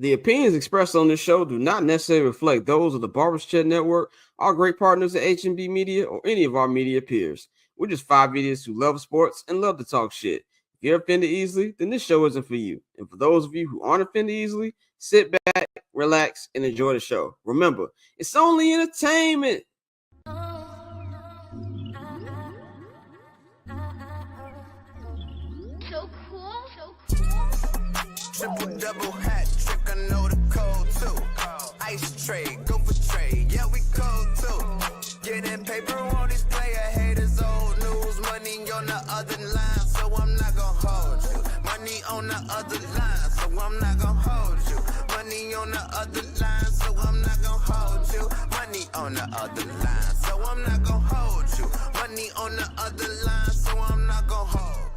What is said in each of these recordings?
The opinions expressed on this show do not necessarily reflect those of the Barbers Chat Network, our great partners at H&B Media, or any of our media peers. We're just five idiots who love sports and love to talk shit. If you're offended easily, then this show isn't for you. And for those of you who aren't offended easily, sit back, relax, and enjoy the show. Remember, it's only entertainment. So cool. Triple double hat trick, I know the code too. Ice trade, go for trade, yeah we cold too. Getting paper on these player haters, old news, money on the other line, so I'm not gonna hold you. Money on the other line, so I'm not gonna hold you. Money on the other line, so I'm not gonna hold you. Money on the other line, so I'm not gonna hold you. Money on the other line, so I'm not gonna hold.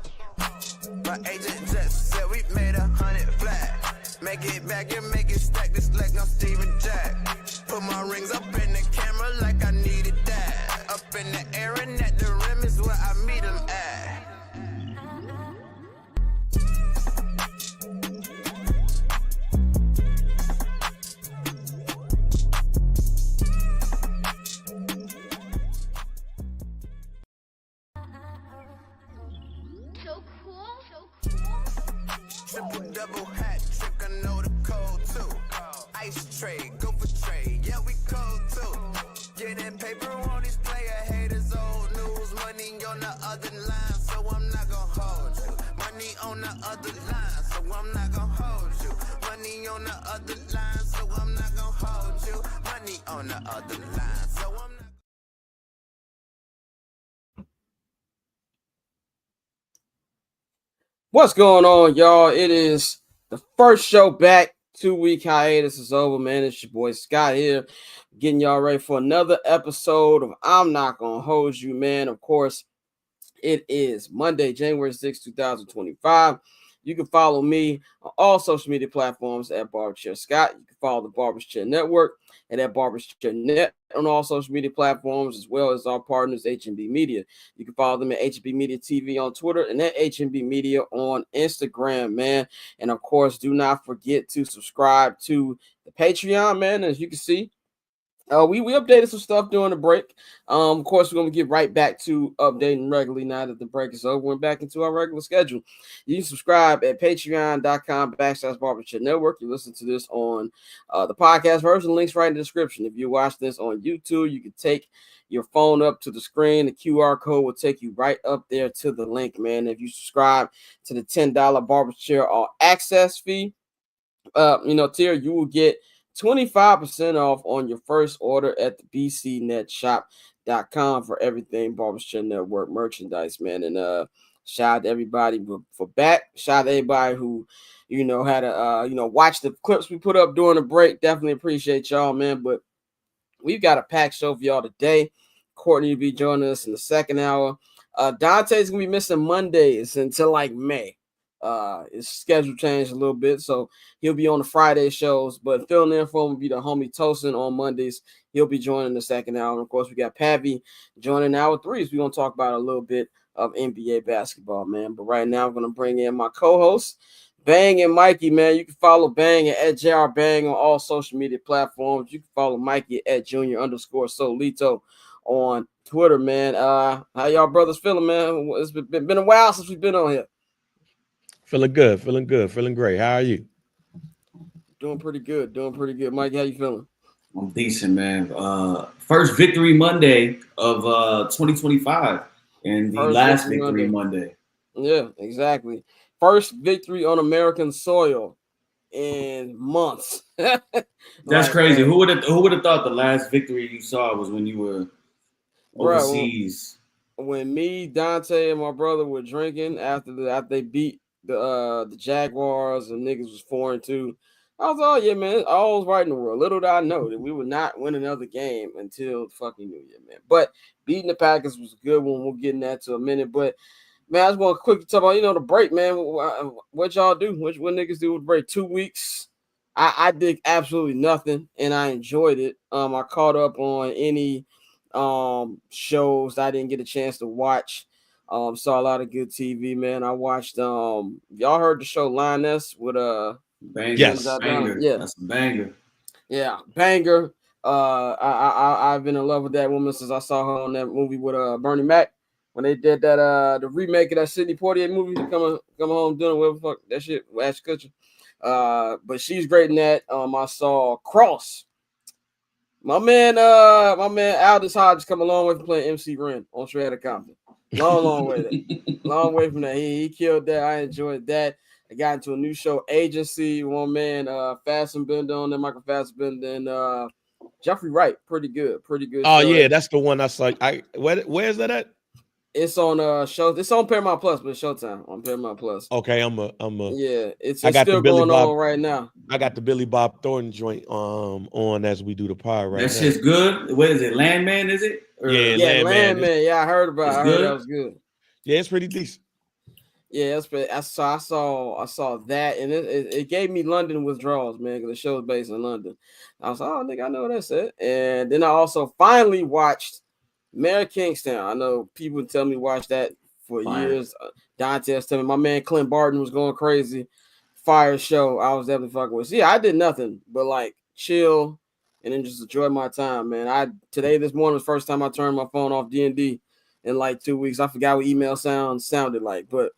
My agent just said we made 100 flat. Make it back and make it stack just like I'm Steven Jack. Put my rings up in the camera like I needed that. Up in the air and at the rim is where I meet them at. So cool. Triple double hat trick, I know the code too. Ice trade, go for trade, yeah we cold too. Getting paper on these player haters, old news, money on the other line, so I'm not gonna hold you. Money on the other line, so I'm not gonna hold you. Money on the other line, so I'm not gonna hold you. Money on the other line, so I'm not. What's going on, y'all? It is the first show back. 2-week hiatus is over, man. It's your boy Scott here, getting y'all ready for another episode of I'm Not Gonna Hold You, man. Of course, it is Monday, January 6, 2025. You can follow me on all social media platforms at Barberchair Scott. You can follow the Barberchair Network and at Barberchair Net on all social media platforms, as well as our partners, H&B Media. You can follow them at H&B Media TV on Twitter and at H&B Media on Instagram, man. And of course, do not forget to subscribe to the Patreon, man. As you can see, we updated some stuff during the break. Of course, we're going to get right back to updating regularly now that the break is over. We're back into our regular schedule. You can subscribe at patreon.com/Barbershop Network. You listen to this on the podcast version. Links right in the description. If you watch this on YouTube, you can take your phone up to the screen. The QR code will take you right up there to the link, man. If you subscribe to the $10 Barbershop All Access fee, tier, you will get 25% off on your first order at the bcnetshop.com for everything Barbershop Network merchandise, man. And shout out to everybody for back. Shout out to everybody who, had a watch the clips we put up during the break. Definitely appreciate y'all, man. But we've got a packed show for y'all today. Courtney will be joining us in the second hour. Dante's gonna be missing Mondays until like May. His schedule changed a little bit, so he'll be on the Friday shows, but filling in for him will be the homie Tosin on Mondays. He'll be joining the second hour. And of course, we got Pavy joining hour 3. So we're going to talk about a little bit of NBA basketball, man. But right now, I'm going to bring in my co-hosts, Bang and Mikey, man. You can follow Bang at JR Bang on all social media platforms. You can follow Mikey at Junior_Solito on Twitter, man. How y'all brothers feeling, man? It's been a while since we've been on here. Feeling good, feeling great. How are you? Doing pretty good. Mike, how you feeling? I'm decent, man. First victory Monday of 2025 and the last victory Monday. Yeah, exactly. First victory on American soil in months. That's crazy. Who would have thought the last victory you saw was when you were overseas? When me, Dante, and my brother were drinking after they beat the Jaguars and niggas was 4-2. I was all, yeah, man, all's right in the world. Little did I know that we would not win another game until fucking New Year, man. But beating the Packers was a good one. We'll get in that to a minute. But man, I just want to quickly talk about, the break, man. What y'all do? What niggas do with the break? 2 weeks. I did absolutely nothing, and I enjoyed it. I caught up on any shows I didn't get a chance to watch. Saw a lot of good TV, man. I watched y'all heard the show Lioness with Banger. Yes. Banger. Yeah. That's a banger. Yeah, banger. I've been in love with that woman since I saw her on that movie with Bernie Mac when they did that the remake of that Sidney Poitier movie, come home doing whatever the fuck that shit with Ashton Kutcher. But she's great in that. I saw Cross. My man Aldous Hodges come a long way from playing MC Ren on Straight Outta Compton. Long way. Long way from that. He killed that. I enjoyed that. I got into a new show, Agency. One man, Fassbender on there, Michael Fassbender, and Jeffrey Wright. Pretty good Oh show. yeah, that's the one I saw. Where's that at? It's on show. It's on Paramount Plus, but it's Showtime on Paramount Plus. Okay, I'm a. Yeah, it's got still the Billy going Bob- on right now. I got the Billy Bob Thornton joint on as we do the pod right That now. shit's good. What is it? Landman, is it? Yeah, Yeah, Landman. Man. Yeah, I heard about it. I heard that was good. Yeah, it's pretty decent. Yeah, that's pretty. I saw that, and it gave me London withdrawals, man, because the show is based in London. I was like, oh, nigga, I know that's it. And then I also finally watched Mayor of Kingstown. I know people tell me watch that for years. Dante was telling me my man Clint Barton was going crazy. Fire show. I was definitely fucking with. So yeah, I did nothing but like chill and then just enjoy my time, man. This morning was the first time I turned my phone off D&D in like 2 weeks. I forgot what email sounded like, but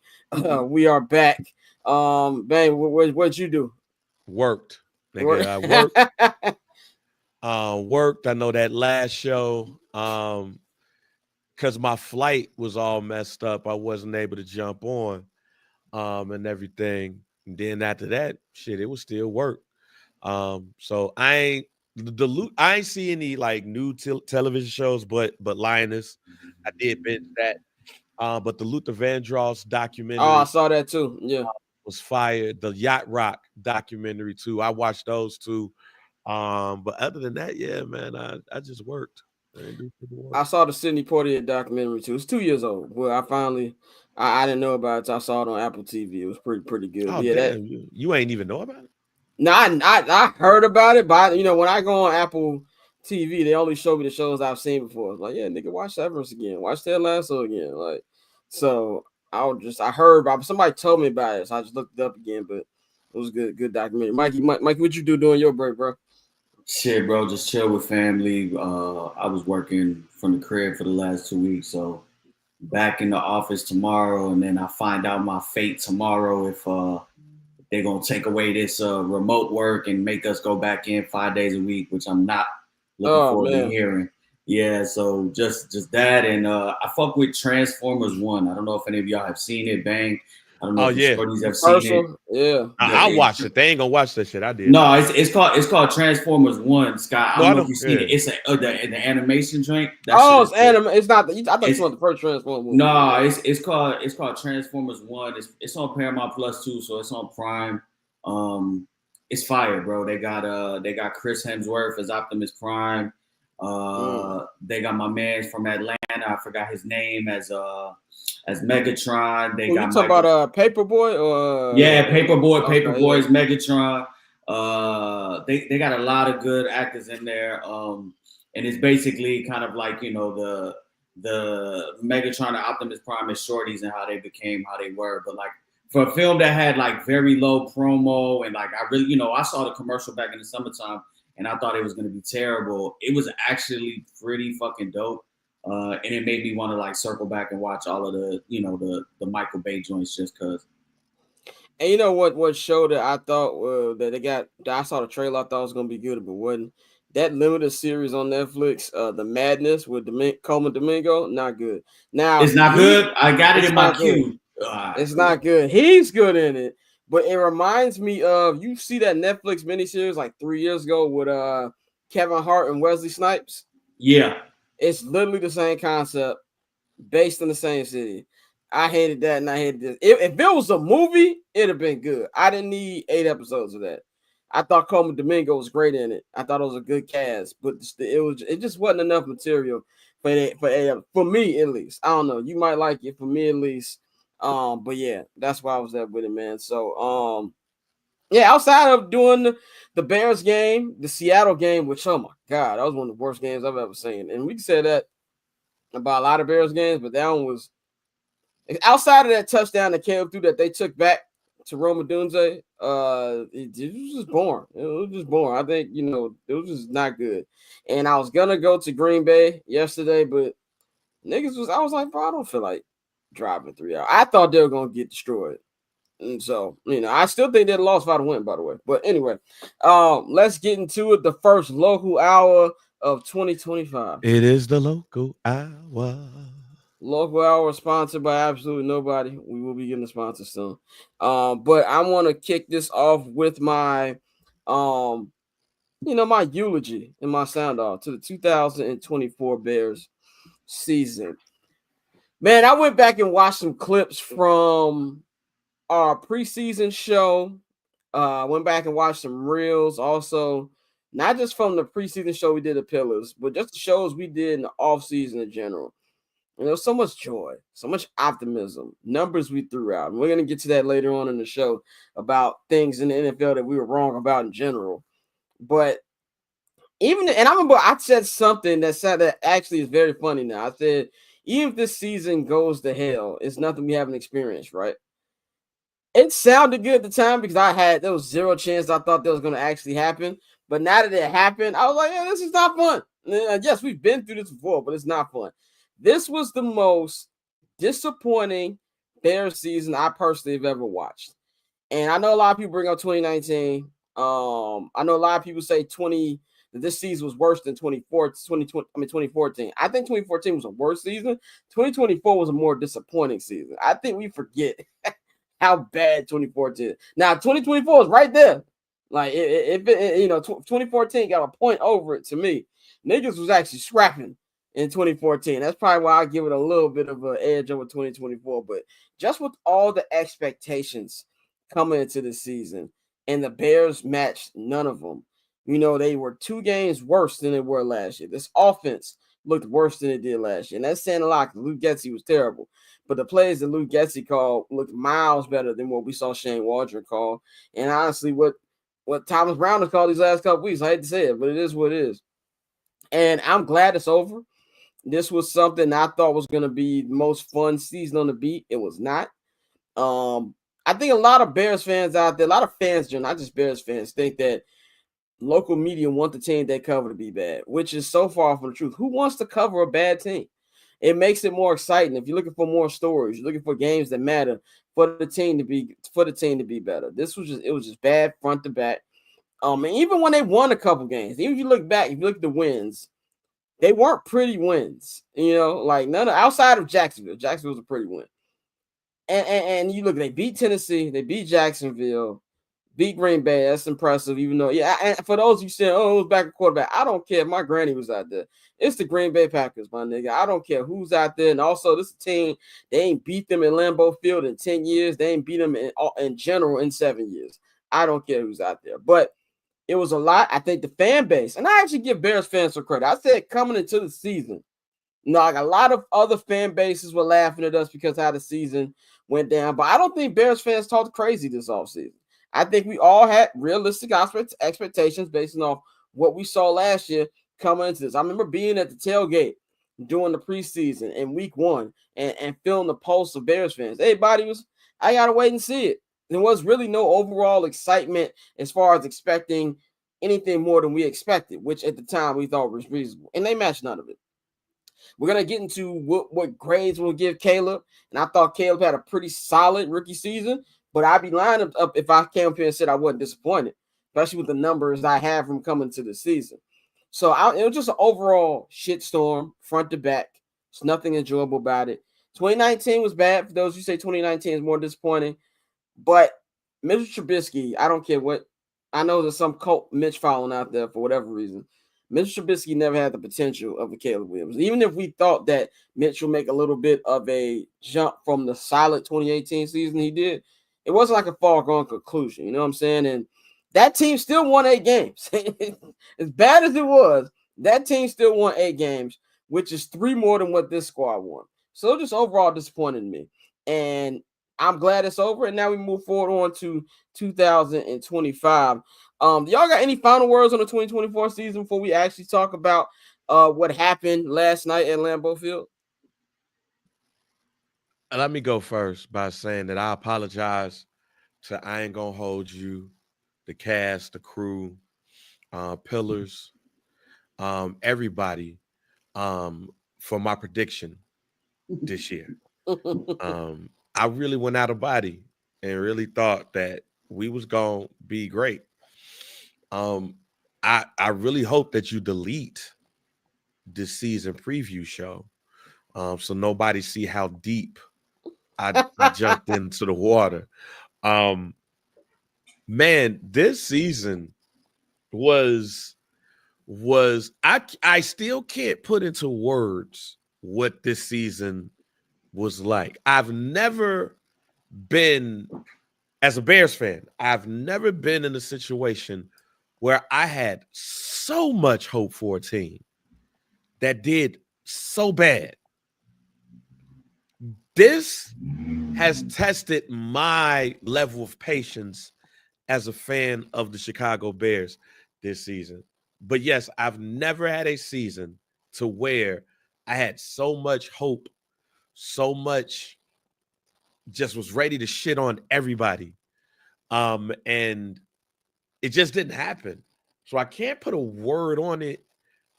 we are back. Bang, what'd you do? Worked. Nigga, I worked. Worked. I know that last show, because my flight was all messed up. I wasn't able to jump on and everything. And then after that, shit, it was still work. So I ain't see any like new television shows, but Linus, I did binge that. But the Luther Vandross documentary. Oh, I saw that too. Yeah, was fired. The Yacht Rock documentary too. I watched those two. But other than that, yeah, man, I just worked. I saw the Sidney Poitier documentary too. It's 2 years old. Well, I didn't know about it. I saw it on Apple TV. It was pretty good. Oh, yeah, damn, you ain't even know about it? No, I heard about it, but when I go on Apple TV, they only show me the shows I've seen before. It's like, yeah, nigga, watch Severance again, watch Ted Lasso again. Like, so I heard about it. Somebody told me about it, so I just looked it up again. But it was good documentary. Mikey, what you do during your break, bro? Shit, bro, just chill with family. I was working from the crib for the last 2 weeks, so back in the office tomorrow, and then I find out my fate tomorrow if they're gonna take away this remote work and make us go back in 5 days a week, which I'm not looking forward to hearing. Yeah, so just that, and I fuck with Transformers 1. I don't know if any of y'all have seen it. Bang. I don't know if you have seen it. Yeah, I watched it. They ain't gonna watch that shit. I did. No, it's called Transformers 1, Scott. I don't know if you've seen it. It's the animation joint. It's anime. It's not. I thought you want the first Transformers movie. No, it's called Transformers 1. It's on Paramount Plus too, so it's on Prime. It's fire, bro. They got Chris Hemsworth as Optimus Prime. They got my man from Atlanta. I forgot his name as Megatron. They got you talking about Paperboy or Paperboy. Okay, Paperboy is Megatron. They got a lot of good actors in there. And it's basically kind of like the Megatron and Optimus Prime as shorties and how they became how they were. But like for a film that had like very low promo and like I really I saw the commercial back in the summertime and I thought it was gonna be terrible. It was actually pretty fucking dope. And it made me want to like circle back and watch all of the the Michael Bay joints just cause. And you know what show that I thought that they got? I saw the trailer. I thought it was gonna be good, but wasn't. That limited series on Netflix, The Madness with Coleman Domingo, not good. Now it's not good. I got it in my queue. It's not good. He's good in it, but it reminds me of you see that Netflix miniseries like 3 years ago with Kevin Hart and Wesley Snipes. Yeah. It's literally the same concept, based in the same city. I hated that, and I hated this. If it was a movie, it'd have been good. I didn't need 8 episodes of that. I thought Coleman Domingo was great in it. I thought it was a good cast, but it just wasn't enough material for me at least. I don't know. You might like it, for me at least. But yeah, that's why I was there with it, man. So yeah, outside of doing the Bears game, the Seattle game, which, oh my God, that was one of the worst games I've ever seen. And we said that about a lot of Bears games, but that one was outside of that touchdown that came through that they took back to Roma Dunze, it was just boring. It was just boring. I think, it was just not good. And I was gonna go to Green Bay yesterday, but I was like, bro, I don't feel like driving 3 hours. I thought they were gonna get destroyed. And so, I still think they'd lost if I'd win, by the way. But anyway, let's get into it. The first local hour of 2025. It is the local hour. Local hour sponsored by absolutely nobody. We will be getting a sponsor soon. But I want to kick this off with my my eulogy and my sound off to the 2024 Bears season. Man, I went back and watched some clips from our preseason show. Went back and watched some reels also, not just from the preseason show we did at Pillars, but just the shows we did in the offseason in general. And there was so much joy, so much optimism, numbers we threw out. And we're going to get to that later on in the show about things in the NFL that we were wrong about in general. But I remember I said something that actually is very funny now. I said, even if this season goes to hell, it's nothing we haven't experienced, right? It sounded good at the time because there was zero chance I thought that was going to actually happen. But now that it happened, I was like, this is not fun. Yes, we've been through this before, but it's not fun. This was the most disappointing Bears season I personally have ever watched. And I know a lot of people bring up 2019. I know a lot of people say this season was worse than 2014. I think 2014 was a worse season. 2024 was a more disappointing season. I think we forget how bad 2014 is. Now, 2024 is right there. Like, 2014 got a point over it to me. Niggas was actually scrapping in 2014. That's probably why I give it a little bit of an edge over 2024. But just with all the expectations coming into the season, and the Bears matched none of them. They were 2 games worse than they were last year. This offense looked worse than it did last year. And that's saying a lot because Luke Getsy was terrible. But the plays that Luke Getsy called looked miles better than what we saw Shane Waldron call. And honestly, what Thomas Brown has called these last couple weeks, I hate to say it, but it is what it is. And I'm glad it's over. This was something I thought was going to be the most fun season on the beat. It was not. I think a lot of Bears fans out there, a lot of fans, not just Bears fans, think that local media want the team they cover to be bad, which is so far from the truth. Who wants to cover a bad team? It makes it more exciting. If you're looking for more stories, you're looking for games that matter for the team to be better. It was just bad front to back. And even when they won a couple games, even if you look at the wins, they weren't pretty wins. Like none of outside of Jacksonville. Jacksonville was a pretty win. And you look, they beat Tennessee, they beat Jacksonville, beat Green Bay. That's impressive, even though, and for those of you saying, it was back at quarterback, I don't care if my granny was out there. It's the Green Bay Packers, my nigga. I don't care who's out there. And also, this team, they ain't beat them in Lambeau Field in 10 years. They ain't beat them in general in 7 years. I don't care who's out there. But it was a lot. I think the fan base, and I actually give Bears fans some credit. I said coming into the season, like a lot of other fan bases were laughing at us because how the season went down. But I don't think Bears fans talked crazy this offseason. I think we all had realistic expectations based off what we saw last year coming into this. I remember being at the tailgate during the preseason in week 1 and feeling the pulse of Bears fans. Everybody I got to wait and see it. There was really no overall excitement as far as expecting anything more than we expected, which at the time we thought was reasonable. And they matched none of it. We're going to get into what grades we'll give Caleb. And I thought Caleb had a pretty solid rookie season, but I'd be lying up if I came up here and said I wasn't disappointed, especially with the numbers I have from coming to the season. So it was just an overall shitstorm, front to back. There's nothing enjoyable about it. 2019 was bad. For those who say 2019 is more disappointing. But Mitchell Trubisky, I don't care what. I know there's some cult Mitch following out there for whatever reason. Mitchell Trubisky never had the potential of a Caleb Williams. Even if we thought that Mitch will make a little bit of a jump from the solid 2018 season he did, it wasn't like a foregone conclusion. You know what I'm saying? And that team still won 8 games. As bad as it was, that team still won 8 games, which is 3 more than what this squad won. So just overall disappointed me. And I'm glad it's over. And now we move forward on to 2025. Y'all got any final words on the 2024 season before we actually talk about what happened last night at Lambeau Field? Let me go first by saying that I apologize to I Ain't Gonna Hold You, the cast, the crew, pillars, everybody, for my prediction this year. I really went out of body and really thought that we was gonna be great. I really hope that you delete this season preview show, so nobody see how deep I jumped into the water. Man, this season was I still can't put into words what this season was like. I've never been, as a Bears fan, I've never been in a situation where I had so much hope for a team that did so bad. This has tested my level of patience as a fan of the Chicago Bears this season. But yes, I've never had a season to where I had so much hope, so much just was ready to shit on everybody. And it just didn't happen. So I can't put a word on it.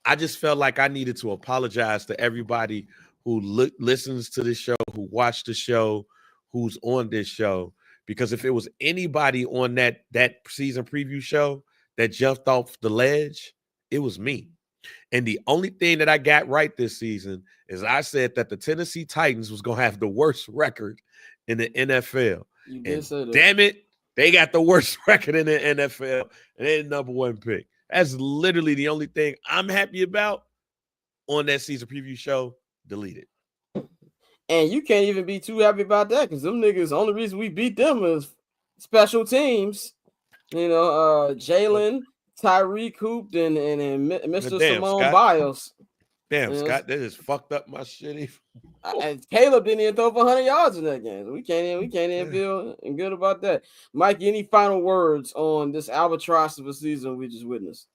I just felt like I needed to apologize to everybody who listens to this show, who watched the show, who's on this show. Because if it was anybody on that season preview show that jumped off the ledge, it was me. And the only thing that I got right this season is I said that the Tennessee Titans was going to have the worst record in the NFL. You did say that. Damn it, they got the worst record in the NFL, and they're the number one pick. That's literally the only thing I'm happy about on that season preview show. Delete it. And you can't even be too happy about that because them niggas, the only reason we beat them is special teams. You know, Jalen, Tyreek hooped, and Mr. Simone Scott. Biles. Damn, You know, Scott, that just fucked up my shit. Caleb didn't even throw for 100 yards in that game. So we can't even feel good about that. Mikey, any final words on this albatross of a season we just witnessed?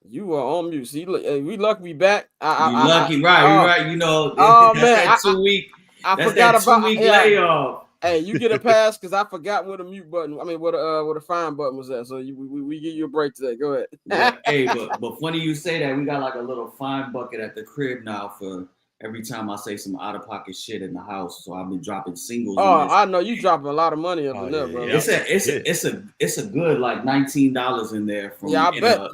You are on mute. See, we lucky we back. You're right. You know, oh that's man, that 2 week. I That's forgot that about 2 week yeah. layoff. Hey, you get a pass because I forgot where the mute button. I mean, where the fine button was at. So we give you a break today. Go ahead. Yeah, hey, but funny you say that. We got like a little fine bucket at the crib now for every time I say some out of pocket shit in the house. So I've been dropping singles. Oh, I know you dropping a lot of money up in there, bro. Yeah. It's a good like $19 in there from I bet.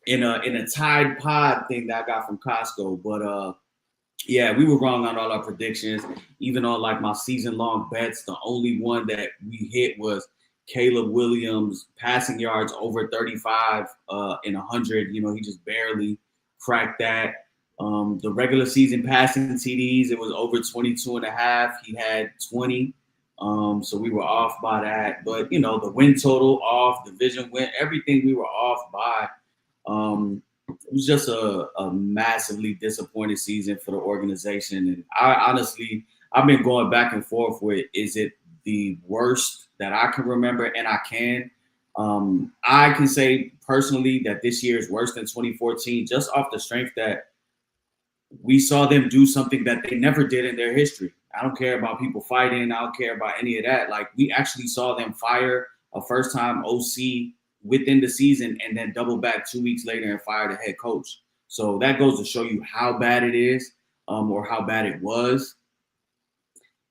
In a Tide Pod thing that I got from Costco. But yeah, we were wrong on all our predictions. Even on like my season long bets, the only one that we hit was Caleb Williams passing yards over 35 in 100. You know, he just barely cracked that. The regular season passing TDs, it was over 22.5. He had 20. So we were off by that. But you know, the win total off, division win, everything we were off by. It was just a massively disappointing season for the organization. And I've been going back and forth with, is it the worst that I can remember? And I can say personally that this year is worse than 2014, just off the strength that we saw them do something that they never did in their history. I don't care about people fighting. I don't care about any of that. Like, we actually saw them fire a first-time OC within the season and then double back 2 weeks later and fire the head coach. So that goes to show you how bad it is, or how bad it was.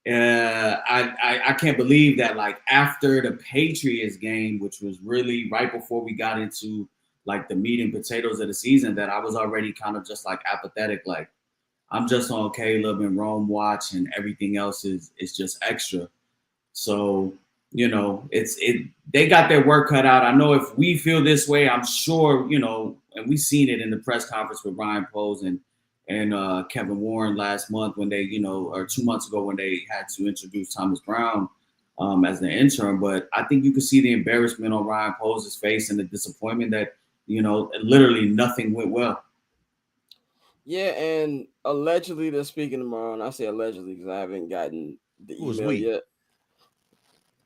I can't believe that, like, after the Patriots game, which was really right before we got into like the meat and potatoes of the season, that I was already kind of just like apathetic. Like, I'm just on Caleb and Rome watch, and everything else is just extra. So, you know, they got their work cut out. I know if we feel this way, I'm sure, you know, and we seen it in the press conference with Ryan Poles and Kevin Warren last month when they, you know, or 2 months ago when they had to introduce Thomas Brown as the interim. But I think you could see the embarrassment on Ryan Poles' face and the disappointment that, you know, literally nothing went well. Yeah, and allegedly they're speaking tomorrow, and I say allegedly because I haven't gotten the email yet.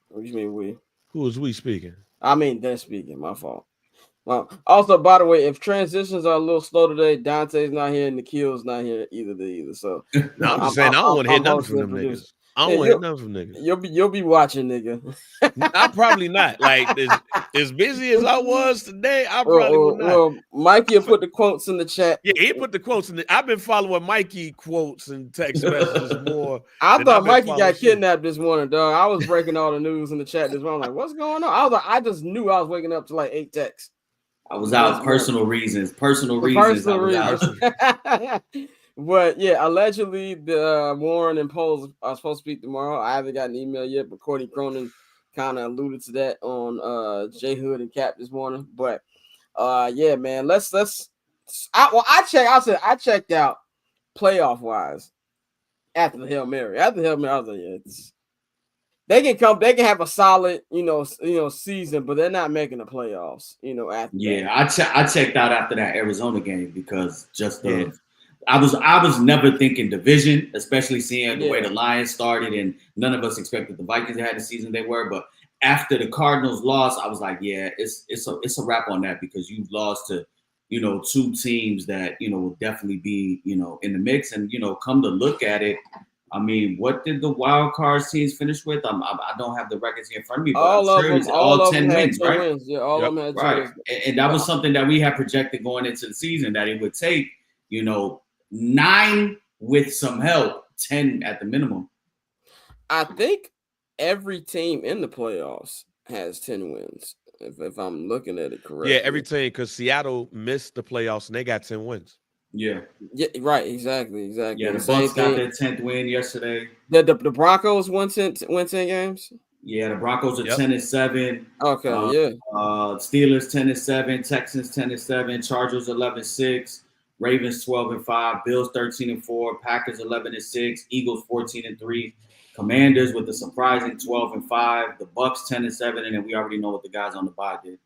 What do you mean we? Who is we speaking? I mean they're speaking. My fault. Well, also, by the way, if transitions are a little slow today, Dante's not here and Nikhil's not here either. So no, I'm just saying I don't want to hear nothing from them niggas. I don't hear nothing from niggas. You'll be watching, nigga. I'm probably not. Like as busy as I was today, I probably will not. Well, Mikey will put the quotes in the chat. Yeah, he put the quotes in. I've been following Mikey quotes and text messages more. I thought Mikey got kidnapped this morning, dog. I was breaking all the news in the chat this morning. I'm like, what's going on? I just knew I was waking up to like 8 texts. I was out personal reasons. But yeah, allegedly the Warren and Poles are supposed to speak tomorrow. I haven't got an email yet, but Courtney Cronin kind of alluded to that on J Hood and Cap this morning. But yeah, man, I checked out playoff wise after the Hail Mary. After the Hail Mary, I was like, yeah, they can have a solid, season, but they're not making the playoffs, after that. I checked out after that Arizona game because I was never thinking division, especially seeing the way the Lions started, and none of us expected the Vikings to have the season they were. But after the Cardinals lost, I was like, yeah, it's a wrap on that, because you've lost to, two teams that, will definitely be, in the mix. And, come to look at it, I mean, what did the wild card teams finish with? I don't have the records here in front of me, but all 10 wins, right? Wins. Yeah, all of them had 10 wins. And that was something that we had projected going into the season, that it would take, 9 with some help, 10 at the minimum. I think every team in the playoffs has 10 wins, if I'm looking at it correctly. Yeah, every team, because Seattle missed the playoffs and they got 10 wins. Yeah, right, exactly. Yeah, the Bucks got their 10th win yesterday. The Broncos won 10 games. Yeah, the Broncos are 10-7. Okay, Steelers 10-7, Texans 10-7, Chargers 11-6. Ravens 12-5, Bills 13-4, Packers 11-6, Eagles 14-3, Commanders with the surprising 12-5, the Bucks 10-7, and then we already know what the guys on the bye did.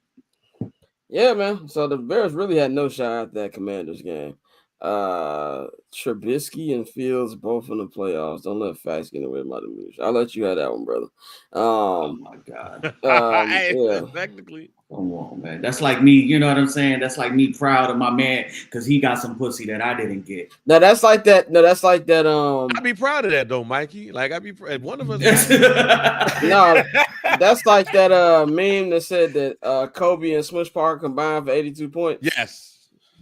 Yeah, man. So the Bears really had no shot at that Commanders game. Trubisky and Fields both in the playoffs. Don't let facts get away with my delusion. I'll let you have that one, brother. Oh my God. Technically. Come on, man. That's like me. You know what I'm saying? That's like me proud of my man because he got some pussy that I didn't get. No, that's like that. I'd be proud of that though, Mikey. Like I'd be one of us. No, that's like that meme that said that Kobe and Smush Park combined for 82 points. Yes.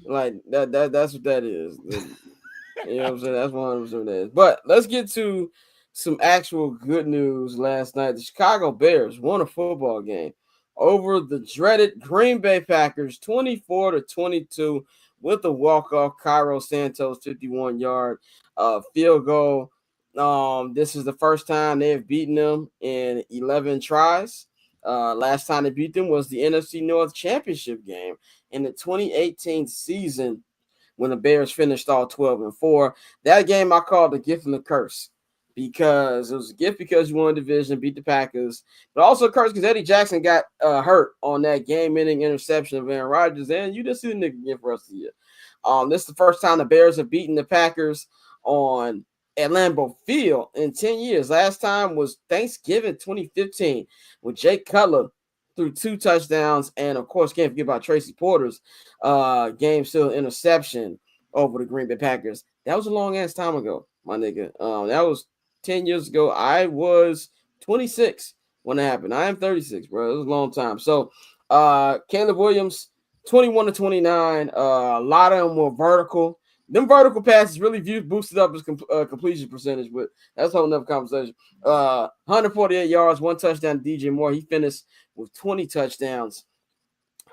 Like that's what that is. You know what I'm saying? That's 100% that is. But let's get to some actual good news last night. The Chicago Bears won a football game over the dreaded Green Bay Packers 24-22 with a walk-off Cairo Santos 51-yard field goal. This is the first time they have beaten them in 11 tries. Last time they beat them was the NFC North Championship game in the 2018 season when the Bears finished all 12-4. That game I called the gift and the curse, because it was a gift because you won the division, beat the Packers, but also a curse because Eddie Jackson got hurt on that game-ending interception of Aaron Rodgers, and you didn't see the nigga again for us of the year. This is the first time the Bears have beaten the Packers at Lambeau Field in 10 years. Last time was Thanksgiving 2015 with Jake Cutler threw 2 touchdowns, and of course, can't forget about Tracy Porter's game-still interception over the Green Bay Packers. That was a long-ass time ago, my nigga. That was 10 years ago. I was 26 when it happened. I am 36, bro. It was a long time. So, Caleb Williams, 21-29. A lot of them were vertical. Them vertical passes really boosted up his completion percentage, but that's a whole nother conversation. 148 yards, 1 touchdown to DJ Moore. He finished with 20 touchdowns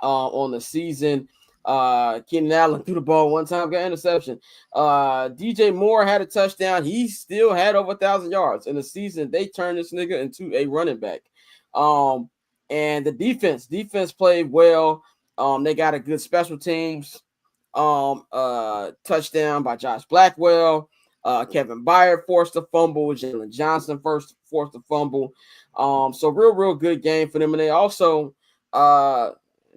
on the season. Keenan Allen threw the ball 1 time, got interception. DJ Moore had a touchdown. He still had over 1,000 yards in the season. They turned this nigga into a running back. And the defense played well. They got a good special teams touchdown by Josh Blackwell. Kevin Byard forced a fumble. Jalen Johnson forced a fumble. So real good game for them. And they also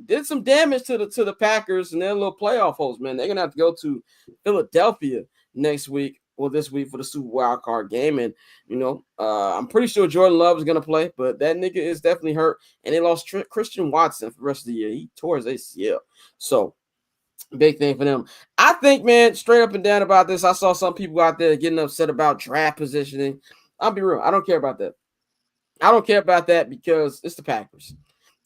did some damage to the Packers and their little playoff hopes, man. They're gonna have to go to Philadelphia this week for the Super Wild Card game. And I'm pretty sure Jordan Love is gonna play, but that nigga is definitely hurt. And they lost Christian Watson for the rest of the year. He tore his ACL. So big thing for them. I think, man, straight up and down about this, I saw some people out there getting upset about draft positioning. I'll be real. I don't care about that. I don't care about that because it's the Packers.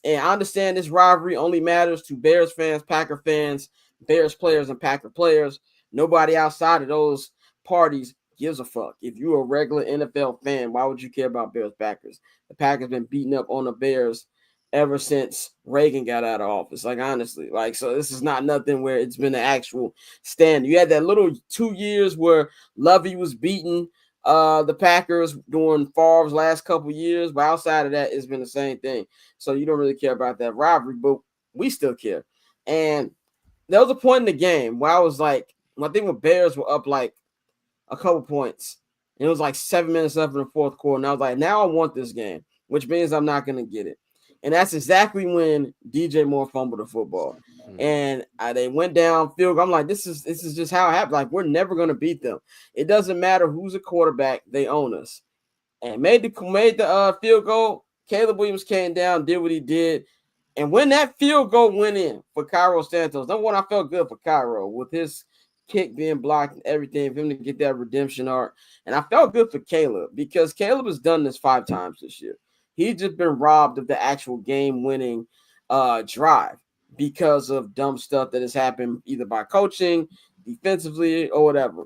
And I understand this rivalry only matters to Bears fans, Packer fans, Bears players, and Packer players. Nobody outside of those parties gives a fuck. If you're a regular NFL fan, why would you care about Bears Packers? The Packers been beating up on the Bears ever since Reagan got out of office. Like, honestly, like, so this is not nothing where it's been an actual stand. You had that little 2 years where Lovey was beating the Packers during Favre's last couple years, but outside of that, it's been the same thing. So you don't really care about that rivalry, but we still care. And there was a point in the game where I was like, I think the Bears were up like a couple points. And it was like 7 minutes left in the fourth quarter. And I was like, now I want this game, which means I'm not going to get it. And that's exactly when DJ Moore fumbled the football. And they went down field goal. I'm like, this is just how it happened. Like, we're never going to beat them. It doesn't matter who's a quarterback. They own us. And made the field goal. Caleb Williams came down, did what he did. And when that field goal went in for Cairo Santos, number one, I felt good for Cairo with his kick being blocked and everything, for him to get that redemption arc. And I felt good for Caleb because Caleb has done this 5 times this year. He's just been robbed of the actual game-winning drive because of dumb stuff that has happened either by coaching, defensively, or whatever.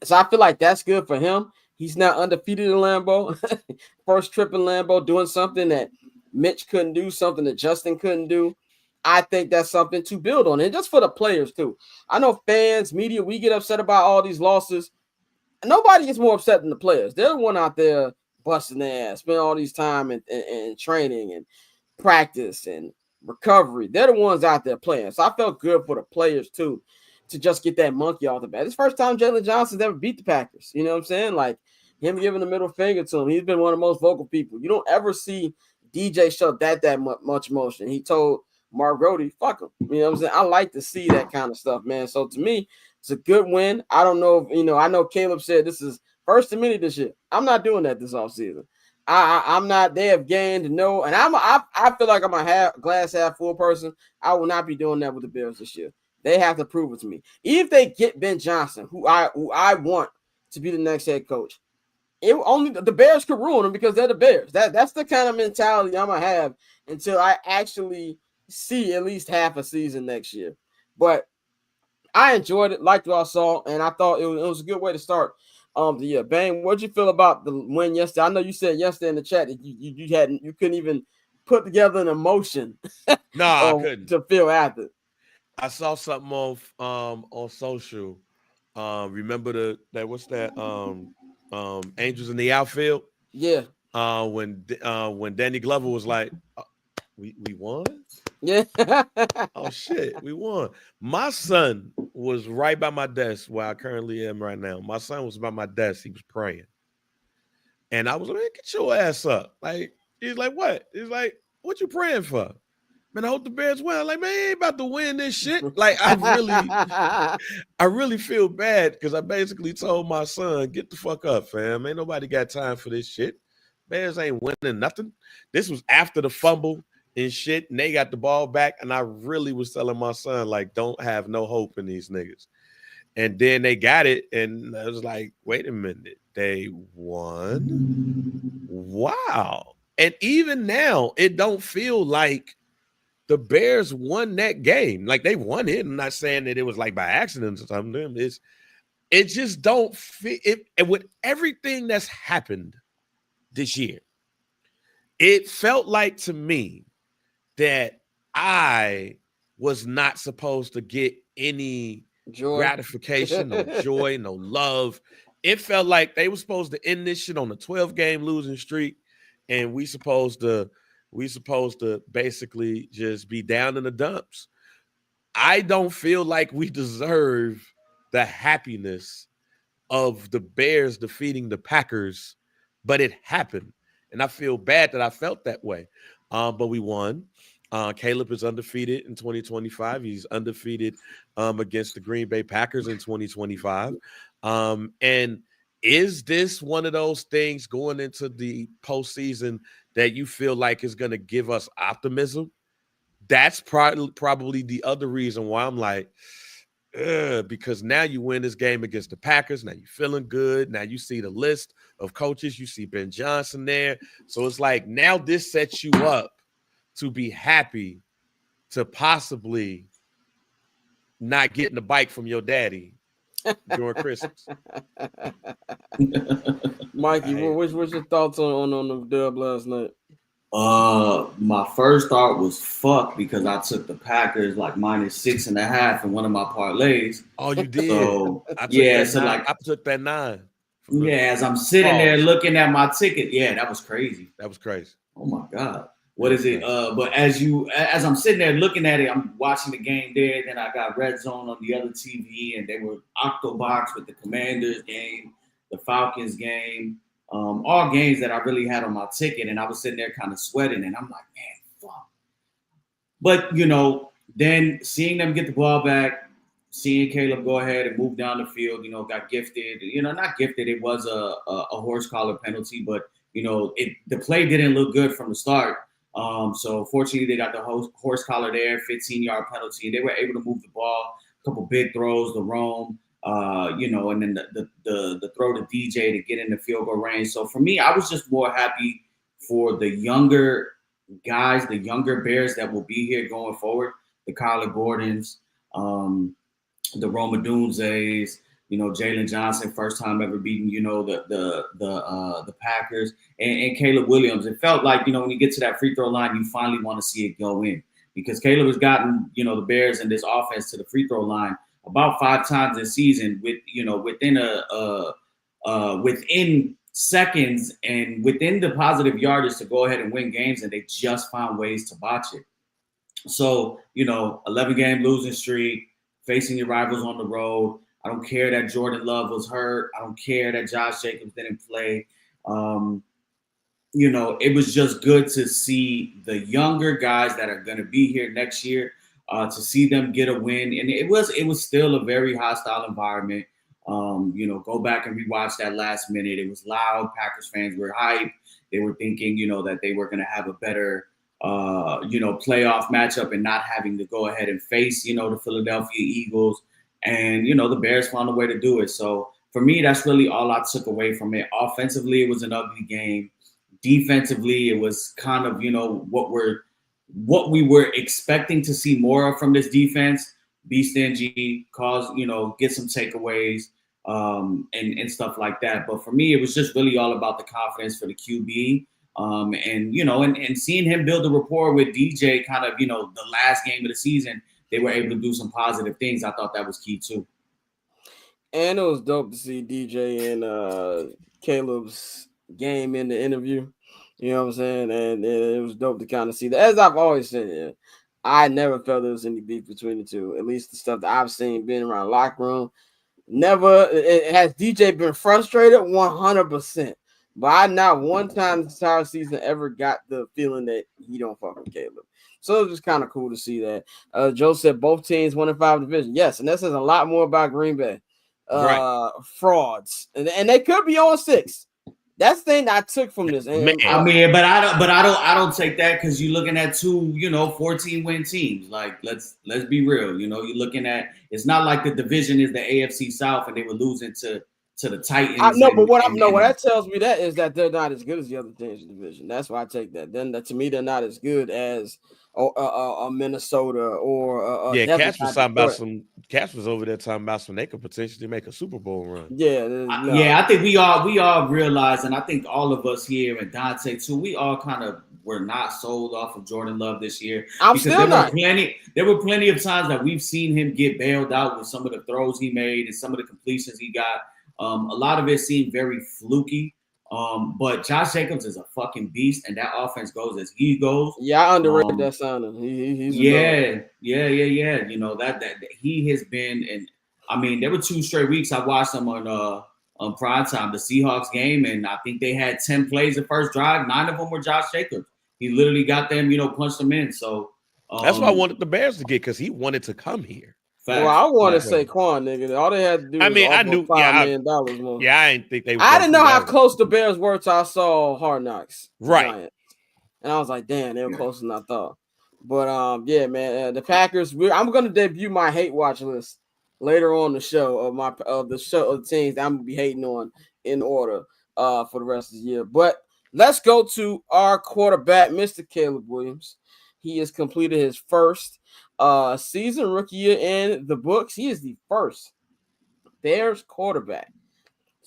So I feel like that's good for him. He's now undefeated in Lambeau. First trip in Lambeau, doing something that Mitch couldn't do, something that Justin couldn't do. I think that's something to build on. And just for the players, too. I know fans, media, we get upset about all these losses. Nobody gets more upset than the players. They're the one out there busting their ass, spend all these time in training and practice and recovery. They're the ones out there playing. So I felt good for the players too, to just get that monkey off the bat. It's the first time Jalen Johnson's ever beat the Packers. You know what I'm saying? Like, him giving the middle finger to him. He's been one of the most vocal people. You don't ever see DJ show that much emotion. He told Mark Brody, fuck him. You know what I'm saying? I like to see that kind of stuff, man. So to me, it's a good win. I don't know if, I know Caleb said this is first to many this year. I'm not doing that this offseason. I'm not. They have gained no, and I feel like I'm a glass half full person. I will not be doing that with the Bears this year. They have to prove it to me. Even if they get Ben Johnson, who I want to be the next head coach, only the Bears could ruin them because they're the Bears. That's the kind of mentality I'm gonna have until I actually see at least half a season next year. But I enjoyed it, liked what I saw, and I thought it was a good way to start the year. Bang, what'd you feel about the win yesterday? I know you said yesterday in the chat that you couldn't even put together an emotion. No, I couldn't to feel after. I saw something on social. Remember what's that? Angels in the Outfield. Yeah. When Danny Glover was like, we won. Yeah. Oh shit, we won. My son was right by my desk where I currently am right now. My son was by my desk. He was praying. And I was like, get your ass up. Like, he's like, what? He's like, what you praying for? Man, I hope the Bears win. I'm like, man, I ain't about to win this shit. Like, I really feel bad because I basically told my son, get the fuck up, fam. Ain't nobody got time for this shit. Bears ain't winning nothing. This was after the fumble and shit, and they got the ball back, and I really was telling my son, like, don't have no hope in these niggas. And then they got it, and I was like, wait a minute, they won? Wow. And even now, it don't feel like the Bears won that game. Like, they won it. I'm not saying that it was like by accident or something. It just don't fit. And with everything that's happened this year, it felt like to me that I was not supposed to get any gratification, no joy, no love. It felt like they were supposed to end this shit on a 12-game losing streak, and we supposed to basically just be down in the dumps. I don't feel like we deserve the happiness of the Bears defeating the Packers, but it happened. And I feel bad that I felt that way. But we won. Caleb is undefeated in 2025. He's undefeated against the Green Bay Packers in 2025. And is this one of those things going into the postseason that you feel like is going to give us optimism? That's probably the other reason why I'm like, because now you win this game against the Packers. Now you're feeling good. Now you see the list of coaches. You see Ben Johnson there. So it's like now this sets you up to be happy to possibly not getting the bike from your daddy during Christmas. Mikey, what's your thoughts on the dub last night? My first thought was fuck because I took the Packers like -6.5 in one of my parlays. Oh, you did? So I took that 9. Yeah, as I'm sitting there looking at my ticket, that was crazy. That was crazy. Oh my God. What is it? But as I'm sitting there looking at it, I'm watching the game there. Then I got Red Zone on the other TV, and they were Octobox with the Commanders game, the Falcons game, all games that I really had on my ticket. And I was sitting there kind of sweating, and I'm like, man, fuck. But then seeing them get the ball back, seeing Caleb go ahead and move down the field, got gifted. Not gifted. It was a horse collar penalty, but the play didn't look good from the start. So fortunately, they got the horse collar there, 15-yard penalty, and they were able to move the ball. A couple big throws to Rome, and then the throw to DJ to get in the field goal range. So for me, I was just more happy for the younger guys, the younger Bears that will be here going forward. The Kyler Gordons, the Roma Dunzes, Jalen Johnson, first time ever beating, the Packers, and Caleb Williams. It felt like, when you get to that free throw line, you finally want to see it go in because Caleb has gotten, the Bears and this offense to the free throw line about 5 times this season with, within seconds and within the positive yardage to go ahead and win games, and they just found ways to botch it. So, 11-game losing streak, facing your rivals on the road. I don't care that Jordan Love was hurt. I don't care that Josh Jacobs didn't play. It was just good to see the younger guys that are going to be here next year, to see them get a win. And it was still a very hostile environment. Go back and rewatch that last minute. It was loud. Packers fans were hyped. They were thinking, that they were going to have a better, playoff matchup and not having to go ahead and face, the Philadelphia Eagles. And, the Bears found a way to do it. So for me, that's really all I took away from it. Offensively, it was an ugly game. Defensively, it was kind of, what we were expecting to see more of from this defense. Be stingy, get some takeaways, and stuff like that. But for me, it was just really all about the confidence for the QB. And seeing him build a rapport with DJ kind of, the last game of the season, they were able to do some positive things. I thought that was key too. And it was dope to see DJ and Caleb's game in the interview. You know what I'm saying? And it was dope to kind of see that. As I've always said, I never felt there was any beef between the two. At least the stuff that I've seen being around the locker room. Never has DJ been frustrated 100%. But I not one time this entire season ever got the feeling that he don't fuck with Caleb. So it was just kind of cool to see that. Joe said both teams 1-5 division. Yes, and that says a lot more about Green Bay. Right. Frauds. And they could be on 6. That's the thing I took from this. And, but I don't take that because you're looking at 2, 14-win teams. Like, let's be real. You're looking at, it's not like the division is the AFC South and they were losing to the Titans. What that tells me that is that they're not as good as the other teams in the division. That's why I take that. Then to me, they're not as good as a Minnesota or Cass was talking about Cass was over there talking about they could potentially make a Super Bowl run. I think we all realize, and I think all of us here and Dante too, we all kind of were not sold off of Jordan Love this year. There were plenty of times that we've seen him get bailed out with some of the throws he made and some of the completions he got. A lot of it seemed very fluky. But Josh Jacobs is a fucking beast, and that offense goes as he goes. Yeah, I underrated that signing. He's yeah. That he has been, and I mean, there were 2 straight weeks I watched him on prime time, the Seahawks game, and I think they had 10 plays the first drive. 9 of them were Josh Jacobs. He literally got them, punched them in. So that's why I wanted the Bears to get, because he wanted to come here. Facts. Well, I want to say Quan, nigga. All they had to do was I knew $5 million more. Yeah, I didn't think they. I didn't know how close the Bears were till I saw Hard Knocks. Right. Giants. And I was like, damn, they were closer than I thought. But yeah, man, the Packers. I'm gonna debut my hate watch list later on the show of the teams that I'm gonna be hating on in order. for the rest of the year. But let's go to our quarterback, Mr. Caleb Williams. He has completed his first season rookie year in the books. He is the first Bears quarterback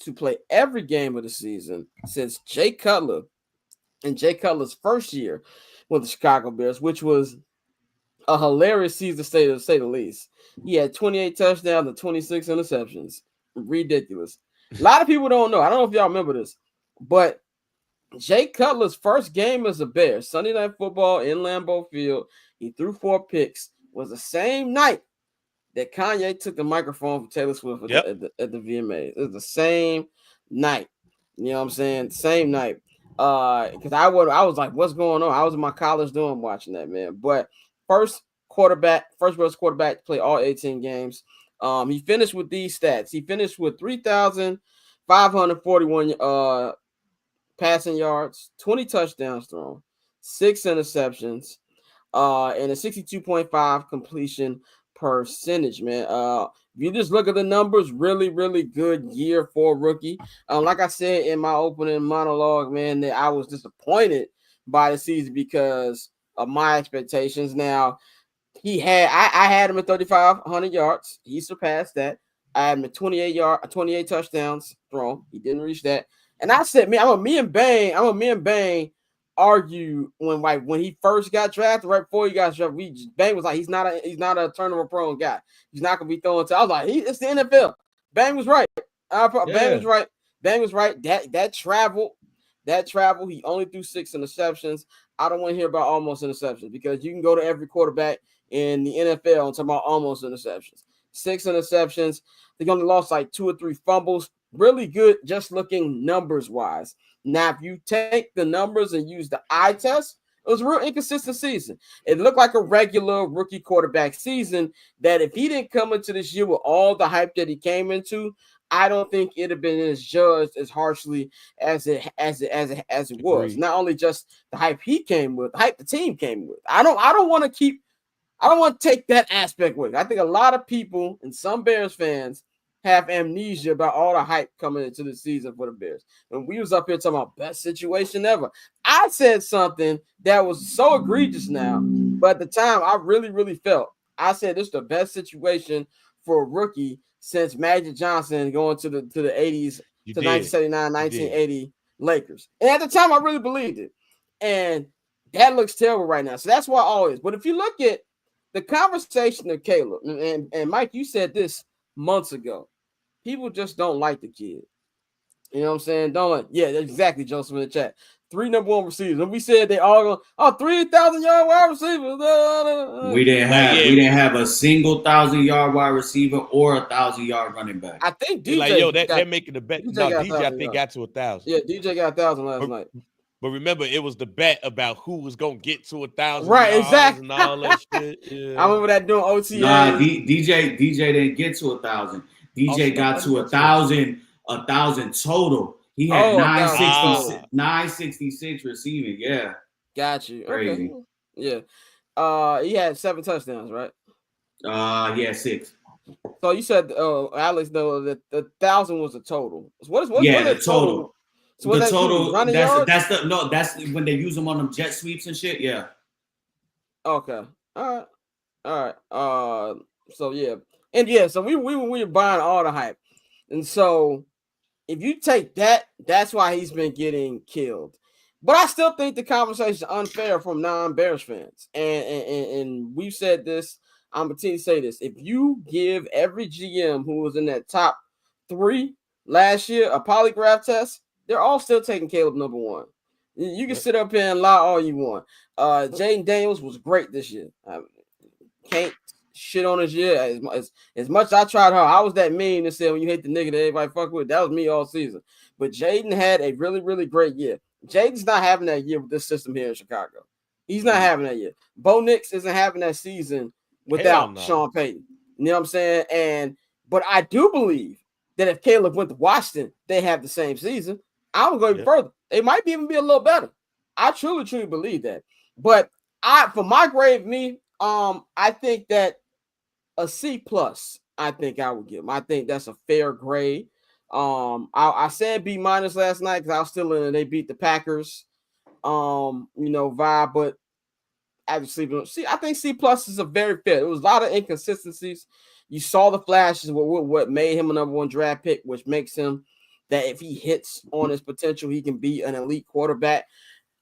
to play every game of the season since Jay Cutler in Jay Cutler's first year with the Chicago Bears, which was a hilarious season to say the least. He had 28 touchdowns and 26 interceptions. Ridiculous. A lot of people don't know. I don't know if y'all remember this, but Jay Cutler's first game as a Bear, Sunday Night Football in Lambeau Field, he threw 4 picks, was the same night that Kanye took the microphone for Taylor Swift at the VMAs. It was the same night. You know what I'm saying? Same night. Because I was like, what's going on? I was in my college dorm watching that, man. But first Bears quarterback to play all 18 games. He finished with these stats. He finished with 3,541 passing yards, 20 touchdowns thrown, 6 interceptions, and a 62.5 completion percentage, man. If you just look at the numbers, really, really good year for a rookie. Like I said in my opening monologue, man, that I was disappointed by the season because of my expectations. Now, I had him at 3,500 yards. He surpassed that. I had him at 28 touchdowns thrown. He didn't reach that. And I said, man, me and Bang argue when he first got drafted, right before he got drafted. Bang was like, he's not a turnover prone guy. He's not gonna be throwing to. I was like, it's the NFL. Bang was right. Bang was right. That travel. He only threw 6 interceptions. I don't want to hear about almost interceptions because you can go to every quarterback in the NFL and talk about almost interceptions. 6 interceptions. They only lost like 2 or 3 fumbles. Really good, just looking numbers wise. Now, if you take the numbers and use the eye test, it was a real inconsistent season. It looked like a regular rookie quarterback season that if he didn't come into this year with all the hype that he came into, I don't think it'd have been judged as harshly as it was. Not only just the hype he came with, the hype the team came with. I don't want to take that aspect with it. I think a lot of people and some Bears fans have amnesia about all the hype coming into the season for the Bears. And we was up here talking about best situation ever. I said something that was so egregious now, but at the time I really, really felt. I said this is the best situation for a rookie since Magic Johnson going to the 80s, to 1979, 1980 Lakers. And at the time I really believed it. And that looks terrible right now. So that's why I always. But if you look at the conversation of Caleb, and Mike, you said this months ago, people just don't like the kid. You know what I'm saying? Yeah, exactly, Joseph in the chat. 3 number 1 receivers. And we said they all go, 3,000-yard wide receivers. We didn't have a single 1,000-yard wide receiver or a 1,000-yard running back. I think DJ they're making the bet. DJ I think got to 1,000. Yeah, DJ got 1,000 last night. But remember, it was the bet about who was gonna get to 1,000. Right, exactly. And all that shit. Yeah. I remember that doing OTA. Nah, DJ didn't get to 1,000. DJ got to 1,000 total. He had 966 receiving. Yeah. Got you. Crazy. Okay. Yeah. He had 7 touchdowns, right? Yeah, 6. So you said, Alex, though, that the 1,000 was the total. What the total. So the total. That's when they use them on them jet sweeps and shit. Yeah. Okay. All right. So yeah. And yeah, so we were buying all the hype. And so if you take that, that's why he's been getting killed. But I still think the conversation is unfair from non-Bears fans. And we've said this. I'm going to continue to say this. If you give every GM who was in that top 3 last year a polygraph test, they're all still taking Caleb number 1. You can sit up here and lie all you want. Jaden Daniels was great this year. Can't shit on his year. As much as I tried hard, I was that mean to say when you hate the nigga that everybody fuck with. That was me all season. But Jaden had a really, really great year. Jaden's not having that year with this system here in Chicago. He's not having that year. Bo Nix isn't having that season without Sean Payton. You know what I'm saying? But I do believe that if Caleb went to Washington, they have the same season. I would go even further. They might even be a little better. I truly, truly believe that. But for my grade, I think that a C+, I think I would give him. I think that's a fair grade. I said B minus last night because I was still in it. They beat the Packers, vibe, but see, I think C plus is a very fair. It was a lot of inconsistencies. You saw the flashes, what made him a number one draft pick, which makes him that if he hits on his potential, he can be an elite quarterback.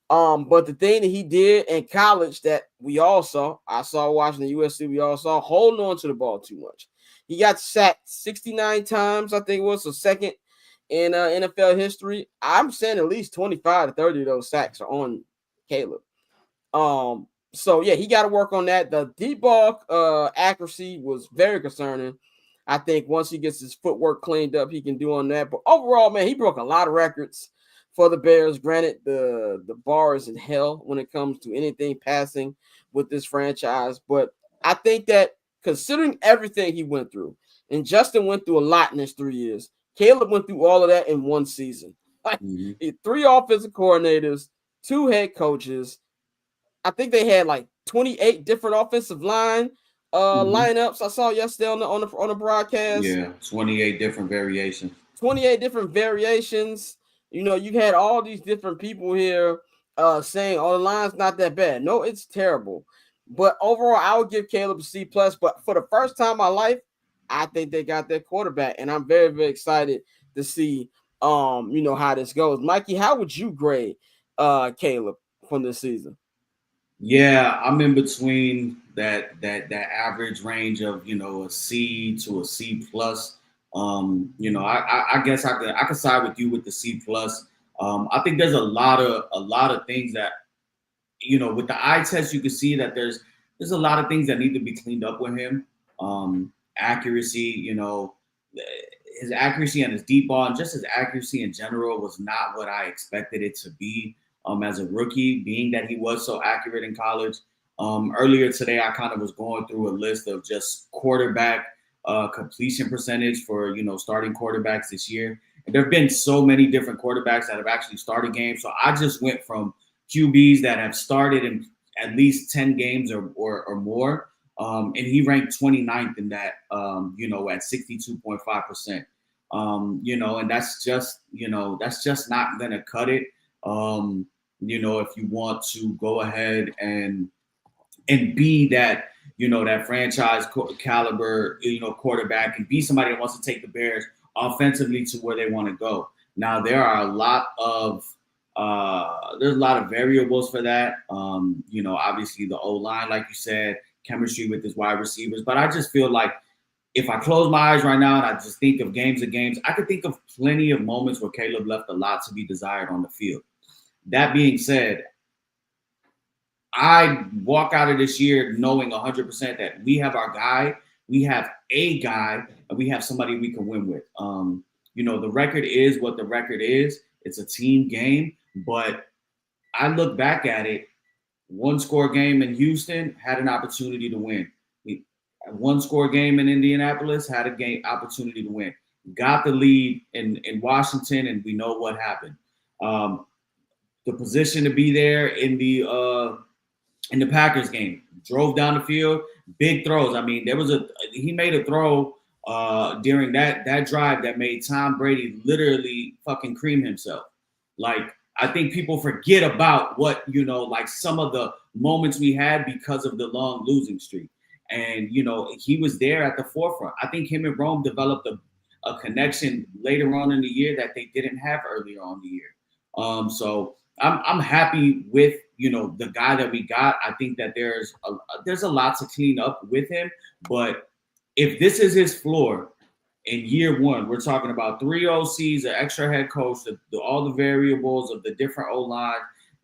But the thing that he did in college that I saw watching the USC, we all saw holding on to the ball too much. He got sacked 69 times, I think it was, so second in NFL history. I'm saying at least 25 to 30 of those sacks are on Caleb. So yeah, he got to work on that. The deep ball accuracy was very concerning. I think once he gets his footwork cleaned up, he can do on that. But overall, man, he broke a lot of records for the Bears. Granted, the bar is in hell when it comes to anything passing with this franchise. But I think that considering everything he went through, and Justin went through a lot in his 3 years, Caleb went through all of that in one season. Like 3 offensive coordinators, 2 head coaches. I think they had like 28 different offensive line lineups. I saw yesterday on the broadcast. Yeah, 28 different variations. 28 different variations. You had all these different people here saying, "Oh, the line's not that bad." No, it's terrible. But overall, I would give Caleb a C plus. But for the first time in my life, I think they got their quarterback, and I'm very, very excited to see how this goes. Mikey, how would you grade Caleb from this season? Yeah, I'm in between that average range of a C to a C plus. I guess I could side with you with the C plus. I think there's a lot of things that with the eye test you can see that there's a lot of things that need to be cleaned up with him. Accuracy, his accuracy and his deep ball and just his accuracy in general was not what I expected it to be. As a rookie, being that he was so accurate in college. Earlier today, I kind of was going through a list of just quarterback completion percentage for, starting quarterbacks this year. And there have been so many different quarterbacks that have actually started games. So I just went from QBs that have started in at least 10 games or more. And he ranked 29th in that, at 62.5%. And that's just not going to cut it. If you want to go ahead and be that, that franchise caliber, quarterback and be somebody that wants to take the Bears offensively to where they want to go. Now there are a lot of variables for that. Obviously the O-line, like you said, chemistry with his wide receivers, but I just feel like if I close my eyes right now and I just think of games, I could think of plenty of moments where Caleb left a lot to be desired on the field. That being said, I walk out of this year knowing 100% that we have our guy, we have a guy, and we have somebody we can win with. The record is what the record is. It's a team game, but I look back at it, 1-score game in Houston had an opportunity to win. A 1-score game in Indianapolis had a opportunity to win. Got the lead in Washington, and we know what happened. The position to be there in the Packers game, drove down the field, big throws. I mean, he made a throw during that drive that made Tom Brady literally fucking cream himself. Like, I think people forget about what, some of the moments we had because of the long losing streak. And, he was there at the forefront. I think him and Rome developed a connection later on in the year that they didn't have earlier on the year. So I'm happy with, the guy that we got. I think that there's a lot to clean up with him. But if this is his floor in year one, we're talking about 3 OCs, an extra head coach, all the variables of the different O-line,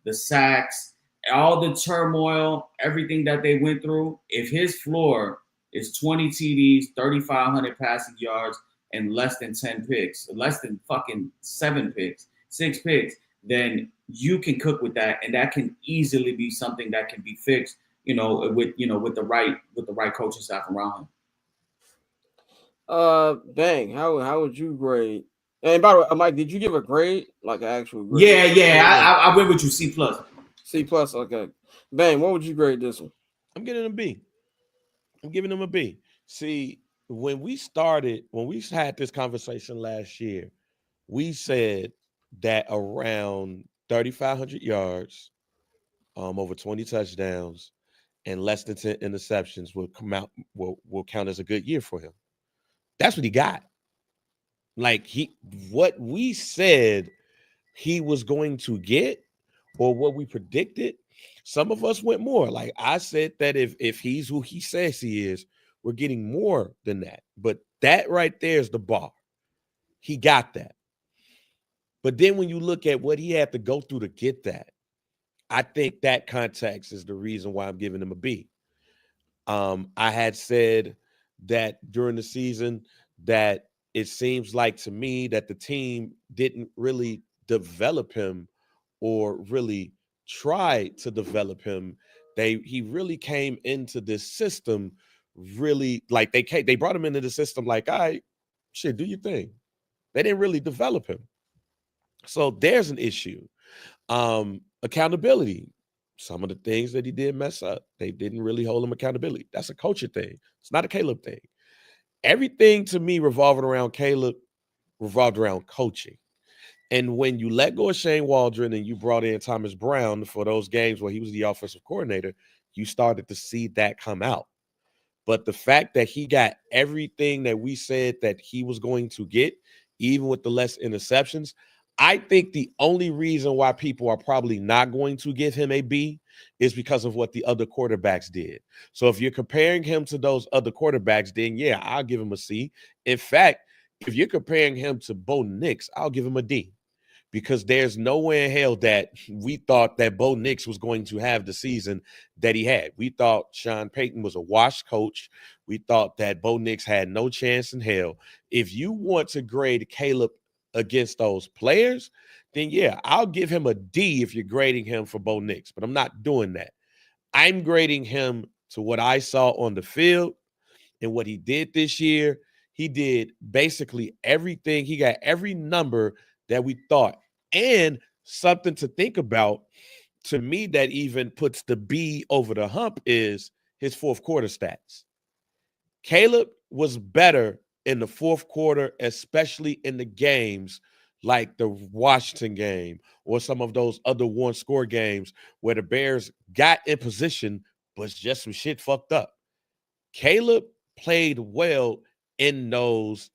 the sacks, all the turmoil, everything that they went through. If his floor is 20 TDs, 3,500 passing yards, and less than 10 picks, less than fucking 7 picks, 6 picks, then you can cook with that, and that can easily be something that can be fixed, with the right coaching staff around him. Bang, how would you grade? And by the way, Mike, did you give a grade, like an actual grade? Yeah. I went with you, C plus. C plus, okay. Bang, what would you grade this one? I'm giving him a B. I'm giving him a B. See, when we had this conversation last year, we said that around 3,500 yards, over 20 touchdowns, and less than 10 interceptions will count as a good year for him. That's what he got. Like what we said he was going to get, or what we predicted, some of us went more. Like I said that if he's who he says he is, we're getting more than that. But that right there is the bar. He got that. But then when you look at what he had to go through to get that, I think that context is the reason why I'm giving him a B. I had said that during the season that it seems like to me that the team didn't really develop him or really try to develop him. He really came into this system really like they brought him into the system like, all right, shit, do your thing. They didn't really develop him. So there's an issue. Accountability. Some of the things that he did mess up, they didn't really hold him accountability. That's a coaching thing. It's not a Caleb thing. Everything to me revolving around Caleb revolved around coaching. And when you let go of Shane Waldron and you brought in Thomas Brown for those games where he was the offensive coordinator, you started to see that come out. But the fact that he got everything that we said that he was going to get, even with the less interceptions, I think the only reason why people are probably not going to give him a B is because of what the other quarterbacks did. So if you're comparing him to those other quarterbacks, then yeah, I'll give him a C. In fact, if you're comparing him to Bo Nix, I'll give him a D. Because there's nowhere in hell that we thought that Bo Nix was going to have the season that he had. We thought Sean Payton was a washed coach. We thought that Bo Nix had no chance in hell. If you want to grade Caleb against those players, then yeah, I'll give him a D if you're grading him for Bo Nix, but I'm not doing that. I'm grading him to what I saw on the field and what he did this year. He did basically everything. He got every number that we thought. And something to think about to me that even puts the B over the hump is his fourth quarter stats. Caleb was better in the fourth quarter, especially in the games like the Washington game or some of those other one-score games where the Bears got in position, but just some shit fucked up. Caleb played well in those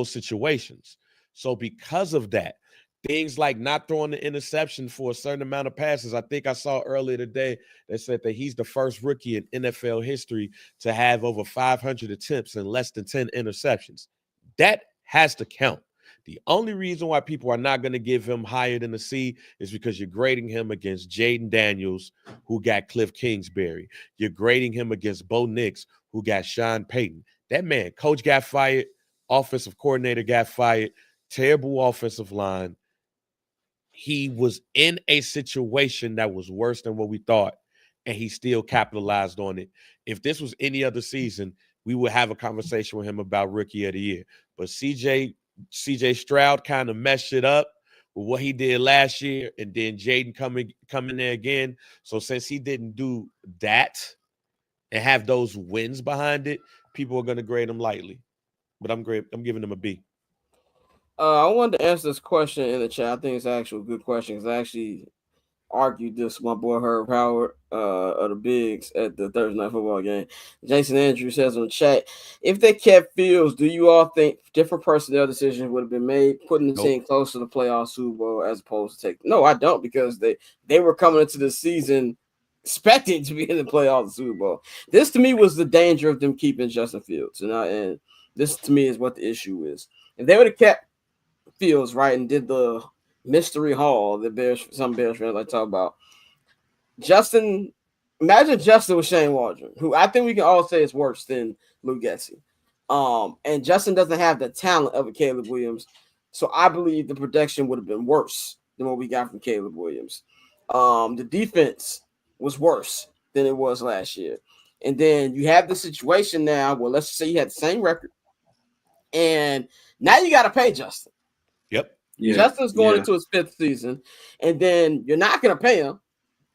situations. So because of that, things like not throwing the interception for a certain amount of passes. I think I saw earlier today that said that he's the first rookie in NFL history to have over 500 attempts and less than 10 interceptions. That has to count. The only reason why people are not going to give him higher than a C is because you're grading him against Jaden Daniels, who got Cliff Kingsbury. You're grading him against Bo Nix, who got Sean Payton. That man, coach got fired, offensive coordinator got fired, terrible offensive line. He was in a situation that was worse than what we thought, and he still capitalized on it. If this was any other season, we would have a conversation with him about Rookie of the Year. But CJ Stroud kind of messed it up with what he did last year, and then Jaden coming there again. So since he didn't do that and have those wins behind it, people are going to grade him lightly. But I'm giving him a B. I wanted to answer this question in the chat. I think it's actually a good question because I actually argued this with my boy Herb Howard of the Bigs at the Thursday Night Football game. Jason Andrews says on the chat, if they kept Fields, do you all think different personnel decisions would have been made, putting the team close to the playoff Super Bowl as opposed to No, I don't, because they were coming into the season expecting to be in the playoff Super Bowl. This to me was the danger of them keeping Justin Fields, and this to me is what the issue is. If they would have kept Fields, right, and did the mystery haul that some Bears fans like to talk about. Imagine Justin with Shane Waldron, who I think we can all say is worse than Luke Getsy. And Justin doesn't have the talent of a Caleb Williams, so I believe the production would have been worse than what we got from Caleb Williams. The defense was worse than it was last year. And then you have the situation now where let's say you had the same record, and now you got to pay Justin. Yep. Yeah. Justin's going into his fifth season, and then you're not going to pay him.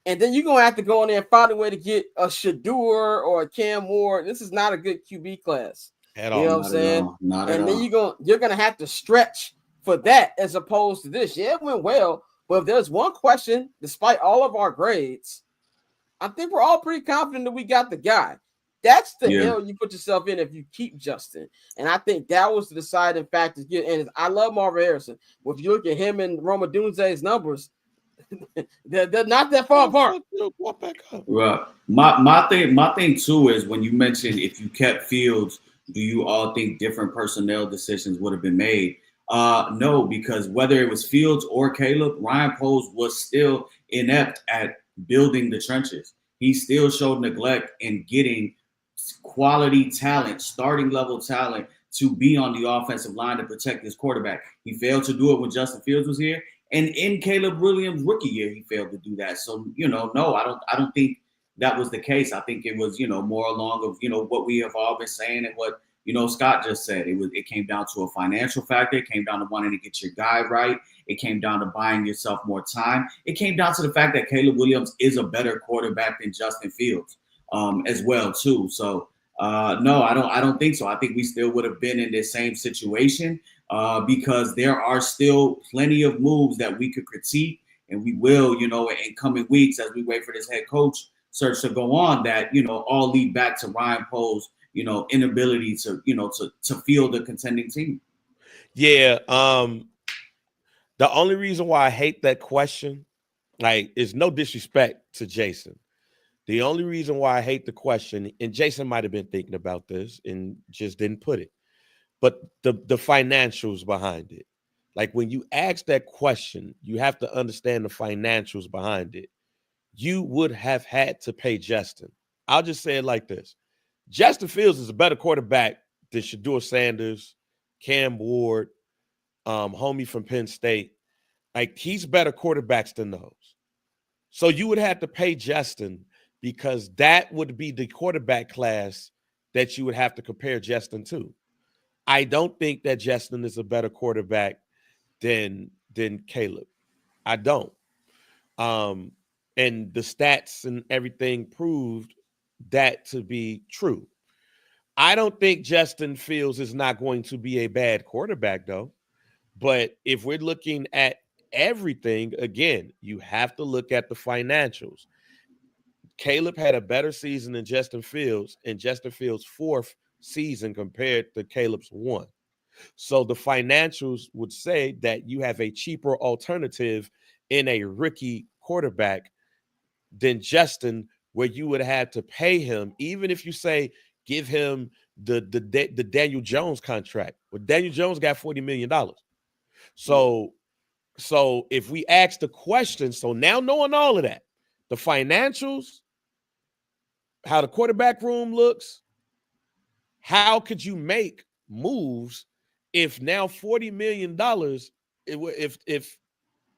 And then you're going to have to go in there and find a way to get a Shador or a Cam Moore. This is not a good QB class. at You know all. what I'm Not at saying? all. Not at And then all. you're gonna have to stretch for that as opposed to this. Yeah, it went well, but if there's one question, despite all of our grades, I think we're all pretty confident that we got the guy. That's the Yeah. hell you put yourself in if you keep Justin. And I think that was the deciding factor. And I love Marvin Harrison. But if you look at him and Roma Dunze's numbers, they're not that far apart. Walk back up. Right. My thing too is when you mentioned if you kept Fields, do you all think different personnel decisions would have been made? No, because whether it was Fields or Caleb, Ryan Poles was still inept at building the trenches. He still showed neglect in getting quality talent, starting level talent, to be on the offensive line to protect his quarterback. He failed to do it when Justin Fields was here. And in Caleb Williams' rookie year, he failed to do that. So, no, I don't think that was the case. I think it was, more along of, what we have all been saying and what, Scott just said. It came down to a financial factor. It came down to wanting to get your guy right. It came down to buying yourself more time. It came down to the fact that Caleb Williams is a better quarterback than Justin Fields as well, too. So, no, I don't think so. I think we still would have been in this same situation. Because there are still plenty of moves that we could critique, and we will, in coming weeks as we wait for this head coach search to go on, that, all lead back to Ryan Poles, inability to, to field a contending team. Yeah. The only reason why I hate that question, is no disrespect to Jason. The only reason why I hate the question, and Jason might have been thinking about this and just didn't put it, but the financials behind it. Like when you ask that question, you have to understand the financials behind it. You would have had to pay Justin. I'll just say it like this. Justin Fields is a better quarterback than Shedeur Sanders, Cam Ward, homie from Penn State. Like he's better quarterbacks than those. So you would have to pay Justin because that would be the quarterback class that you would have to compare Justin to. I don't think that Justin is a better quarterback than Caleb. I don't. And the stats and everything proved that to be true. I don't think Justin Fields is not going to be a bad quarterback, though. But if we're looking at everything, again, you have to look at the financials. Caleb had a better season than Justin Fields, and Justin Fields' fourth season compared to Caleb's one. So the financials would say that you have a cheaper alternative in a rookie quarterback than Justin, where you would have to pay him, even if you say give him the Daniel Jones contract. Well, Daniel Jones got $40 million. So if we ask the question, so now knowing all of that, the financials, how the quarterback room looks, how could you make moves if now $40 million, if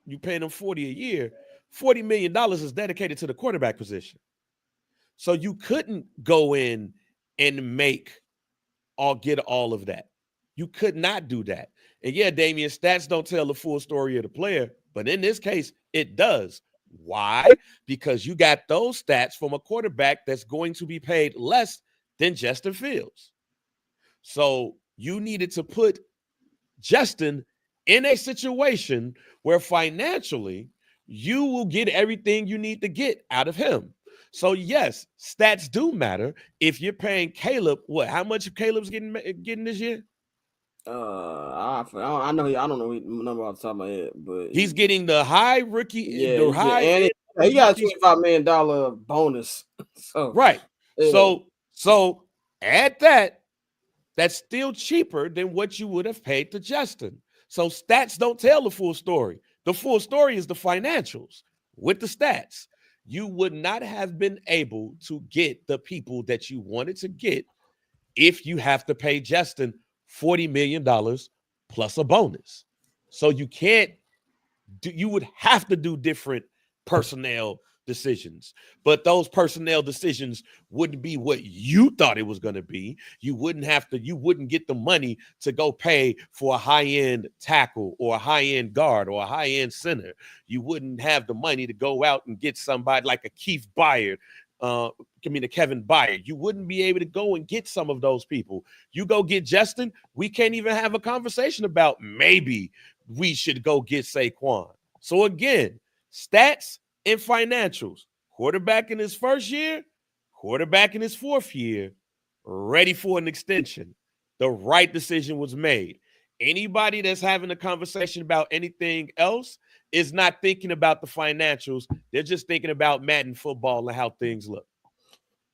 you pay them $40 a year, $40 million is dedicated to the quarterback position. So you couldn't go in and get all of that. You could not do that. And yeah, Damian, stats don't tell the full story of the player, but in this case, it does. Why? Because you got those stats from a quarterback that's going to be paid less than Justin Fields. So you needed to put Justin in a situation where financially you will get everything you need to get out of him. So yes, stats do matter. If you're paying Caleb, how much Caleb's getting this year? I don't know. I don't know the number off the top of my head, but he's getting the high rookie. And he got a $25 million bonus. So right. Yeah. So add that. That's still cheaper than what you would have paid to Justin. So stats don't tell the full story. The full story is the financials. With the stats, you would not have been able to get the people that you wanted to get if you have to pay Justin $40 million plus a bonus. So you would have to do different personnel decisions, but those personnel decisions wouldn't be what you thought it was going to be. You wouldn't get the money to go pay for a high-end tackle or a high-end guard or a high-end center. You wouldn't have the money to go out and get somebody like a Keith Byard to Kevin Byard. You wouldn't be able to go and get some of those people. You go get Justin, we can't even have a conversation about maybe we should go get Saquon. So again, stats and financials. Quarterback in his first year, quarterback in his fourth year, ready for an extension. The right decision was made. Anybody that's having a conversation about anything else is not thinking about the financials. They're just thinking about Madden football and how things look.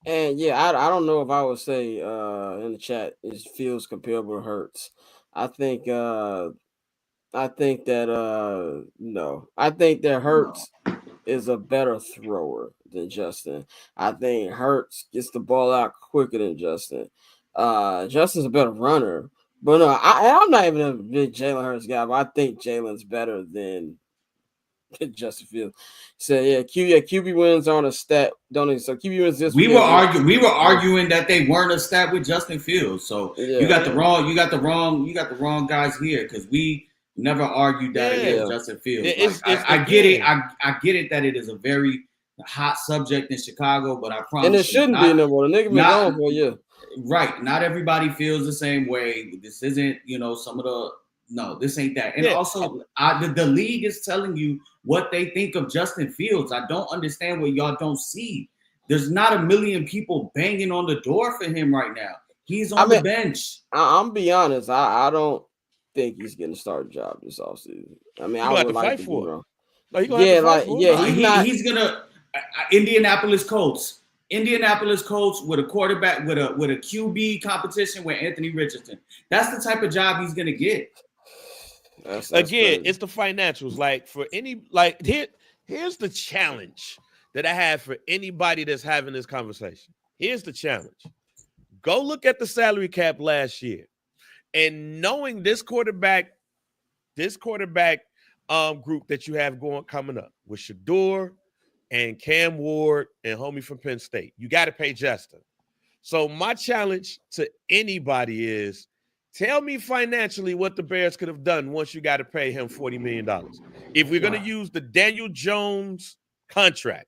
And yeah, I don't know if I would say in the chat it feels comparable to Hurts. I think that no. I think that Hurts is a better thrower than Justin. I think Hurts gets the ball out quicker than Justin. Justin's a better runner. But no, I'm not even a big Jalen Hurts guy, but I think Jalen's better than Justin Fields. So yeah, QB wins on a stat. So QB wins this. We were arguing that they weren't a stat with Justin Fields. So you got the wrong guys here because we never argued that against Justin Fields. I get it. I get it that it is a very hot subject in Chicago, but I promise. And it shouldn't be no more. The nigga been gone for a year. Right. Not everybody feels the same way. This isn't, some of the. No, this ain't that. And also, the league is telling you what they think of Justin Fields. I don't understand what y'all don't see. There's not a million people banging on the door for him right now. He's on the bench. I'm be honest. I don't think he's getting a starting job this offseason. I mean, I would like to for it. He's gonna Indianapolis Colts with a quarterback with a QB competition with Anthony Richardson. That's the type of job he's gonna get. That's again, crazy. It's the financials. Here's the challenge that I have for anybody that's having this conversation. Here's the challenge. Go look at the salary cap last year. And knowing this quarterback group that you have coming up with Shador and Cam Ward and homie from Penn State, you got to pay Justin. So my challenge to anybody is tell me financially what the Bears could have done once you got to pay him $40 million. If we're going to use the Daniel Jones contract,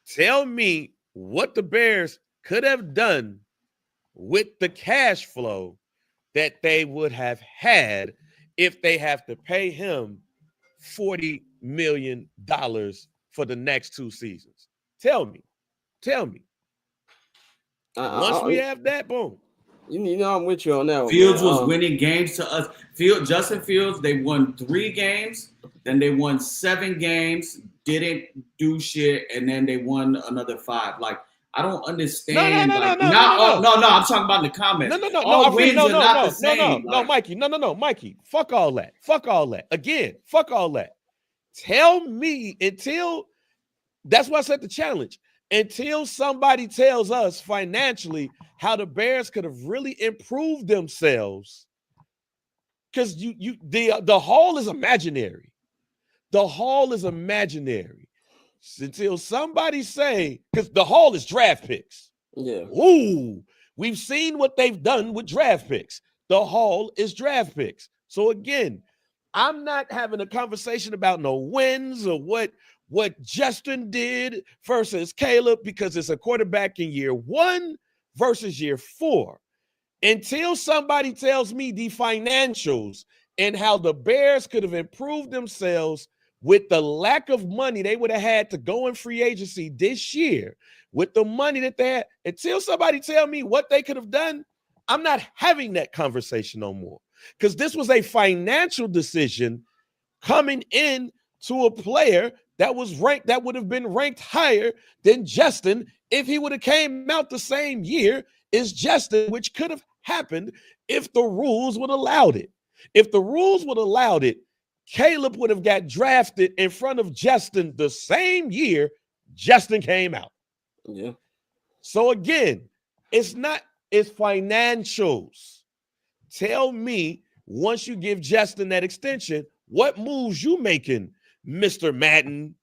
tell me what the Bears could have done with the cash flow that they would have had if they have to pay him $40 million for the next 2 seasons. Tell me. Once we have that, boom. I'm with you on that one. Fields was winning games to us. Justin Fields, they won 3 games, then they won 7 games, didn't do shit, and then they won another 5. I don't understand. No. I'm talking about in the comments. No, Mikey. Fuck all that. Again, fuck all that. Tell me until that's why I said the challenge. Until somebody tells us financially how the Bears could have really improved themselves, because the haul is imaginary. The haul is imaginary. Until somebody say, because the haul is draft picks. Yeah. Ooh, we've seen what they've done with draft picks. The haul is draft picks. So again, I'm not having a conversation about no wins or what Justin did versus Caleb, because it's a quarterback in year 1 versus year 4. Until somebody tells me the financials and how the Bears could have improved themselves with the lack of money they would have had to go in free agency this year, with the money that they had, until somebody tell me what they could have done, I'm not having that conversation no more. Because this was a financial decision coming in to a player that was ranked, that would have been ranked higher than Justin if he would have came out the same year as Justin, which could have happened if the rules would have allowed it. If the rules would have allowed it, Caleb would have got drafted in front of Justin the same year Justin came out. Yeah. So again, it's financials. Tell me, once you give Justin that extension, what moves you making, Mr. Madden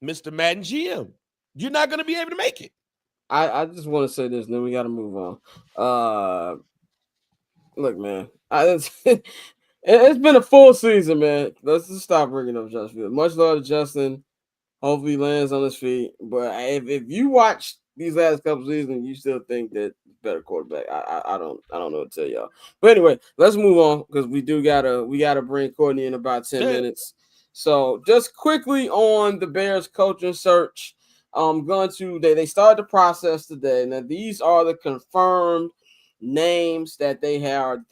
GM? You're not going to be able to make it. I just want to say this, then we got to move on. Look, man, it's been a full season, man. Let's just stop bringing up Justin Fields. Much love to Justin. Hopefully he lands on his feet. But if you watch these last couple seasons, you still think that better quarterback. I don't know what to tell y'all. But anyway, let's move on because we gotta bring Courtney in about 10 minutes. So just quickly on the Bears coaching search. They started the process today. Now these are the confirmed names that they are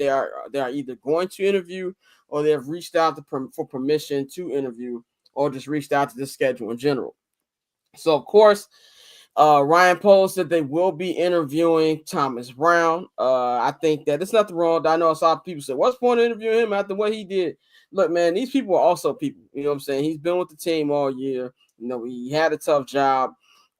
either going to interview or they have reached out for permission to interview or just reached out to the schedule in general. So of course, Ryan Poles said they will be interviewing Thomas Brown. I think that there's nothing wrong. I know I saw people say, what's the point of interviewing him after what he did? Look, man, these people are also people. You know what I'm saying? He's been with the team all year. You know, he had a tough job.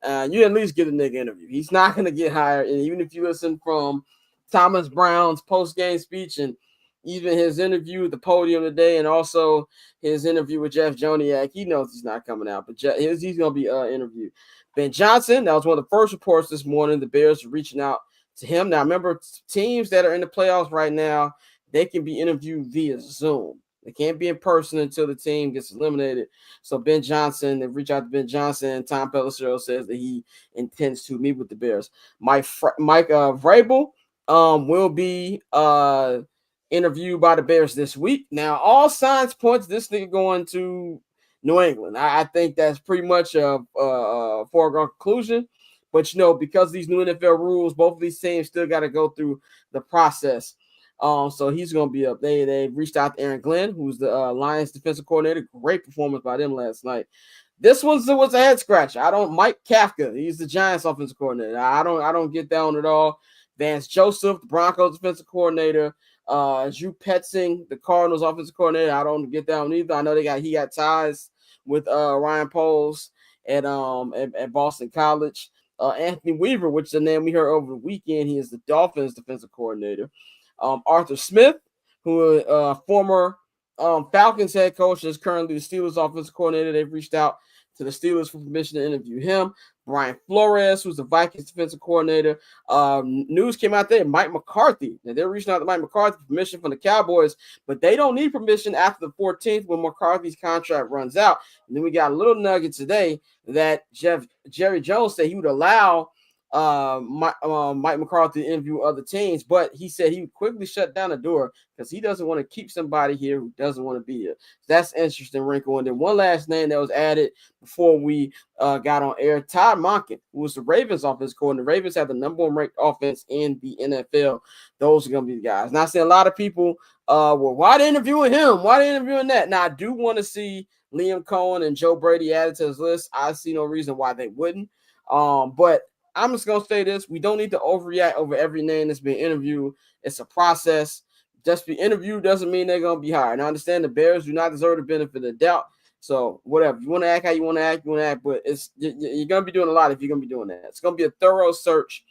You at least get a nigga interview. He's not going to get hired. And even if you listen from Thomas Brown's post-game speech and even his interview at the podium today and also his interview with Jeff Joniak, he knows he's not coming out. But he's going to be interviewed. Ben Johnson, that was one of the first reports this morning. The Bears are reaching out to him. Now, remember, teams that are in the playoffs right now, they can be interviewed via Zoom. They can't be in person until the team gets eliminated. So Ben Johnson, they reach out to Ben Johnson, and Tom Pelissero says that he intends to meet with the Bears. Mike Vrabel will be interviewed by the Bears this week. Now, all signs point to this nigga going to New England. I think that's pretty much a foregone conclusion. But, you know, because these new NFL rules, both of these teams still got to go through the process. So he's going to be up. They reached out to Aaron Glenn, who's the Lions defensive coordinator. Great performance by them last night. This was a head scratcher. Mike Kafka, he's the Giants offensive coordinator. I don't get that one at all. Vance Joseph, the Broncos defensive coordinator. Drew Petzing, the Cardinals offensive coordinator. I don't get that one either. I know he got ties with Ryan Poles at Boston College. Anthony Weaver, which is the name we heard over the weekend. He is the Dolphins defensive coordinator. Arthur Smith, who former Falcons head coach, is currently the Steelers offensive coordinator. They've reached out to the Steelers for permission to interview him. Brian Flores, who's the Vikings defensive coordinator. News came out there, Mike McCarthy. Now, they're reaching out to Mike McCarthy for permission from the Cowboys, but they don't need permission after the 14th when McCarthy's contract runs out. And then we got a little nugget today that Jerry Jones said he would allow Mike McCarthy to interview other teams, but he said he would quickly shut down the door because he doesn't want to keep somebody here who doesn't want to be here. That's interesting wrinkle. And then one last name that was added before we got on air, Todd Monken, who was the Ravens offense coordinator. The Ravens have the number one ranked offense in the NFL. Those are going to be the guys. Now, I see a lot of people, why they interviewing him? Why they interviewing that? Now, I do want to see Liam Cohen and Joe Brady added to his list. I see no reason why they wouldn't. But I'm just going to say this. We don't need to overreact over every name that's being interviewed. It's a process. Just be interviewed doesn't mean they're going to be hired. And I understand the Bears do not deserve the benefit of the doubt. So whatever. You want to act how you want to act, but you're going to be doing a lot if you're going to be doing that. It's going to be a thorough search.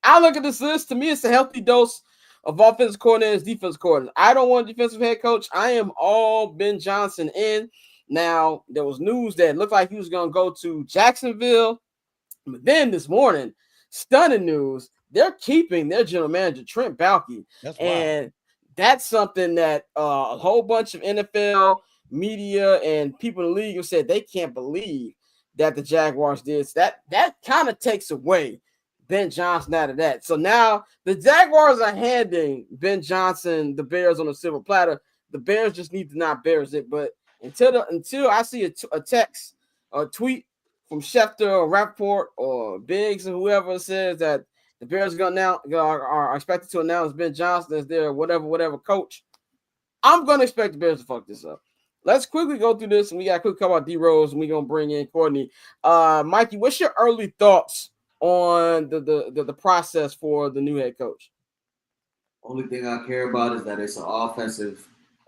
I look at this list. To me, it's a healthy dose of offensive coordinators, defensive coordinators. I don't want a defensive head coach. I am all Ben Johnson in. Now, there was news that looked like he was going to go to Jacksonville. But then this morning, stunning news, they're keeping their general manager, Trent Baalke. And that's something that a whole bunch of NFL media and people in the league have said they can't believe that the Jaguars did. So that kind of takes away Ben Johnson out of that. So now the Jaguars are handing Ben Johnson the Bears on a silver platter. The Bears just need to not Bears it. But until I see a text or tweet from Schefter or Rappaport or Biggs or whoever says that the Bears are expected to announce Ben Johnson as their whatever coach, I'm going to expect the Bears to fuck this up. Let's quickly go through this, and we got a quick talk about D Rose, and we're going to bring in Courtney. Mikey, what's your early thoughts on the process for the new head coach? Only thing I care about is that it's an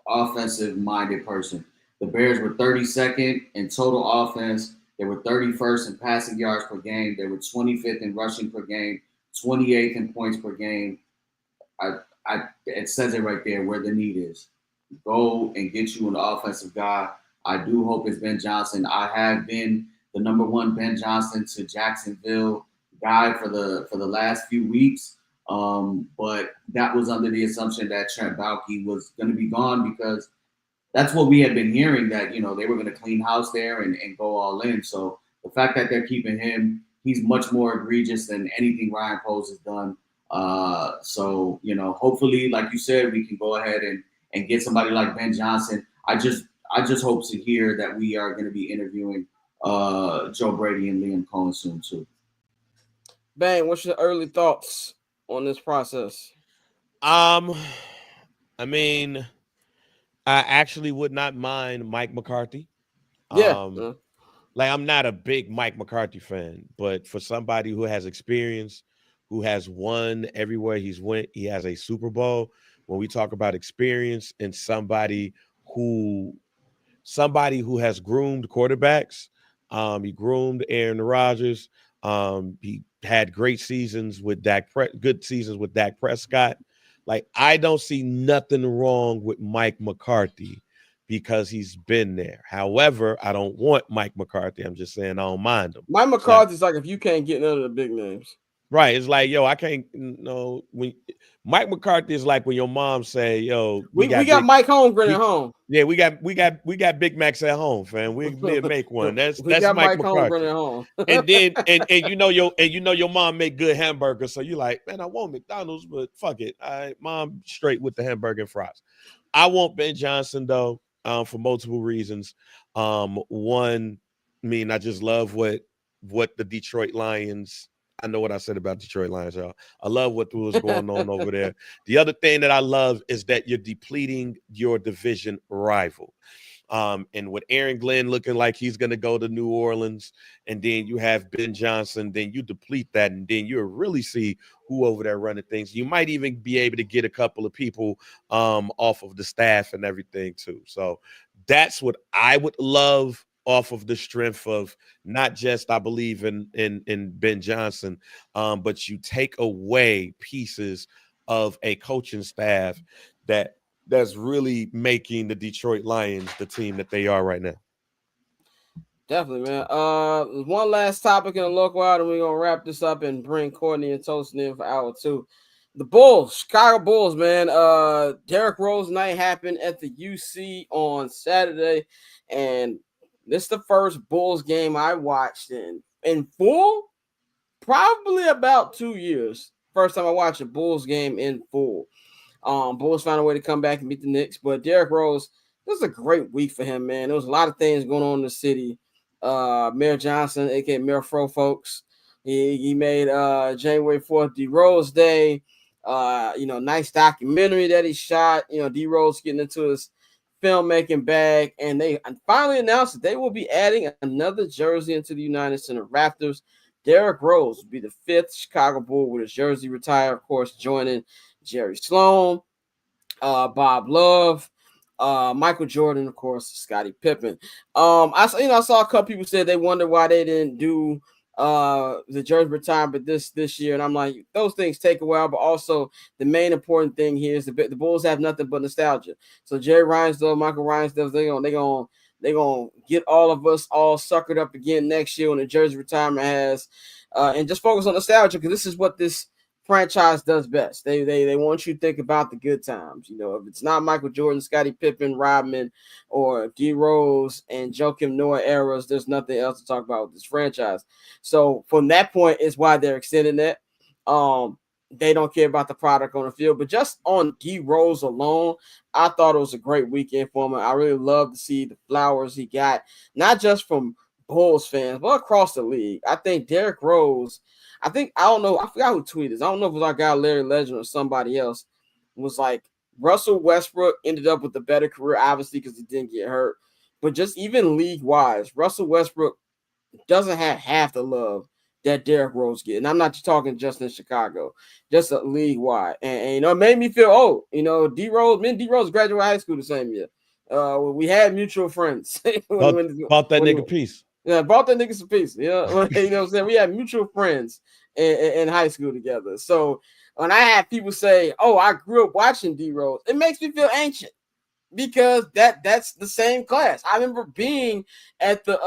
offensive-minded person. The Bears were 32nd in total offense. They were 31st in passing yards per game. They were 25th in rushing per game, 28th in points per game. It says it right there where the need is. Go and get you an offensive guy. I do hope it's Ben Johnson. I have been the number one Ben Johnson to Jacksonville guy for the last few weeks. But that was under the assumption that Trent Baalke was going to be gone because that's what we had been hearing, that they were going to clean house there and go all in. So the fact that they're keeping him, he's much more egregious than anything Ryan Poles has done. So hopefully, like you said, we can go ahead and get somebody like Ben Johnson. I just hope to hear that we are going to be interviewing Joe Brady and Liam Cohen soon too. Bang, what's your early thoughts on this process? I mean, I actually would not mind Mike McCarthy. Yeah. Like, I'm not a big Mike McCarthy fan, but for somebody who has experience, who has won everywhere he's went, he has a Super Bowl. When we talk about experience and somebody who has groomed quarterbacks, he groomed Aaron Rodgers. He had great seasons with good seasons with Dak Prescott. Like, I don't see nothing wrong with Mike McCarthy because he's been there. However, I don't want Mike McCarthy. I'm just saying I don't mind him. Mike McCarthy's like if you can't get none of the big names. Right. It's like, yo, I can't when Mike McCarthy is like when your mom say, yo, we got Mike Holmgren at home. Yeah, we got Big Macs at home, fam. We'll make one. That's Mike McCarthy at home. and then your mom make good hamburgers. So you're like, man, I want McDonald's, but fuck it. Mom straight with the hamburger and fries. I want Ben Johnson though, for multiple reasons. One, I just love what the Detroit Lions. I know what I said about Detroit Lions, y'all. I love what was going on over there. The other thing that I love is that you're depleting your division rival. And with Aaron Glenn looking like he's going to go to New Orleans, and then you have Ben Johnson, then you deplete that, and then you'll really see who over there running things. You might even be able to get a couple of people off of the staff and everything too. So that's what I would love, off of the strength of not just, I believe in Ben Johnson, but you take away pieces of a coaching staff that's really making the Detroit Lions the team that they are right now. Definitely, man. One last topic in the local out, and we're gonna wrap this up and bring Courtney and Tosin in for hour two. The Bulls, Chicago Bulls, man. Derrick Rose night happened at the UC on Saturday, and this is the first Bulls game I watched in full, probably about 2 years. First time I watched a Bulls game in full. Bulls found a way to come back and beat the Knicks, but Derrick Rose, this was a great week for him, man. There was a lot of things going on in the city. Mayor Johnson, aka Mayor Fro folks, he made January 4th D Rose Day. Nice documentary that he shot. D Rose getting into his filmmaking bag, and they finally announced that they will be adding another jersey into the United Center Raptors. Derrick Rose will be the 5th Chicago Bull with his jersey retired, of course, joining Jerry Sloan, Bob Love, Michael Jordan, of course, Scottie Pippen. I saw a couple people say they wonder why they didn't do the jersey retirement this year, and I'm like, those things take a while, but also the main important thing here is the Bulls have nothing but nostalgia. So Jerry Reinsdorf, Michael Reinsdorf, they gonna get all of us all suckered up again next year when the jersey retirement has, and just focus on nostalgia, because this is what this franchise does best. They want you to think about the good times. If it's not Michael Jordan, Scottie Pippen, Rodman, or D Rose and Joakim Noah eras, there's nothing else to talk about with this franchise. So from that point is why they're extending that. They don't care about the product on the field, but just on D Rose alone, I thought it was a great weekend for him. I really love to see the flowers he got, not just from Bulls fans, but across the league. I think Derrick Rose, I forgot who tweeted this. I don't know if it was our guy Larry Legend or somebody else, was like, Russell Westbrook ended up with a better career, obviously, because he didn't get hurt. But just even league-wise, Russell Westbrook doesn't have half the love that Derrick Rose gets. And I'm not talking just in Chicago, just league-wide. And it made me feel old. D Rose graduated high school the same year. We had mutual friends. Bought that nigga piece. Yeah, bought that nigga some piece. Yeah, what I'm saying? We had mutual friends in high school together. So when I have people say, "Oh, I grew up watching D Rose," it makes me feel ancient, because that's the same class. I remember being at the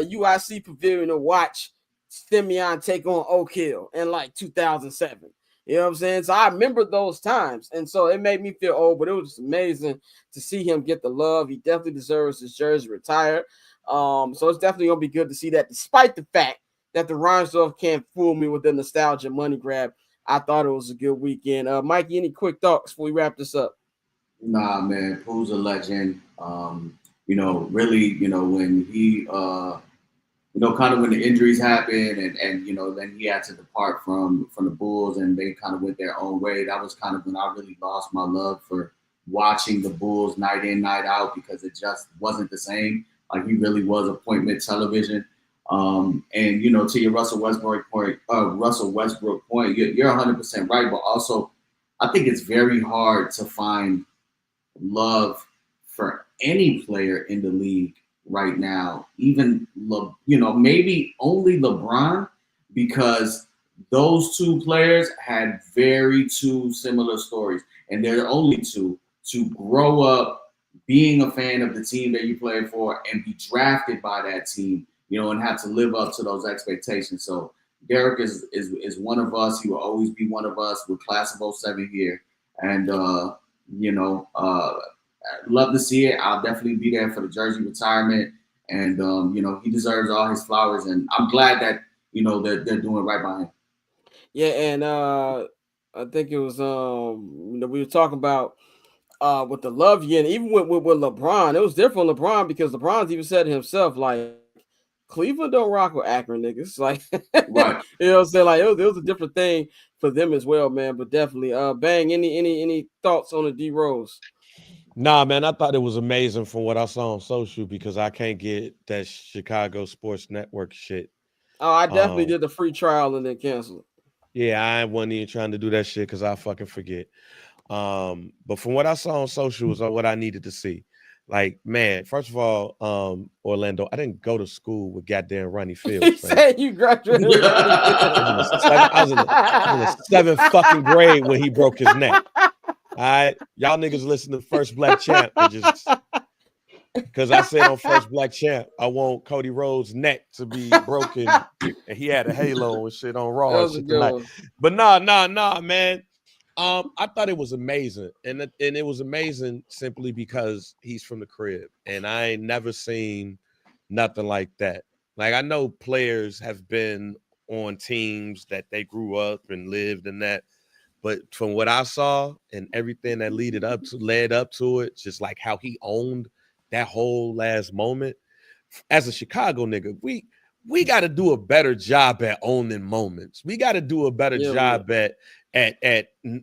UIC Pavilion to watch Simeon take on Oak Hill in like 2007. You know what I'm saying? So I remember those times. And so it made me feel old, but it was just amazing to see him get the love. He definitely deserves his jersey retired. So it's definitely going to be good to see that, despite the fact that the Reinsdorf can't fool me with the nostalgia money grab. I thought it was a good weekend. Mikey, any quick thoughts before we wrap this up? Nah, man, Pooh's a legend. Really, when he, kind of when the injuries happened and then he had to depart from the Bulls and they kind of went their own way. That was kind of when I really lost my love for watching the Bulls night in, night out, because it just wasn't the same. Like, he really was appointment television. To your Russell Westbrook point, you're 100% right. But also, I think it's very hard to find love for any player in the league right now. Even maybe only LeBron, because those two players had two similar stories, and they're the only two to grow up being a fan of the team that you play for and be drafted by that team, and have to live up to those expectations. So Derrick is one of us. He will always be one of us. We're class of 07 here. And, love to see it. I'll definitely be there for the jersey retirement. And, he deserves all his flowers. And I'm glad that, they're doing right by him. Yeah, and I think it was, we were talking about with the love yen, even with LeBron, it was different with LeBron, because LeBron's even said himself, like, Cleveland don't rock with Akron niggas. Like, right. You know what I'm saying? Like, it was a different thing for them as well, man. But definitely, Bang, any thoughts on the D Rose? Nah, man, I thought it was amazing from what I saw on social, because I can't get that Chicago Sports Network shit. Oh, I definitely did the free trial and then canceled. Yeah, I wasn't even trying to do that shit because I fucking forget. But from what I saw on social was what I needed to see. Like, man, first of all, Orlando, I didn't go to school with goddamn Ronnie Fields. He said you graduated. I was in the 7th fucking grade when he broke his neck. All right, y'all niggas listen to First Black Champ, because I said on First Black Champ, I want Cody Rhodes' neck to be broken, and he had a halo and shit on Raw and shit tonight. But nah, man. I thought it was amazing, and it was amazing simply because he's from the crib, and I ain't never seen nothing like that. Like, I know players have been on teams that they grew up and lived in that, but from what I saw and everything that led up to it, just like how he owned that whole last moment. As a Chicago nigga, we got to do a better job at owning moments. We got to do a better job at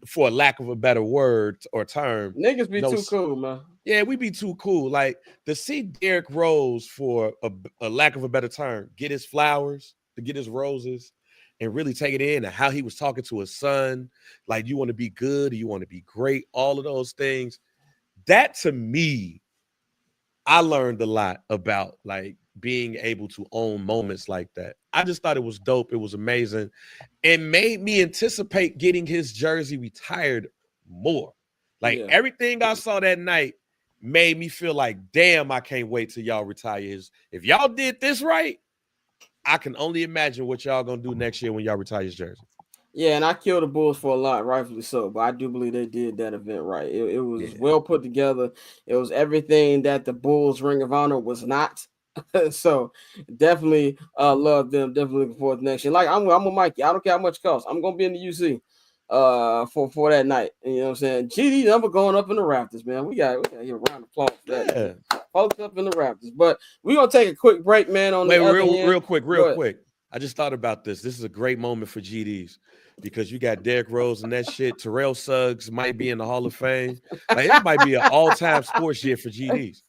for lack of a better word or term. Niggas be too cool, man. Yeah, we be too cool. Like, to see Derrick Rose, for a lack of a better term, get his flowers, to get his roses, and really take it in, and how he was talking to his son. Like, you want to be good, or you want to be great, all of those things. That, to me, I learned a lot about, like, being able to own moments like that. I just thought it was dope. It was amazing. It made me anticipate getting his jersey retired more. Like, everything I saw that night made me feel like, damn, I can't wait till y'all retire his. If y'all did this right, I can only imagine what y'all gonna do next year when y'all retire his jersey. Yeah, and I killed the Bulls for a lot, rightfully so. But I do believe they did that event right. It was well put together. It was everything that the Bulls Ring of Honor was not. So definitely love them. Definitely looking forward to next year. Like, I'm with Mikey. I don't care how much it costs. I'm gonna be in the UC for that night. You know what I'm saying? GD number going up in the Raptors, man. We got here a round of applause for that. Folks up in the Raptors. But we're gonna take a quick break, man. Real quick. I just thought about this. This is a great moment for GDs, because you got Derrick Rose and that shit. Terrell Suggs might be in the Hall of Fame. Like, it might be an all-time sports year for GDs.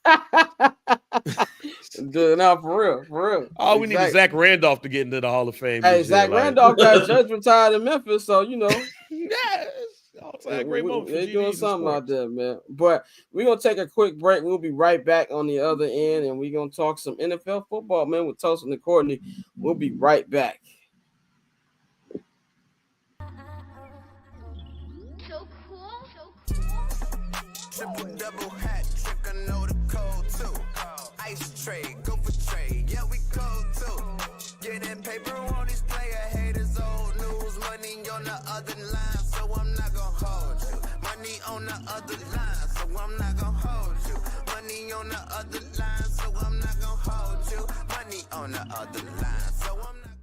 No, for real. All we need is Zach Randolph to get into the Hall of Fame. Hey, Zach Randolph got judge retired in Memphis, so you know. Great moment. They're doing something out there, man. But we're gonna take a quick break. We'll be right back on the other end, and we're gonna talk some NFL football, man, with Tosin and Courtney. We'll be right back. So cool. Triple double hat trick, I know the code too. Ice trade, go for trade, yeah, we code too. Getting paper on display, haters old news, money on the other line. on the other line, so I'm not gonna hold you. Money on the other line, so I'm not gonna hold you. Money on the other line, so I'm not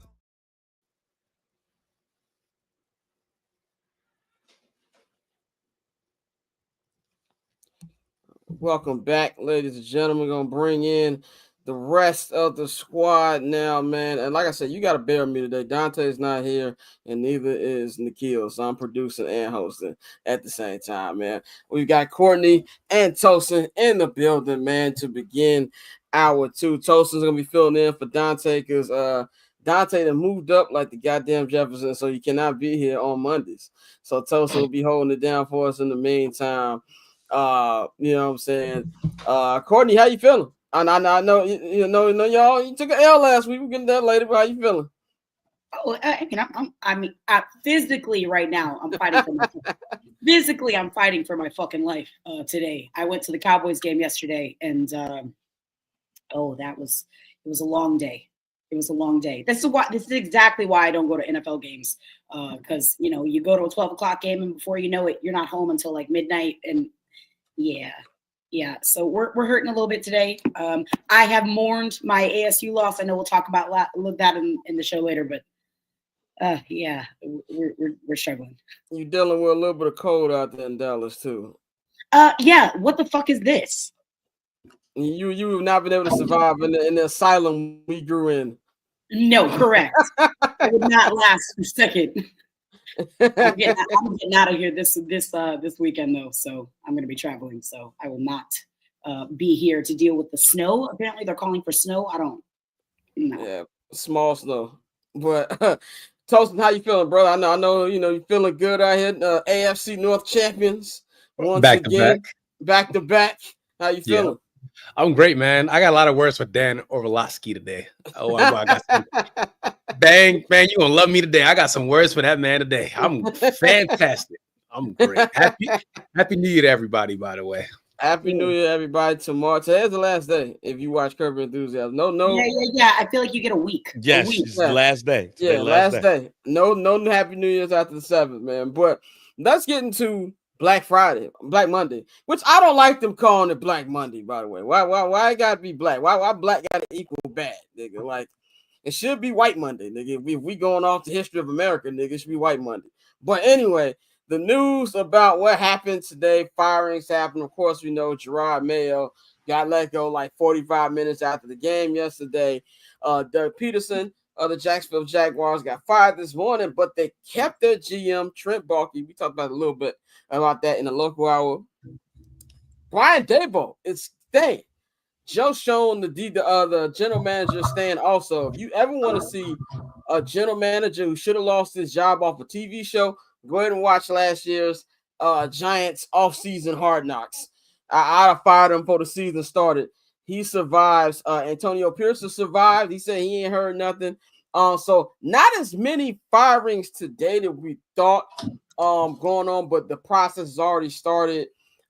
gonna. Welcome back, ladies and gentlemen. We're gonna bring in the rest of the squad now, man. And like I said, you got to bear with me today. Dante's not here, and neither is Nikhil. So I'm producing and hosting at the same time, man. We've got Courtney and Tosin in the building, man, to begin hour two. Tosin's gonna be filling in for Dante because Dante that moved up like the goddamn Jefferson, so he cannot be here on Mondays. So Tosin will be holding it down for us in the meantime. You know what I'm saying? Courtney, how you feeling? I know you know y'all. You took an L last week. We'll get that later. But how you feeling? Oh, I mean, physically right now, I'm fighting for my physically, I'm fighting for my fucking life today. I went to the Cowboys game yesterday, and it was a long day. It was a long day. This is exactly why I don't go to NFL games, because you go to a 12 o'clock game, and before you know it, you're not home until like midnight, and yeah. So we're hurting a little bit today. I have mourned my ASU loss. I know we'll talk about that in the show later, but yeah, we're struggling. You dealing with a little bit of cold out there in Dallas too. Yeah. What the fuck is this? You have not been able to survive in the asylum we grew in. No, correct. I would not last a second. I'm getting out of here this weekend though, so I'm going to be traveling. So I will not be here to deal with the snow. Apparently, they're calling for snow. I don't know. Yeah, small snow. But Tosin, how you feeling, brother? I know. You feeling good out here. AFC North champions once again, back to back. How you feeling? Yeah. I'm great, man. I got a lot of words for Dan Orlovsky today. Oh, I got some. Bang, you gonna love me today. I got some words for that man today. I'm fantastic. I'm great. Happy New Year to everybody, by the way. Happy New Year, everybody. Tomorrow. Today's the last day. If you watch Curb Your Enthusiasm. No. Yeah. I feel like you get a week. Yes, it's the last day. Yeah, last day. No Happy New Year's after the 7th, man. But let's get into Black Monday, which I don't like them calling it Black Monday, by the way. Why it gotta be black? Why black gotta equal bad, nigga? Like, it should be White Monday, nigga. If we going off the history of America, nigga, it should be White Monday. But anyway, the news about what happened today, firings happened. Of course, we know Gerard Mayo got let go like 45 minutes after the game yesterday. Doug Peterson of the Jacksonville Jaguars got fired this morning, but they kept their GM, Trent Baalke. We talked about a little bit about that in the local hour. Brian Daboll is staying. Joe Schoen, the general manager, staying also. If you ever want to see a general manager who should have lost his job off a TV show, go ahead and watch last year's Giants offseason Hard Knocks. I'd have fired him before the season started. He survives. Antonio Pearson survived. He said he ain't heard nothing. So not as many firings today that we thought going on, but the process has already started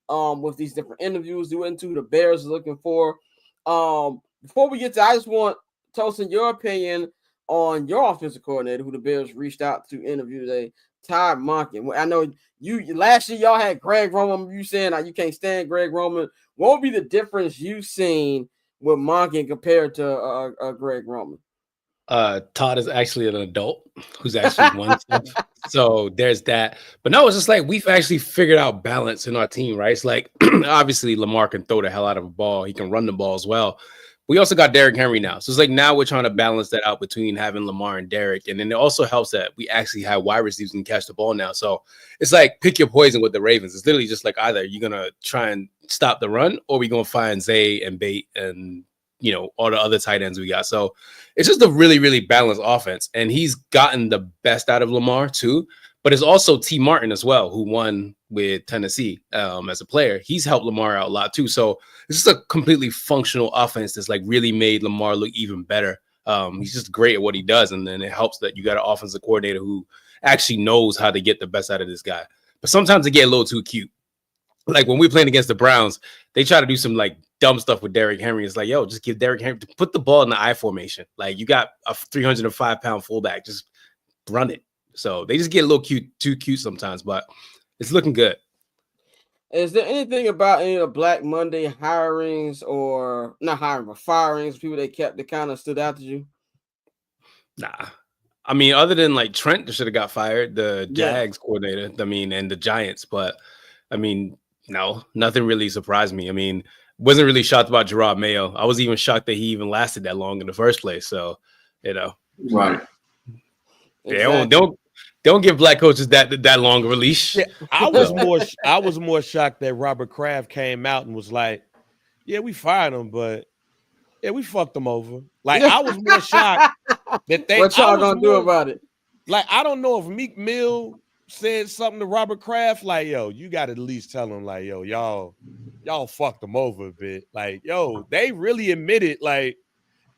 with these different interviews we went to. The Bears are looking for. Before we get to, I just want Tosin, your opinion on your offensive coordinator, who the Bears reached out to interview today, Todd Monken. I know you last year y'all had Greg Roman. You saying you can't stand Greg Roman. What would be the difference you've seen with Monken compared to Greg Roman? Todd is actually an adult who's actually won stuff. So there's that. But no, it's just like we've actually figured out balance in our team, right? It's like obviously Lamar can throw the hell out of a ball. He can run the ball as well. We also got Derrick Henry now. So it's like now we're trying to balance that out between having Lamar and Derrick. And then it also helps that we actually have wide receivers who can catch the ball now. So it's like pick your poison with the Ravens. It's literally just like either you're going to try and stop the run or we're going to find Zay and Bate and, all the other tight ends we got. So it's just a really, really balanced offense. And he's gotten the best out of Lamar too. But it's also T. Martin as well, who won with Tennessee as a player. He's helped Lamar out a lot too. So it's just a completely functional offense that's like really made Lamar look even better. He's just great at what he does. And then it helps that you got an offensive coordinator who actually knows how to get the best out of this guy. But sometimes they get a little too cute. Like when we're playing against the Browns, they try to do some like dumb stuff with Derrick Henry. It's like, yo, just give Derrick Henry, put the ball in the I formation. Like you got a 305-pound fullback, just run it. So they just get a little too cute sometimes, but it's looking good. Is there anything about any of the Black Monday hirings or not hiring, but firings, people they kept that kind of stood out to you? Nah. I mean, other than like Trent should have got fired, the Yeah. Jags coordinator, I mean, and the Giants, but I mean, no, nothing really surprised me. I mean, wasn't really shocked about Gerard Mayo. I was even shocked that he even lasted that long in the first place. So, you know, Right. they don't give black coaches that long of a leash. Yeah, I was more shocked that Robert Kraft came out and was like, "Yeah, we fired him, but yeah, we fucked him over." Like I was more shocked that they. What y'all gonna do about it? Like I don't know if Meek Mill said something to Robert Kraft, like, "Yo, you got to at least tell him, like, yo, y'all fucked him over a bit." Like, yo, they really admitted, like,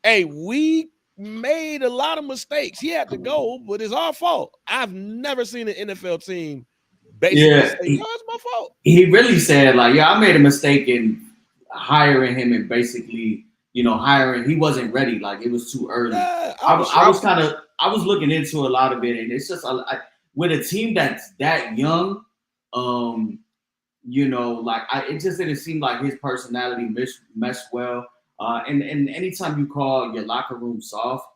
"Hey, we made a lot of mistakes. He had to go, but it's our fault." I've never seen an NFL team basically say, "No, it's my fault." He really said, like, yeah, I made a mistake in hiring him and basically, hiring. He wasn't ready. Like, it was too early. Yeah, I was looking into a lot of it, and it's just with a team that's that young, it just didn't seem like his personality meshed well. And anytime you call your locker room soft,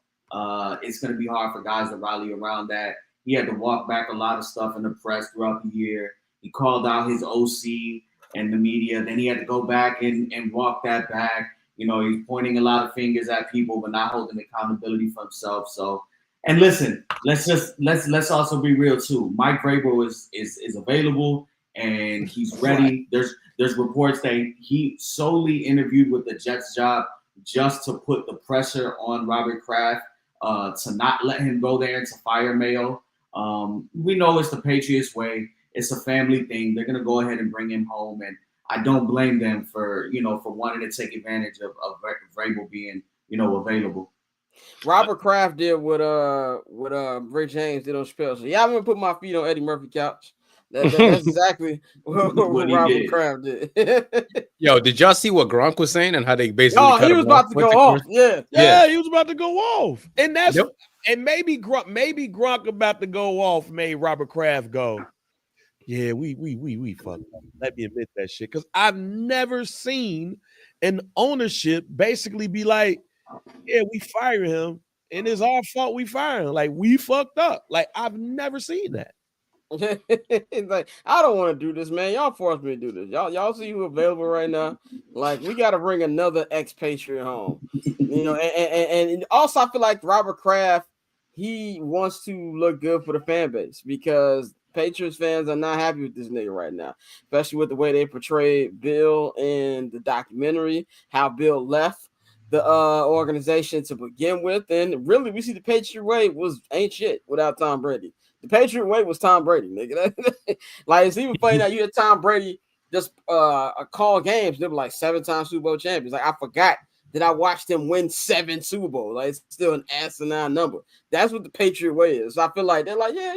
it's going to be hard for guys to rally around that. He had to walk back a lot of stuff in the press throughout the year. He called out his OC and the media. Then he had to go back and walk that back. He's pointing a lot of fingers at people, but not holding accountability for himself. So, and listen, let's also be real too. Mike Vrabel is available and he's ready. There's reports that he solely interviewed with the Jets job just to put the pressure on Robert Kraft to not let him go there and to fire Mayo. We know it's the Patriots way. It's a family thing. They're gonna go ahead and bring him home, and I don't blame them for wanting to take advantage of Vrabel being available. Robert Kraft did what Rick James did on Chappelle. So yeah, I'm gonna put my feet on Eddie Murphy couch. That's exactly what Robert Kraft did. Yo, did y'all see what Gronk was saying and how they basically he was about to go off. Yeah, he was about to go off, and and maybe Gronk about to go off made Robert Kraft go, "Yeah, we fucked up. Let me admit that shit," because I've never seen an ownership basically be like, "Yeah, we fire him, and it's our fault we fire him. Like we fucked up." Like I've never seen that. It's like, I don't want to do this, man. Y'all forced me to do this. Y'all see who's available right now. Like, we got to bring another expatriate home. And also I feel like Robert Kraft, he wants to look good for the fan base because Patriots fans are not happy with this nigga right now, especially with the way they portrayed Bill in the documentary, how Bill left the organization to begin with. And really, we see the Patriot way ain't shit without Tom Brady. The Patriot way was Tom Brady, nigga. Like, it's even funny that you had Tom Brady just call games. They were like 7-time Super Bowl champions. Like, I forgot that I watched him win 7 Super Bowls. Like, it's still an asinine number. That's what the Patriot way is. So I feel like they're like, yeah,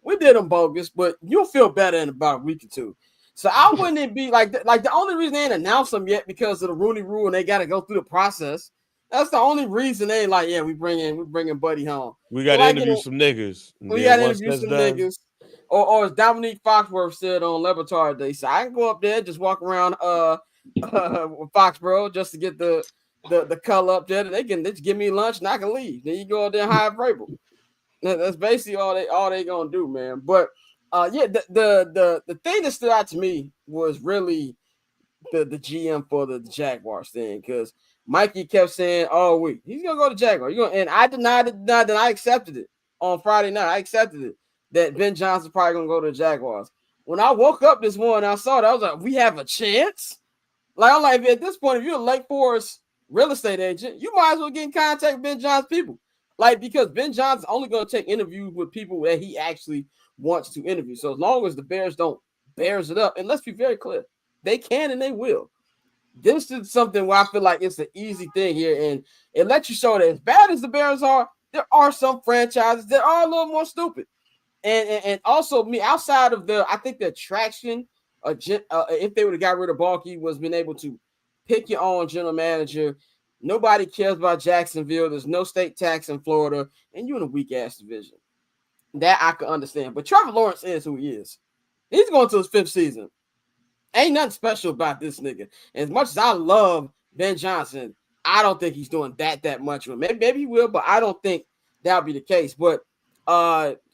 we did them bogus, but you'll feel better in about a week or two. So I wouldn't be like the only reason they ain't announced them yet because of the Rooney Rule and they got to go through the process. That's the only reason they ain't like, yeah, we bringing Buddy home. We got to interview some niggas. We got to interview some niggas. Or as Dominique Foxworth said on Lebatard Day, so I can go up there, just walk around Foxborough just to get the color up there. They just give me lunch and I can leave. Then you go out there and hire Vrabel. That's basically all they gonna do, man. But the thing that stood out to me was really the GM for the Jaguars thing, because Mikey kept saying all week he's gonna go to Jaguars. And I denied that I accepted it on Friday night. I accepted it that Ben Johnson's probably gonna go to the Jaguars. When I woke up this morning, I saw that I was like, we have a chance. Like, I'm like, at this point, if you're a Lake Forest real estate agent, you might as well get in contact with Ben Johnson's people. Like, because Ben Johnson's only going to take interviews with people that he actually wants to interview. So as long as the Bears don't bears it up, and let's be very clear, they can and they will. This is something where I feel like it's an easy thing here, and it lets you show that as bad as the Bears are, there are some franchises that are a little more stupid. And also, outside of I think the attraction, if they would have got rid of Balky, was being able to pick your own general manager. Nobody cares about Jacksonville. There's no state tax in Florida, and you're in a weak-ass division. That I can understand. But Trevor Lawrence is who he is. He's going to his 5th season. Ain't nothing special about this nigga. As much as I love Ben Johnson, I don't think he's doing that much with him. Maybe he will, but I don't think that'll be the case. But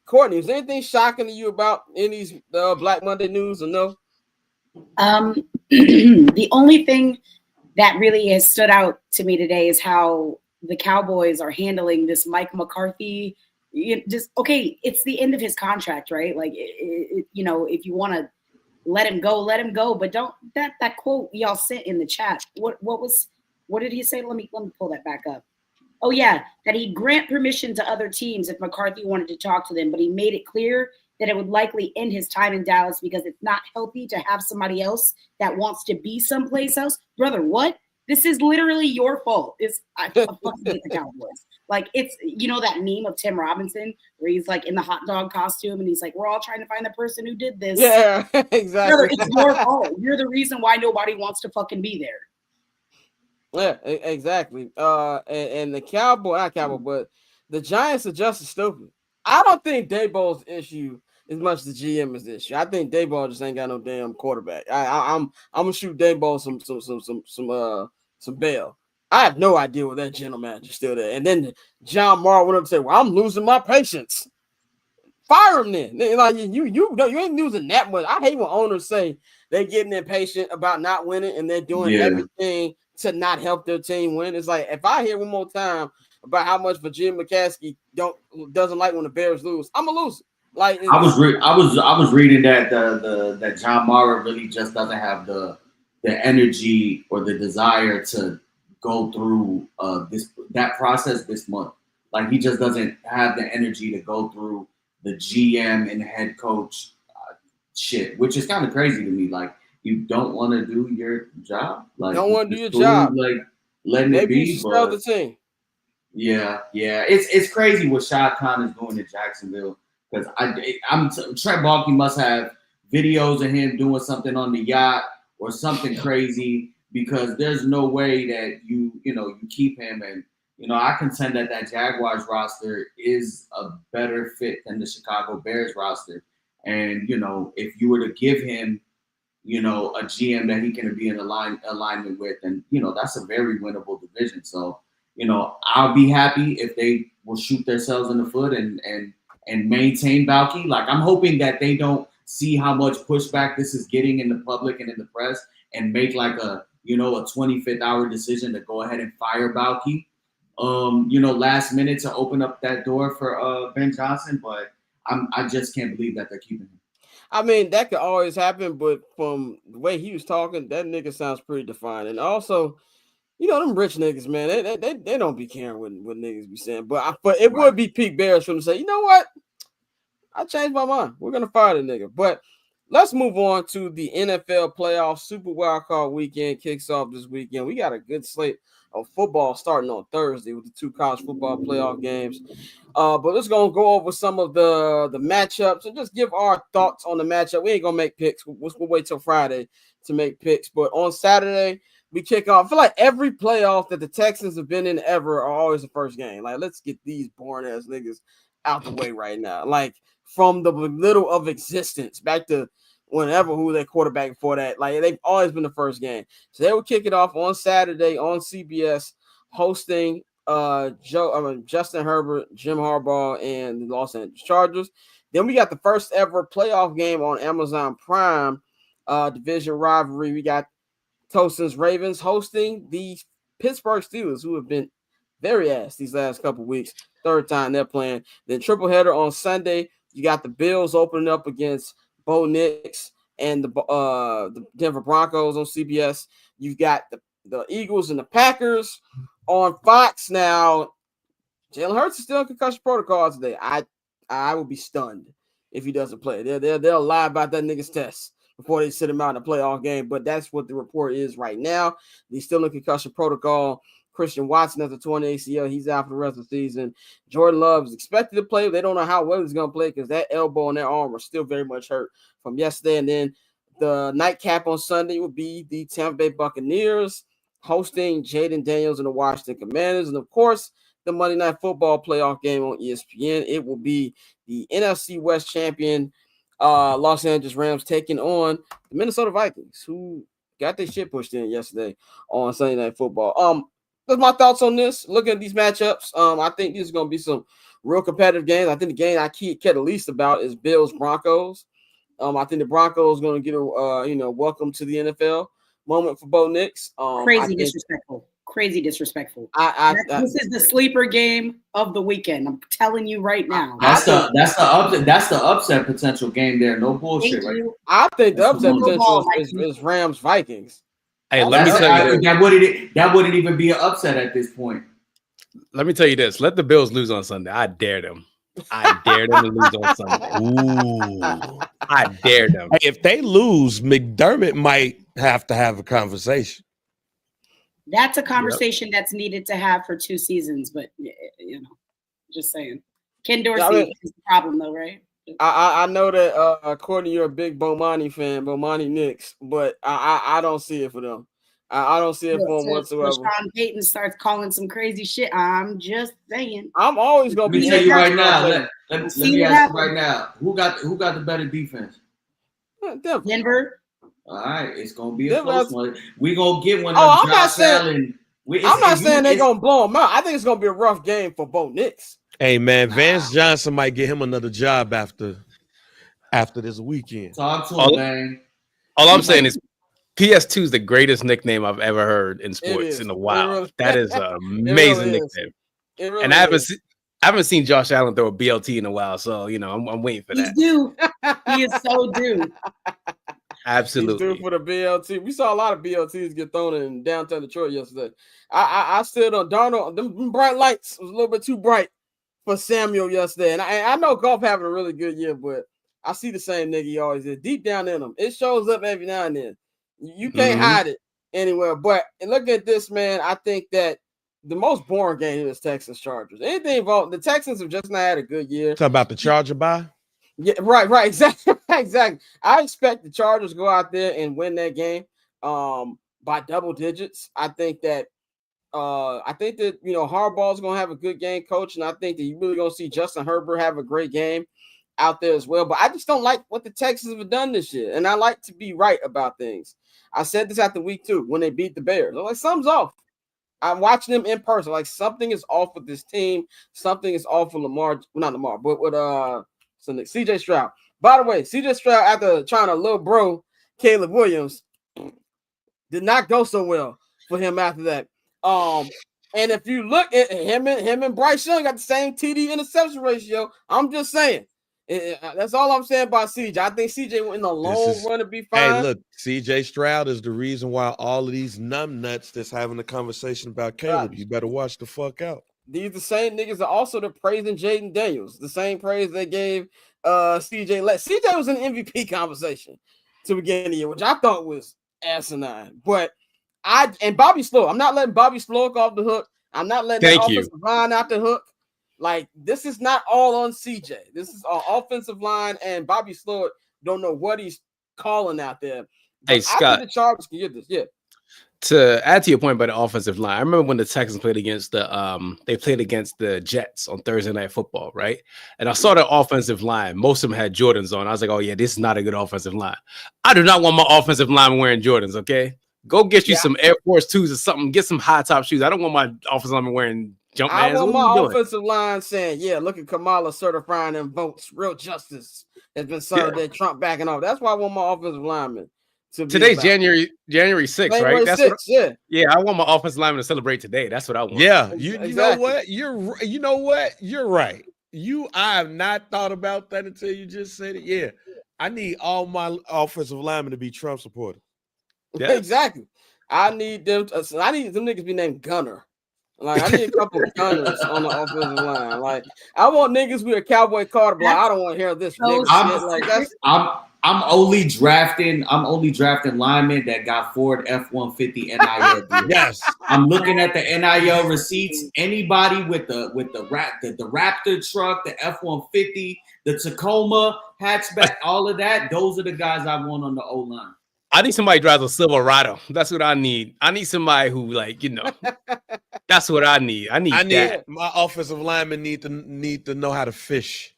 Courtney, is anything shocking to you about any of these Black Monday news or no? The only thing that really has stood out to me today is how the Cowboys are handling this Mike McCarthy. Okay, it's the end of his contract, right? Like, you know, if you want to let him go, but don't that quote y'all sent in the chat. What did he say? Let me pull that back up. Oh yeah, that he'd grant permission to other teams if McCarthy wanted to talk to them, but he made it clear that it would likely end his time in Dallas because it's not healthy to have somebody else that wants to be someplace else. Brother, what? This is literally your fault. I fucking hate the Cowboys. Like, it's, you know, that meme of Tim Robinson where he's like in the hot dog costume and he's like, we're all trying to find the person who did this. Yeah, exactly. Brother, it's your fault. You're the reason why nobody wants to fucking be there. Yeah, exactly. And the not Cowboy, but the Giants are just as stupid. I don't think Daboll's issue as much as the GM is the issue. I think Daboll just ain't got no damn quarterback. I'm gonna shoot Daboll some bail. I have no idea what that general manager's still there. And then John Mara went up and said, "Well, I'm losing my patience." Fire him then. Like, you ain't losing that much. I hate when owners say they're getting impatient about not winning and they're doing everything to not help their team win. It's like, if I hear one more time about how much Virginia McCaskey doesn't like when the Bears lose, I'm gonna lose. Like, I was reading that that John Mara really just doesn't have the energy or the desire to go through that process this month. Like, he just doesn't have the energy to go through the GM and head coach shit, which is kind of crazy to me. Like, you don't want to do your job. Like, don't want to do your job. Like, letting maybe it be. You should sell the team. Yeah. It's crazy what Shad Khan is doing in Jacksonville, because Trent Baalke must have videos of him doing something on the yacht or something crazy, because there's no way that you keep him. And I contend that Jaguars roster is a better fit than the Chicago Bears roster. And if you were to give him a GM that he can be in alignment with, and that's a very winnable division. So I'll be happy if they will shoot themselves in the foot and maintain Baalke. Like, I'm hoping that they don't see how much pushback this is getting in the public and in the press and make like a 25th hour decision to go ahead and fire Baalke last minute to open up that door for Ben Johnson. But I just can't believe that they're keeping him. I mean, that could always happen, but from the way he was talking, that nigga sounds pretty defined. And also, them rich niggas, man, they don't be caring what niggas be saying. But it would be peak Bears for them to say, you know what? I changed my mind. We're gonna fire the nigga. But let's move on to the NFL playoffs. Super Wildcard Weekend kicks off this weekend. We got a good slate of football starting on Thursday with the 2 college football playoff games. But let's go over some of the matchups and just give our thoughts on the matchup. We ain't gonna make picks. We'll wait till Friday to make picks. But on Saturday, we kick off. I feel like every playoff that the Texans have been in ever are always the first game. Like, let's get these boring ass niggas out the way right now. Like, from the middle of existence back to whenever who their quarterback before that. Like, they've always been the first game. So they will kick it off on Saturday on CBS, hosting Justin Herbert, Jim Harbaugh, and the Los Angeles Chargers. Then we got the first ever playoff game on Amazon Prime, division rivalry. We got Tosin's Ravens hosting the Pittsburgh Steelers, who have been very ass these last couple of weeks. Third time they're playing. Then triple header on Sunday. You got the Bills opening up against Bo Nix and the Denver Broncos on CBS. You've got the Eagles and the Packers on Fox. Now, Jalen Hurts is still in concussion protocol today. I will be stunned if he doesn't play. They'll lie about that nigga's test before they sit him out in a playoff game. But that's what the report is right now. He's still in concussion protocol. Christian Watson has a torn ACL. He's out for the rest of the season. Jordan Love is expected to play. They don't know how well he's going to play because that elbow and that arm are still very much hurt from yesterday. And then the nightcap on Sunday will be the Tampa Bay Buccaneers hosting Jaden Daniels and the Washington Commanders. And, of course, the Monday Night Football playoff game on ESPN. It will be the NFC West champion Los Angeles Rams taking on the Minnesota Vikings, who got their shit pushed in yesterday on Sunday Night Football. That's my thoughts on this. Looking at these matchups, I think these are going to be some real competitive games. I think the game I care the least about is Bills Broncos. I think the Broncos going to get a welcome to the NFL moment for Bo Nix. Disrespectful. Crazy disrespectful. This is the sleeper game of the weekend. I'm telling you right now. That's the upset potential game there. No bullshit. Right? I think the upset potential is Rams Vikings. Hey, let me tell you that wouldn't even be an upset at this point. Let me tell you this. Let the Bills lose on Sunday. I dare them. I dare them to lose on Sunday. Ooh. I dare them. If they lose, McDermott might have to have a conversation. That's a conversation that's needed to have for 2 seasons, but just saying. Ken Dorsey is the problem, though, right? I know that Courtney, you're a big Bomani fan, Bomani Knicks, but I don't see it for them. I don't see it for them whatsoever. Sean Payton starts calling some crazy shit. I'm just saying. I'm always gonna be. Let me tell you right now. Let me ask you right now. Who got the better defense? Denver. All right, it's gonna be a close one. We gonna get one. I'm not saying they're gonna blow them out. I think it's gonna be a rough game for Bo Nix. Hey man, Vance Johnson might get him another job after this weekend. Talk to him, man. All I'm saying is PS2 is the greatest nickname I've ever heard in sports in a while. Really, that is an amazing nickname. Really and I haven't seen Josh Allen throw a BLT in a while, so I'm waiting for that. He's due. He is so due. Absolutely. He's due for the BLT. We saw a lot of BLTs get thrown in downtown Detroit yesterday. I still don't. Darnold, them bright lights was a little bit too bright for Samuel yesterday. And I know Goff having a really good year, but I see the same nigga he always is. Deep down in him, it shows up every now and then. You can't hide it anywhere. But look at this, man. I think that the most boring game is Texans Chargers. Anything involved, the Texans have just not had a good year. Talk about the Charger bye? Yeah, right. Exactly. I expect the Chargers to go out there and win that game by double digits. I think that Harbaugh's gonna have a good game coach, and I think that you really gonna see Justin Herbert have a great game out there as well. But I just don't like what the Texans have done this year, and I like to be right about things. I said this after week 2 when they beat the Bears. I'm like, something's off. I'm watching them in person. Like, something is off with this team. Something is off with not Lamar, but with CJ Stroud. By the way, CJ Stroud, after trying to little bro Caleb Williams, did not go so well for him after that. And if you look at him and Bryce Young got the same TD interception ratio. I'm just saying. That's all I'm saying about CJ. I think CJ in the long run to be fine. Hey, look, CJ Stroud is the reason why all of these numbnuts that's having a conversation about Caleb. You better watch the fuck out. These the same niggas are also the praising Jaden Daniels. The same praise they gave CJ. CJ was in the MVP conversation to begin the year, which I thought was asinine. But Bobby Slow, I'm not letting Bobby Slow off the hook. I'm not letting the offensive line out the hook. Like, this is not all on CJ. This is our offensive line, and Bobby Slow don't know what he's calling out there. But hey, Scott, I think the Chargers can get this. Yeah. To add to your point about the offensive line, I remember when the Texans played against the Jets on Thursday Night Football, right? And I saw the offensive line. Most of them had Jordans on. I was like, oh yeah, this is not a good offensive line. I do not want my offensive line wearing Jordans. Okay, go get you some Air Force 2s or something. Get some high top shoes. I don't want my offensive line wearing jump I mans. want my offensive line saying, yeah, look at Kamala certifying them votes. Real justice has been served at Trump backing off. That's why I want my offensive linemen. Today's January 6th, right? That's 6th, yeah. I want my offensive lineman to celebrate today. That's what I want. Yeah, you know what? You're right. I have not thought about that until you just said it. Yeah, I need all my offensive linemen to be Trump supporters. Yeah. Exactly. I need them niggas to be named Gunner. Like, I need a couple of gunners on the offensive line. Like, I want niggas with a cowboy card block. I don't want to hear this nigga shit. Like, that's I'm only drafting linemen that got Ford F-150 NIL. Yes, I'm looking at the NIL receipts. Anybody with the Raptor truck, the F-150, the Tacoma hatchback, all of that. Those are the guys I want on the O line. I need somebody who drives a Silverado. That's what I need. I need somebody who, that's what I need. I need that. My offensive linemen need to know how to fish.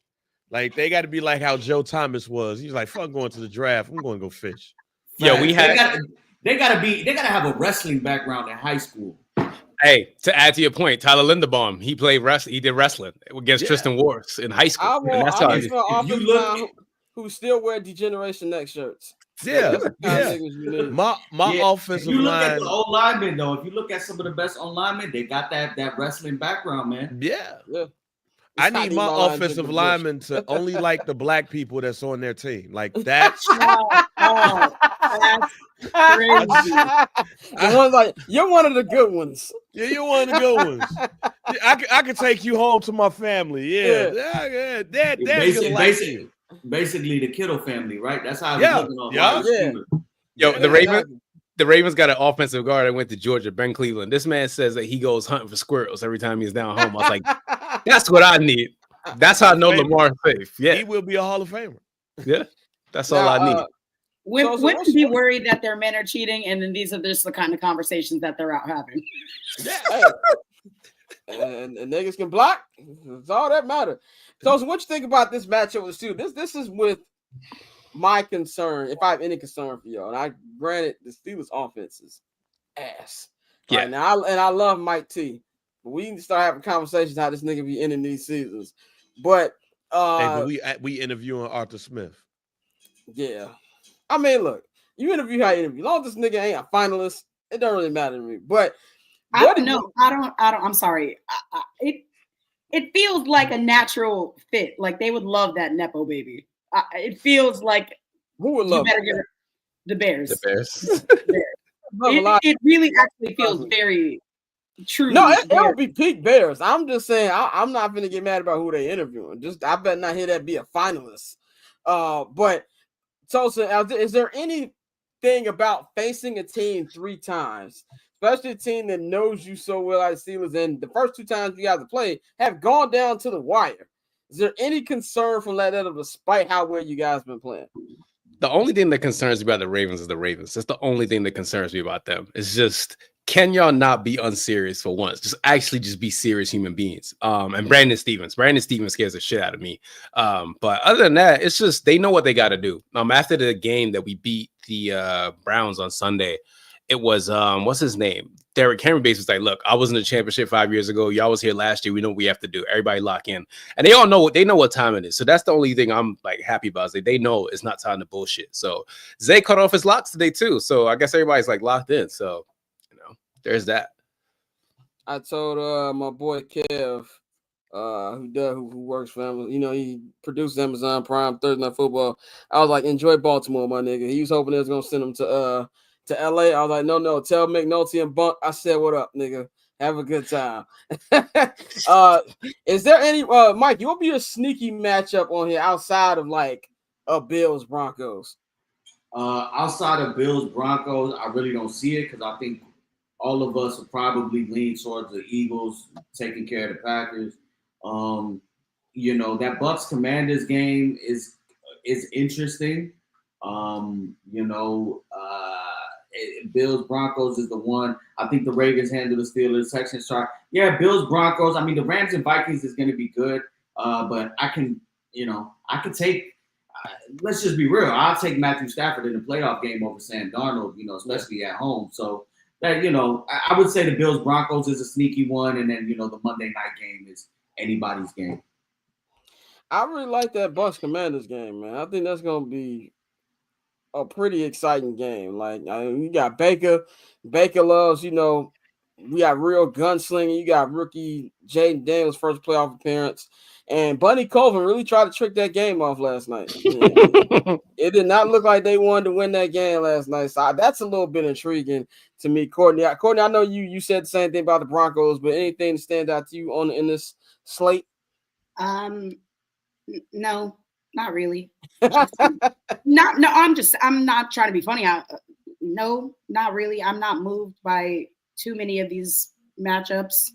Like they got to be like how Joe Thomas was. He's like, fuck going to the draft. I'm going to go fish. Yeah, we had. They gotta have a wrestling background in high school. Hey, to add to your point, Tyler Linderbaum, he played wrestling. He did wrestling against Tristan Wirfs in high school. Who still wear Degeneration Next shirts. Yeah. My offensive if you look line. at the old linemen, though, if you look at some of the best old linemen, they got that wrestling background, man. Yeah. I need my offensive linemen to only like the black people that's on their team. Like that's that's crazy. You're one of the good ones. Yeah, you're one of the good ones. I could take you home to my family. Yeah. Basically the Kittle family, right? That's how it's looking on. Yo, the Ravens got an offensive guard that went to Georgia, Ben Cleveland. This man says that he goes hunting for squirrels every time he's down home. I was like, that's what I need. That's how I know Lamar is safe. Yeah, he will be a Hall of Famer. Yeah, that's all I need. Wouldn't be worried that their men are cheating, and then these are just the kind of conversations that they're out having. Yeah, and niggas can block. That's all that matters. So what you think about this matchup with the Steelers? This is with my concern, if I have any concern for y'all. And I granted the Steelers offense is ass. Yeah. Right now, I love Mike T. But we need to start having conversations how this nigga be ending these seasons. But we interviewing Arthur Smith. Yeah. I mean, look, you interview how you interview. As long as this nigga ain't a finalist, it don't really matter to me. But I don't know. I don't. I'm sorry. It feels like a natural fit. Like they would love that Nepo baby. It feels like who would love the Bears. The Bears. It really actually feels very true. No, it would be peak Bears. I'm just saying I'm not gonna get mad about who they interviewing. Just I better not hear that be a finalist. But Tosin, is there anything about facing a team 3 times, especially a team that knows you so well as Steelers, and the first 2 times you guys have played have gone down to the wire? Is there any concern from that despite how well you guys been playing? The only thing that concerns me about the Ravens is the Ravens. That's the only thing that concerns me about them. It's just, can y'all not be unserious for once? Just be serious human beings. And Brandon Stevens scares the shit out of me. But other than that, it's just, they know what they got to do. After the game that we beat the Browns on Sunday, it was, what's his name? Derrick Henry basically was like, look, I was in the championship 5 years ago. Y'all was here last year. We know what we have to do. Everybody lock in. And they all know, they know what time it is. So that's the only thing I'm like happy about. Is they know it's not time to bullshit. So Zay cut off his locks today too. So I guess everybody's like locked in. So, there's that. I told my boy Kev, who works for him, he produces Amazon Prime Thursday Night Football. I was like, enjoy Baltimore, my nigga. He was hoping they was gonna send him to LA. I was like, no, tell McNulty and Bunk I said what up, nigga. Have a good time. Is there any Mike, what would be a sneaky matchup on here outside of like Bills Broncos? Outside of Bills Broncos, I really don't see it because I think all of us will probably lean towards the Eagles taking care of the Packers. That Bucks Commanders game is interesting. Bills Broncos is the one. I think the Ravens handle the Steelers. Texans start. Yeah, Bills Broncos. I mean, the Rams and Vikings is going to be good. But I can take. Let's just be real. I'll take Matthew Stafford in the playoff game over Sam Darnold. Especially at home. So that I would say the Bills Broncos is a sneaky one, and then the Monday night game is anybody's game. I really like that Bucks Commanders game, man. I think that's going to be a pretty exciting game. Like, you got Baker. Baker loves, we got real gunslinger. You got rookie Jaden Daniels' first playoff appearance. And Bunny Colvin really tried to trick that game off last night. It did not look like they wanted to win that game last night. So that's a little bit intriguing to me. Courtney, I know you said the same thing about the Broncos, but anything that stands out to you in this slate? No, not really. I'm not trying to be funny. No, not really. I'm not moved by too many of these matchups.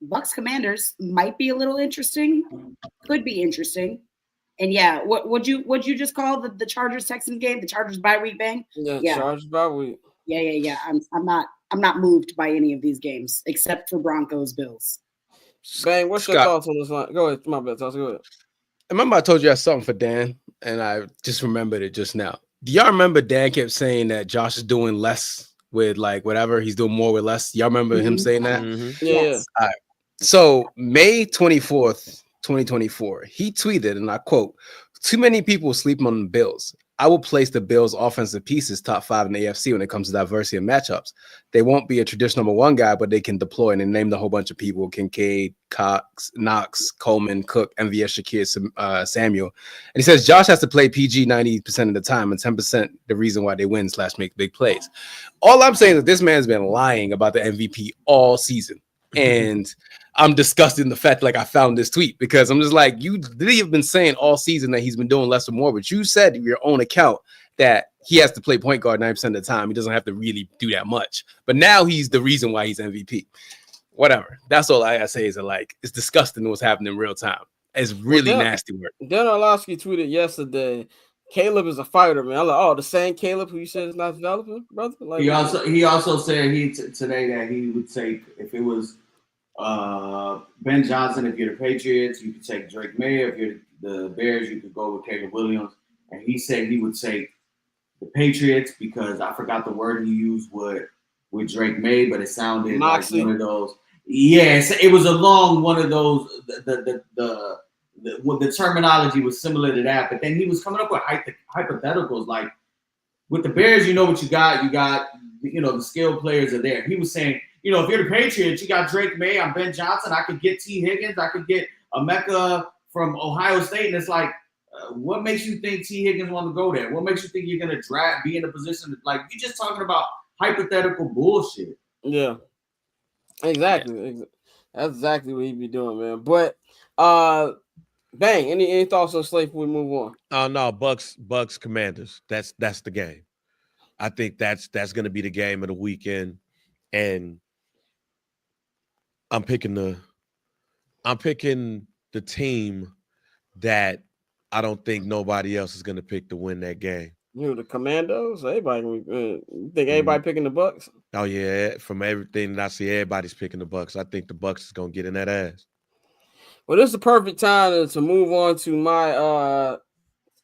Bucks Commanders might be a little interesting. Could be interesting. And yeah, would you just call the Chargers Texans game the Chargers bye week bang? Yeah. Chargers bye week. Yeah. I'm not moved by any of these games except for Broncos Bills. Bang, what's your thoughts on this line? Go ahead. My bad. Go ahead. remember I told you I had something for Dan, and I just remembered it just now. Do y'all remember Dan kept saying that Josh is doing less with like whatever he's doing more with less? Y'all remember him saying that? Yeah. All right. So May 24th, 2024, he tweeted, and I quote, "Too many people sleeping on the Bills. I will place the Bills' offensive pieces top 5 in the AFC when it comes to diversity of matchups. They won't be a traditional number 1 guy, but they can deploy." And they named a whole bunch of people: Kincaid, Cox, Knox, Coleman, Cook, MVS, Shakir, Samuel. And he says Josh has to play PG 90% of the time and 10% the reason why they win / make big plays. All I'm saying is that this man's been lying about the MVP all season. And I'm disgusted in the fact like I found this tweet, because I'm just like, you literally have been saying all season that he's been doing less or more, but you said in your own account that he has to play point guard 90% of the time. He doesn't have to really do that much. But now he's the reason why he's MVP. Whatever. That's all I say is that, like, it's disgusting what's happening in real time. It's really nasty work. Dan Orlovsky tweeted yesterday, Caleb is a fighter, man. I'm like, oh, the same Caleb who you said is not developing, brother? Like, he also said today that he would take, if it was Ben Johnson, if you're the Patriots, you could take Drake May. If you're the Bears, you could go with Caleb Williams. And he said he would take the Patriots because I forgot the word he used with Drake May, but it sounded Moxie. like one of those. Yes, it was a long one of those. The terminology was similar to that, but then he was coming up with hypotheticals like with the Bears. You know what you got. You got, you know, the skilled players are there. He was saying, you know, if you're the Patriots, you got Drake May. I'm Ben Johnson. I could get T. Higgins. I could get Emeka from Ohio State. And it's like, what makes you think T. Higgins want to go there? What makes you think you're going to be in a position to, like, you're just talking about hypothetical bullshit. Yeah, exactly. Yeah. That's exactly what he'd be doing, man. But Bang, any thoughts on Slay before we move on? Oh no, Bucks Commanders. That's the game. I think that's going to be the game of the weekend, and I'm picking the team that I don't think nobody else is going to pick to win that game. You know, the Commandos. Everybody, you think everybody picking the Bucks? Oh yeah, from everything that I see, everybody's picking the Bucks. I think the Bucks is going to get in that ass. Well, this is the perfect time to move on to my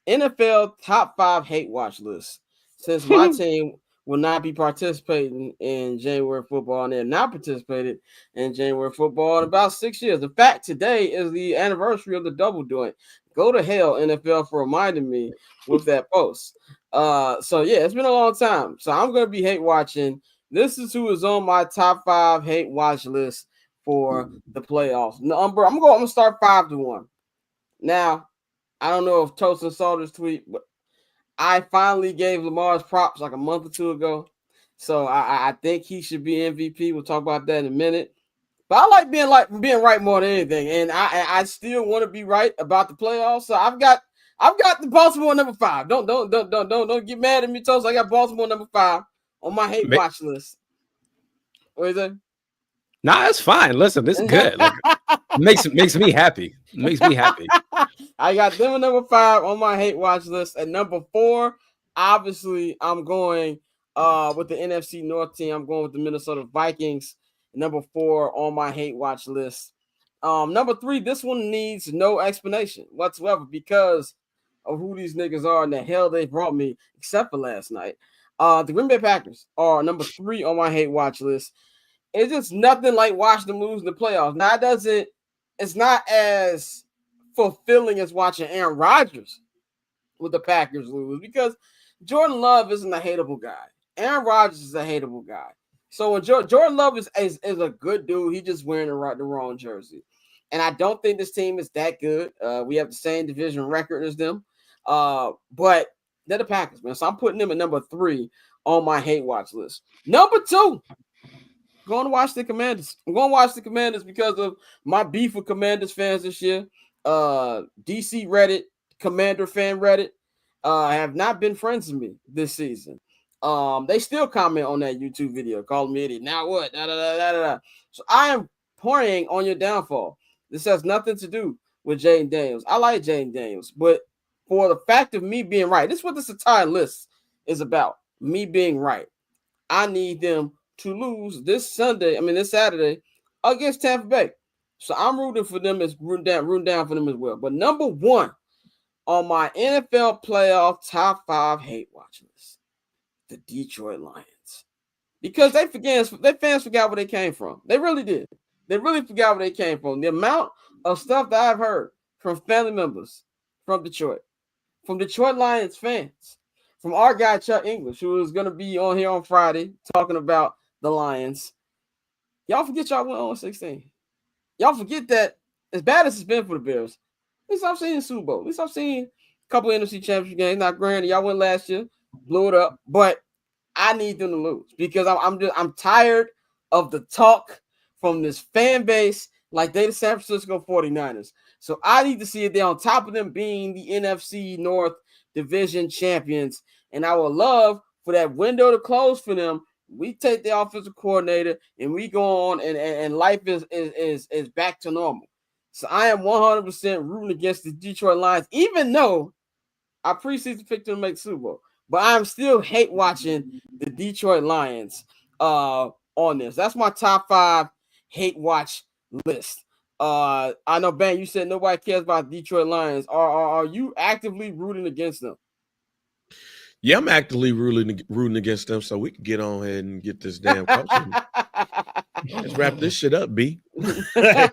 NFL top 5 hate watch list. Since my team will not be participating in January football, and they have not participated in January football in about 6 years. In fact, today is the anniversary of the double doink. Go to hell, NFL, for reminding me with that post. So yeah, it's been a long time. So I'm going to be hate watching. This is who is on my top 5 hate watch list for the playoffs. I'm going to start 5-1. Now, I don't know if Tosin saw this tweet, but I finally gave Lamar's props like a month or 2 ago. So I think he should be MVP. We'll talk about that in a minute. But I like being right more than anything. And I still want to be right about the playoffs. So I've got the Baltimore number 5. Don't get mad at me, Tosin. I got Baltimore number 5 on my hate watch list. What is it? Nah, that's fine. Listen, this is good. Like, makes me happy. It makes me happy. I got them at number 5 on my hate watch list. At number 4, obviously, I'm going with the NFC North team. I'm going with the Minnesota Vikings. Number 4 on my hate watch list. Number 3, this one needs no explanation whatsoever because of who these niggas are and the hell they brought me, except for last night. The Green Bay Packers are number 3 on my hate watch list. It's just nothing like watching them lose in the playoffs. Now, it's not as fulfilling as watching Aaron Rodgers with the Packers lose because Jordan Love isn't a hateable guy. Aaron Rodgers is a hateable guy. So when Jordan Love is a good dude, he's just wearing the wrong jersey. And I don't think this team is that good. We have the same division record as them. But they're the Packers, man. So I'm putting them at number 3 on my hate watch list. Number 2. Going to watch the Commanders. I'm going to watch the Commanders because of my beef with Commanders fans this year. DC Reddit, Commander fan Reddit, have not been friends with me this season. They still comment on that YouTube video, calling me idiot. Now what? So I am preying on your downfall. This has nothing to do with Jaden Daniels. I like Jaden Daniels, but for the fact of me being right, this is what this entire list is about. Me being right. I need them to lose this Saturday against Tampa Bay. So I'm rooting for them as rooting down for them as well. But number one on my NFL playoff top 5 hate watch list, the Detroit Lions. Because their fans forgot where they came from. They really did. They really forgot where they came from. The amount of stuff that I've heard from family members from Detroit Lions fans, from our guy Chuck English, who is going to be on here on Friday talking about the Lions. Y'all forget y'all went on 16. Y'all forget that as bad as it's been for the Bears, at least I've seen the Super Bowl. At least I've seen a couple of NFC Championship games. Not granted, y'all went last year, blew it up, but I need them to lose because I'm tired of the talk from this fan base like they the San Francisco 49ers. So I need to see it there on top of them being the NFC North Division champions. And I would love for that window to close for them. We take the offensive coordinator and we go on and life is back to normal. So I am 100% rooting against the Detroit Lions, even though I preseason picked them to make the Super Bowl. But I'm still hate watching the Detroit Lions on this. That's my top 5 hate watch list. I know, Bang, you said nobody cares about Detroit Lions. Are you actively rooting against them? Yeah, I'm actively rooting against them, so we can get on ahead and get this damn coaching. Let's wrap this shit up, B. I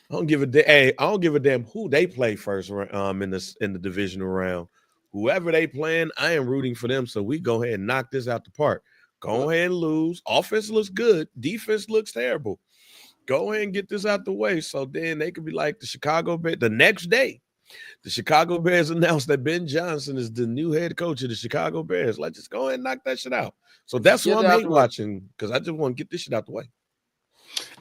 don't give a damn who they play first in the divisional round. Whoever they playing, I am rooting for them. So we go ahead and knock this out the park. Go ahead and lose. Offense looks good. Defense looks terrible. Go ahead and get this out the way. So then they could be like the Chicago Bears. The next day, the Chicago Bears announced that Ben Johnson is the new head coach of the Chicago Bears. Like, just go ahead and knock that shit out. So that's what I'm hate watching because I just want to get this shit out the way.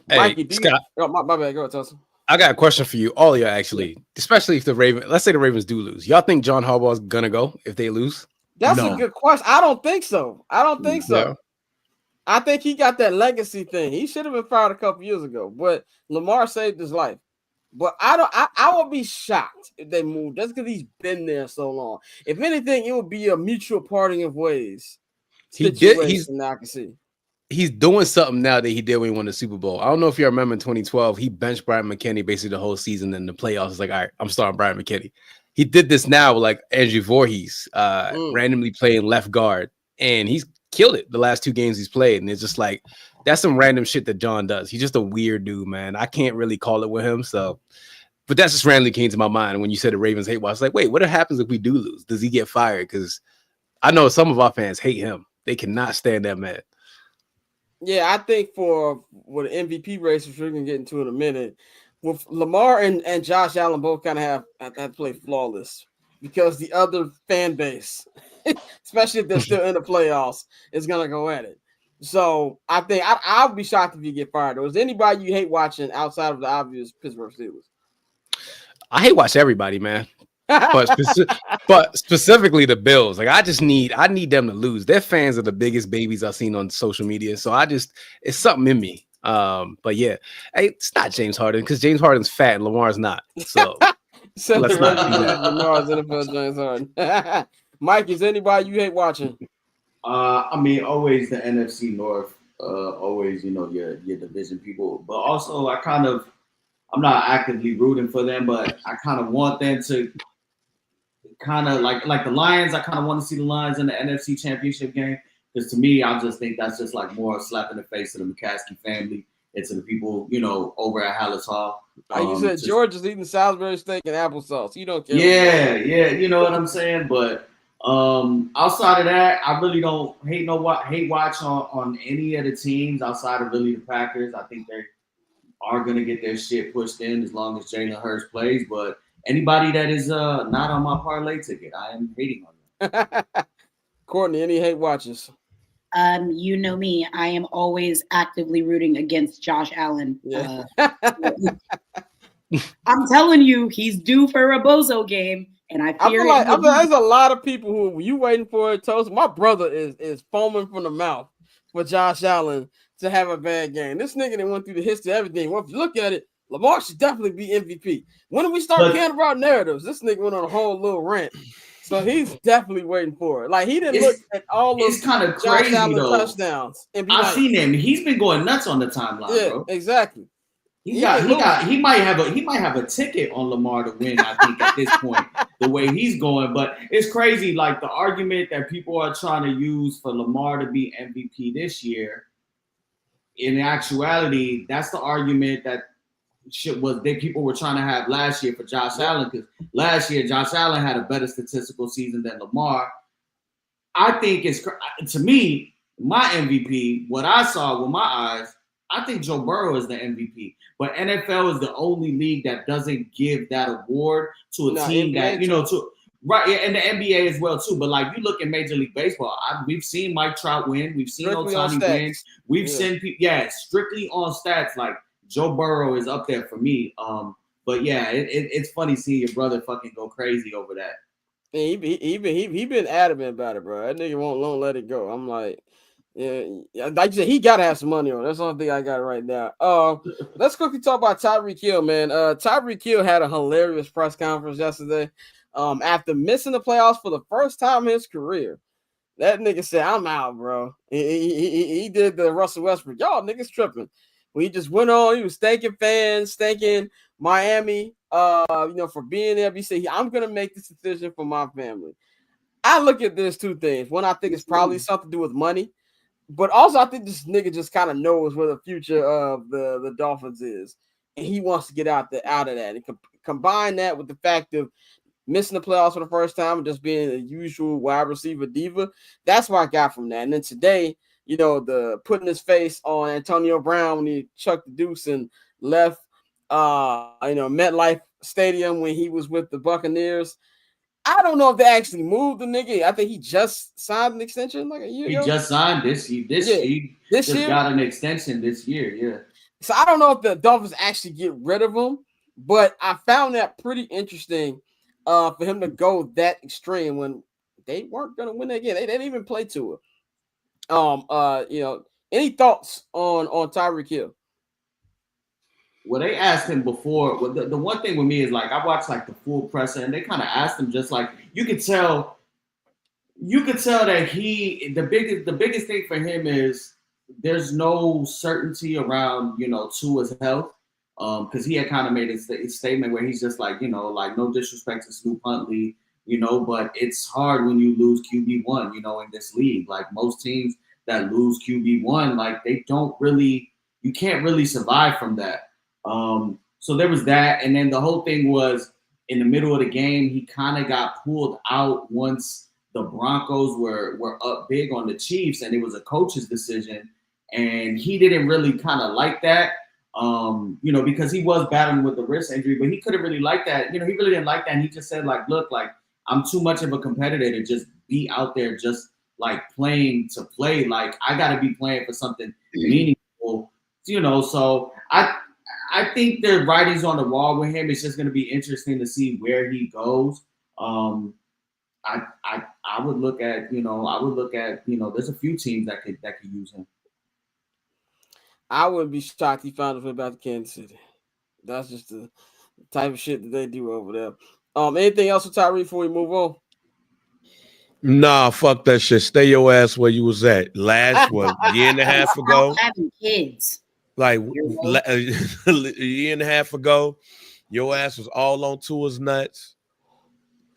Hey, Mikey, Scott. My bad. Go ahead, Tosin. I got a question for you, all of you actually, especially if let's say the Ravens do lose. Y'all think John Harbaugh's gonna go if they lose? That's a good question. I don't think so. Yeah. I think he got that legacy thing. He should have been fired a couple years ago, but Lamar saved his life. But I would be shocked if they moved. That's because he's been there so long. If anything, it would be a mutual parting of ways. Now I can see. He's doing something now that he did when he won the Super Bowl. I don't know if you remember in 2012, he benched Brian McKinney basically the whole season. Then the playoffs is like, all right, I'm starting Brian McKinney. He did this now with like Andrew Voorhees, randomly playing left guard, and he's killed it the last 2 games he's played. And it's just like, that's some random shit that John does. He's just a weird dude, man. I can't really call it with him. So, but that's just randomly came to my mind when you said the Ravens hate watch. I was like, wait, what happens if we do lose? Does he get fired? Because I know some of our fans hate him. They cannot stand that man. Yeah, I think for the MVP race, which we're going to get into in a minute, with Lamar and Josh Allen both kind of have to play flawless because the other fan base, especially if they're still in the playoffs, is going to go at it. So I think I'll be shocked if you get fired. Or is there anybody you hate watching outside of the obvious Pittsburgh Steelers? I hate watch everybody, man. but specifically the Bills. Like I need them to lose. Their fans are the biggest babies I've seen on social media. So it's something in me. But yeah, hey, it's not James Harden because James Harden's fat and Lamar's not. So let's not do that. Lamar's NFL James Harden. Mike, is anybody you hate watching? I mean, always the NFC North. Always, your division people. But also, I'm not actively rooting for them, but I kind of want them to kind of like the Lions. I kind of want to see the Lions in the NFC Championship game because to me, I just think that's just like more a slap in the face to the McCaskey family and to the people, over at Hallis Hall. Like you said, George is eating Salisbury steak and applesauce. You don't care. Yeah, you know what I'm saying? But outside of that, I really don't hate watch on any of the teams outside of really the Packers. I think they are going to get their shit pushed in as long as Jalen Hurts plays. But anybody that is not on my parlay ticket, I am hating on them. Courtney, any hate watches? You know me. I am always actively rooting against Josh Allen. Yeah. I'm telling you, he's due for a bozo game. And I feel like there's a lot of people who you waiting for it, Toast. My brother is foaming from the mouth for Josh Allen to have a bad game. This nigga that went through the history of everything. Well, if you look at it, Lamar should definitely be MVP. When do we start caring about narratives? This nigga went on a whole little rant. So he's definitely waiting for it. Like he didn't look at all of kind of crazy though. Touchdowns. I've seen him. He's been going nuts on the timeline. Yeah, bro. Exactly. He might have a ticket on Lamar to win, I think, at this point, the way he's going. But it's crazy, like the argument that people are trying to use for Lamar to be MVP this year. In actuality, that's the argument that people were trying to have last year for Josh Allen, because last year Josh Allen had a better statistical season than Lamar. I think to me, my MVP, what I saw with my eyes, I think Joe Burrow is the MVP. But NFL is the only league that doesn't give that award to a team NBA that, right, and the NBA as well too. But like you look at Major League Baseball, we've seen Mike Trout win, we've seen Ohtani win, we've seen people, strictly on stats. Like Joe Burrow is up there for me. But yeah, it's funny seeing your brother fucking go crazy over that. He been adamant about it, bro. That nigga won't let it go. I'm like, yeah, like you said, he gotta have some money on it. That's the only thing I got right now. Let's quickly talk about Tyreek Hill, man. Tyreek Hill had a hilarious press conference yesterday. After missing the playoffs for the first time in his career, that nigga said, "I'm out, bro." He did the Russell Westbrook. Y'all niggas tripping. When he just went on, he was thanking fans, thanking Miami, for being there. He said, "I'm gonna make this decision for my family." I look at this two things. One, I think it's probably something to do with money. But also, I think this nigga just kind of knows where the future of the Dolphins is, and he wants to get out of that. And combine that with the fact of missing the playoffs for the first time and just being a usual wide receiver diva. That's what I got from that. And then today, the putting his face on Antonio Brown when he chucked the deuce and left, MetLife Stadium when he was with the Buccaneers. I don't know if they actually moved the nigga. I think he just signed an extension like a year ago. He just signed this year. He got an extension this year, yeah. So I don't know if the Dolphins actually get rid of him, but I found that pretty interesting for him to go that extreme when they weren't going to win that game. They didn't even play to it. Any thoughts on Tyreek Hill? Well, they asked him before. Well, the one thing with me is like I watched like the full presser, and they kind of asked him just like you could tell that the biggest thing for him is there's no certainty around Tua's health, because he had kind of made a statement where he's just like like no disrespect to Snoop Huntley, but it's hard when you lose QB1, in this league. Like most teams that lose QB1, like you can't really survive from that. So there was that, and then the whole thing was in the middle of the game, he kind of got pulled out once the Broncos were up big on the Chiefs, and it was a coach's decision, and he didn't really kind of like that, because he was battling with the wrist injury, but he couldn't really like that. He really didn't like that, and he just said like, look, like I'm too much of a competitor to just be out there just like playing to play. Like I got to be playing for something meaningful, so I think the writing's on the wall with him. It's just going to be interesting to see where he goes. I would look at, there's a few teams that could use him. I wouldn't be shocked he found his way back to Kansas City. That's just the type of shit that they do over there. Anything else with Tyreek before we move on? Nah, fuck that shit. Stay your ass where you was at last year and a half ago. Having kids. Like a year and a half ago, your ass was all on Tua's nuts.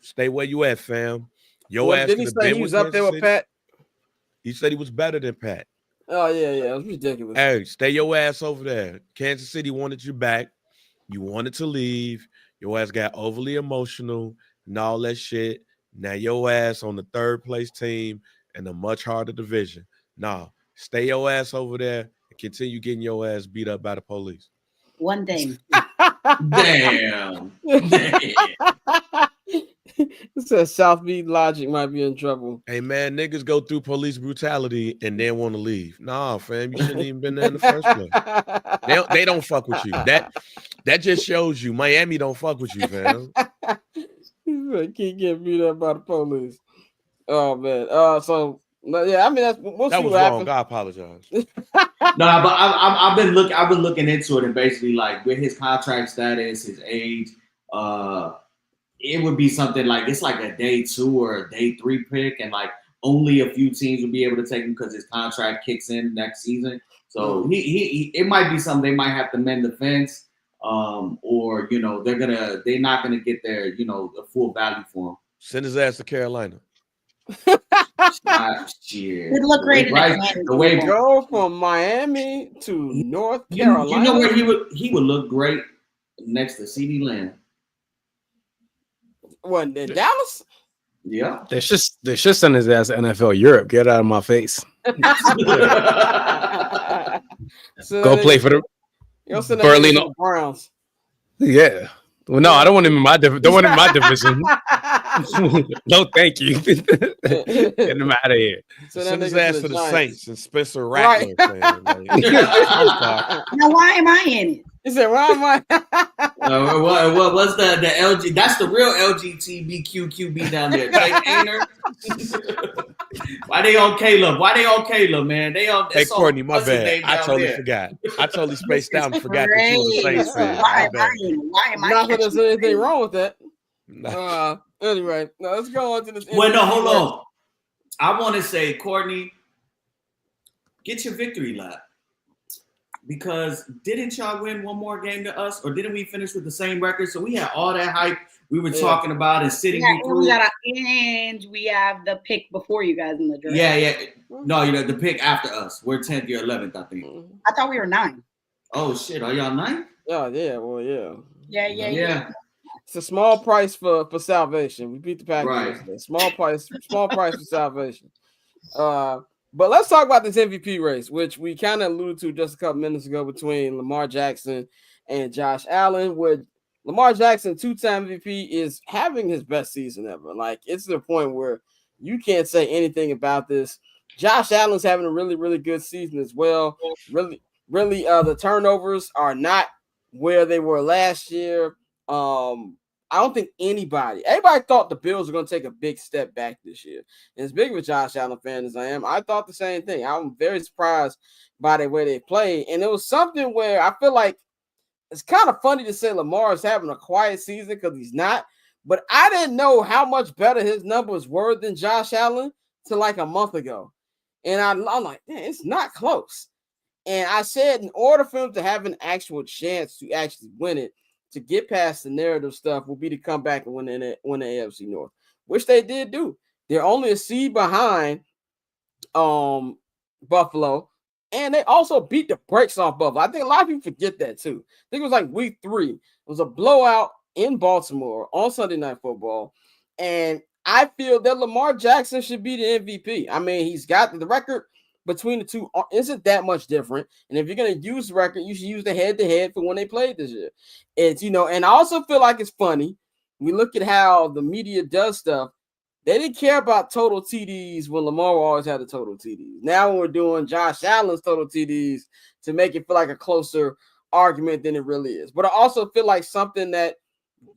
Stay where you at, fam. Your ass didn't he say he was up there with Pat? He said he was better than Pat. Oh, yeah. It was ridiculous. Hey, stay your ass over there. Kansas City wanted you back. You wanted to leave. Your ass got overly emotional and all that shit. Now your ass on the third place team in a much harder division. Nah, stay your ass over there. Continue getting your ass beat up by the police. One thing. Damn. It says South Beach Logic might be in trouble. Hey, man, niggas go through police brutality and then want to leave. Nah, fam, you shouldn't even been there in the first place. They don't fuck with you. That just shows you Miami don't fuck with you, fam. Keep getting beat up by the police. Oh, man. Yeah, I mean that was wrong. Happens. I apologize. No, but I've been looking into it, and basically, like with his contract status, his age, it would be something like it's like a day 2 or a day 3 pick, and like only a few teams would be able to take him because his contract kicks in next season. So he it might be something they might have to mend the fence, or they're not gonna get their the full value for him. Send his ass to Carolina. Shit. He'd look great in the way go from Miami to North Carolina. You know where he would look great next to CeeDee Lamb. What, in Dallas? Yeah. They should send his ass to NFL Europe. Get out of my face. So Go play for the Berlin Browns. Yeah. Well, no, I don't want him in my division. Don't want him in my division. No, thank you. Get him out of here. So send his ass to the Saints and Spencer Right. Rattler. Now, why am I in it? He said, "Why am I?" What's the LG? That's the real LGBTQB down there. Why they on Caleb? Man, they on. Hey, Courtney, my bad. I totally forgot. I totally spaced out and forgot that you was a Saints fan. Why am I? Not that there's anything wrong with that. Anyway, no, let's go on to this. Well, no, hold on. I want to say, Courtney, get your victory lap. Because didn't y'all win one more game to us, or didn't we finish with the same record? So we had all that hype we were talking about and sitting through. And we have the pick before you guys in the draft. Yeah. No, the pick after us. We're 10th, you're 11th, I think. I thought we were 9. Oh shit, are y'all 9th? Yeah. Well, yeah. Yeah. It's a small price for salvation. We beat the Packers. Right. Small price for salvation. But let's talk about this MVP race, which we kind of alluded to just a couple minutes ago between Lamar Jackson and Josh Allen. With Lamar Jackson, 2-time MVP, is having his best season ever. Like, it's to the point where you can't say anything about this. Josh Allen's having a really, really good season as well. Really, the turnovers are not where they were last year. I don't think everybody thought the Bills were going to take a big step back this year. And as big of a Josh Allen fan as I am, I thought the same thing. I'm very surprised by the way they played. And it was something where I feel like it's kind of funny to say Lamar is having a quiet season because he's not. But I didn't know how much better his numbers were than Josh Allen till like a month ago. And I'm like, it's not close. And I said in order for him to have an actual chance to actually win it, to get past the narrative stuff, will be to come back and win the AFC North, which they did do. They're only a seed behind Buffalo, and they also beat the brakes off Buffalo. I think a lot of people forget that too. I think it was like week 3. It was a blowout in Baltimore on Sunday Night Football, and I feel that Lamar Jackson should be the MVP. I mean, he's got the record between the two isn't that much different. And if you're going to use the record, you should use the head-to-head for when they played this year. It's, and I also feel like it's funny. We look at how the media does stuff. They didn't care about total TDs when Lamar always had a total TDs. Now when we're doing Josh Allen's total TDs to make it feel like a closer argument than it really is. But I also feel like something that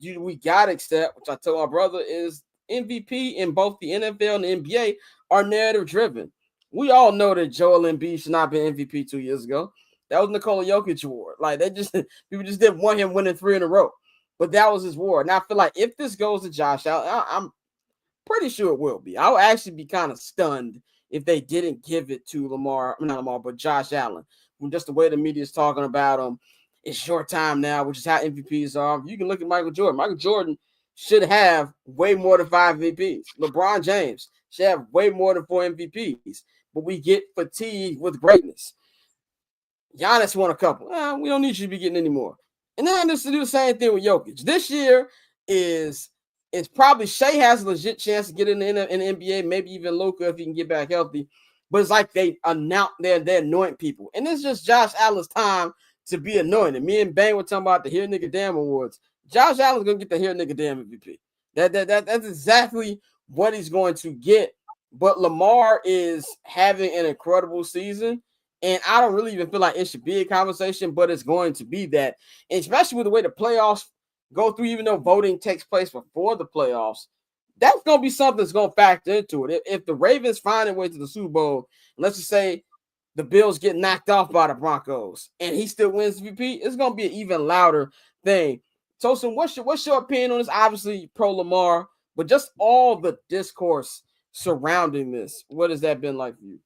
we got to accept, which I told my brother, is MVP in both the NFL and the NBA are narrative-driven. We all know that Joel Embiid should not be MVP 2 years ago. That was Nikola Jokic award. Like people just didn't want him winning 3 in a row. But that was his award. And I feel like if this goes to Josh Allen, I'm pretty sure it will be. I would actually be kind of stunned if they didn't give it to but Josh Allen. From just the way the media is talking about him, it's short time now, which is how MVPs are. You can look at Michael Jordan. Michael Jordan should have way more than 5 MVPs. LeBron James should have way more than 4 MVPs. But we get fatigued with greatness. Giannis won a couple. We don't need you to be getting any more. And then just to do the same thing with Jokic. This year is probably Shea has a legit chance to get in the NBA, maybe even Luka if he can get back healthy. But it's like they announce they anoint people. And it's just Josh Allen's time to be anointed. Me and Bang were talking about the Here Nigga Damn Awards. Josh Allen's going to get the Here Nigga Damn MVP. That's exactly what he's going to get. But Lamar is having an incredible season, and I don't really even feel like it should be a conversation, but it's going to be that, and especially with the way the playoffs go through, even though voting takes place before the playoffs, that's going to be something that's going to factor into it. If the Ravens find their way to the Super Bowl, let's just say the Bills get knocked off by the Broncos, and he still wins MVP, it's going to be an even louder thing. Tosin, what's your opinion on this? Obviously, pro Lamar, but just all the discourse surrounding this. What has that been like for you?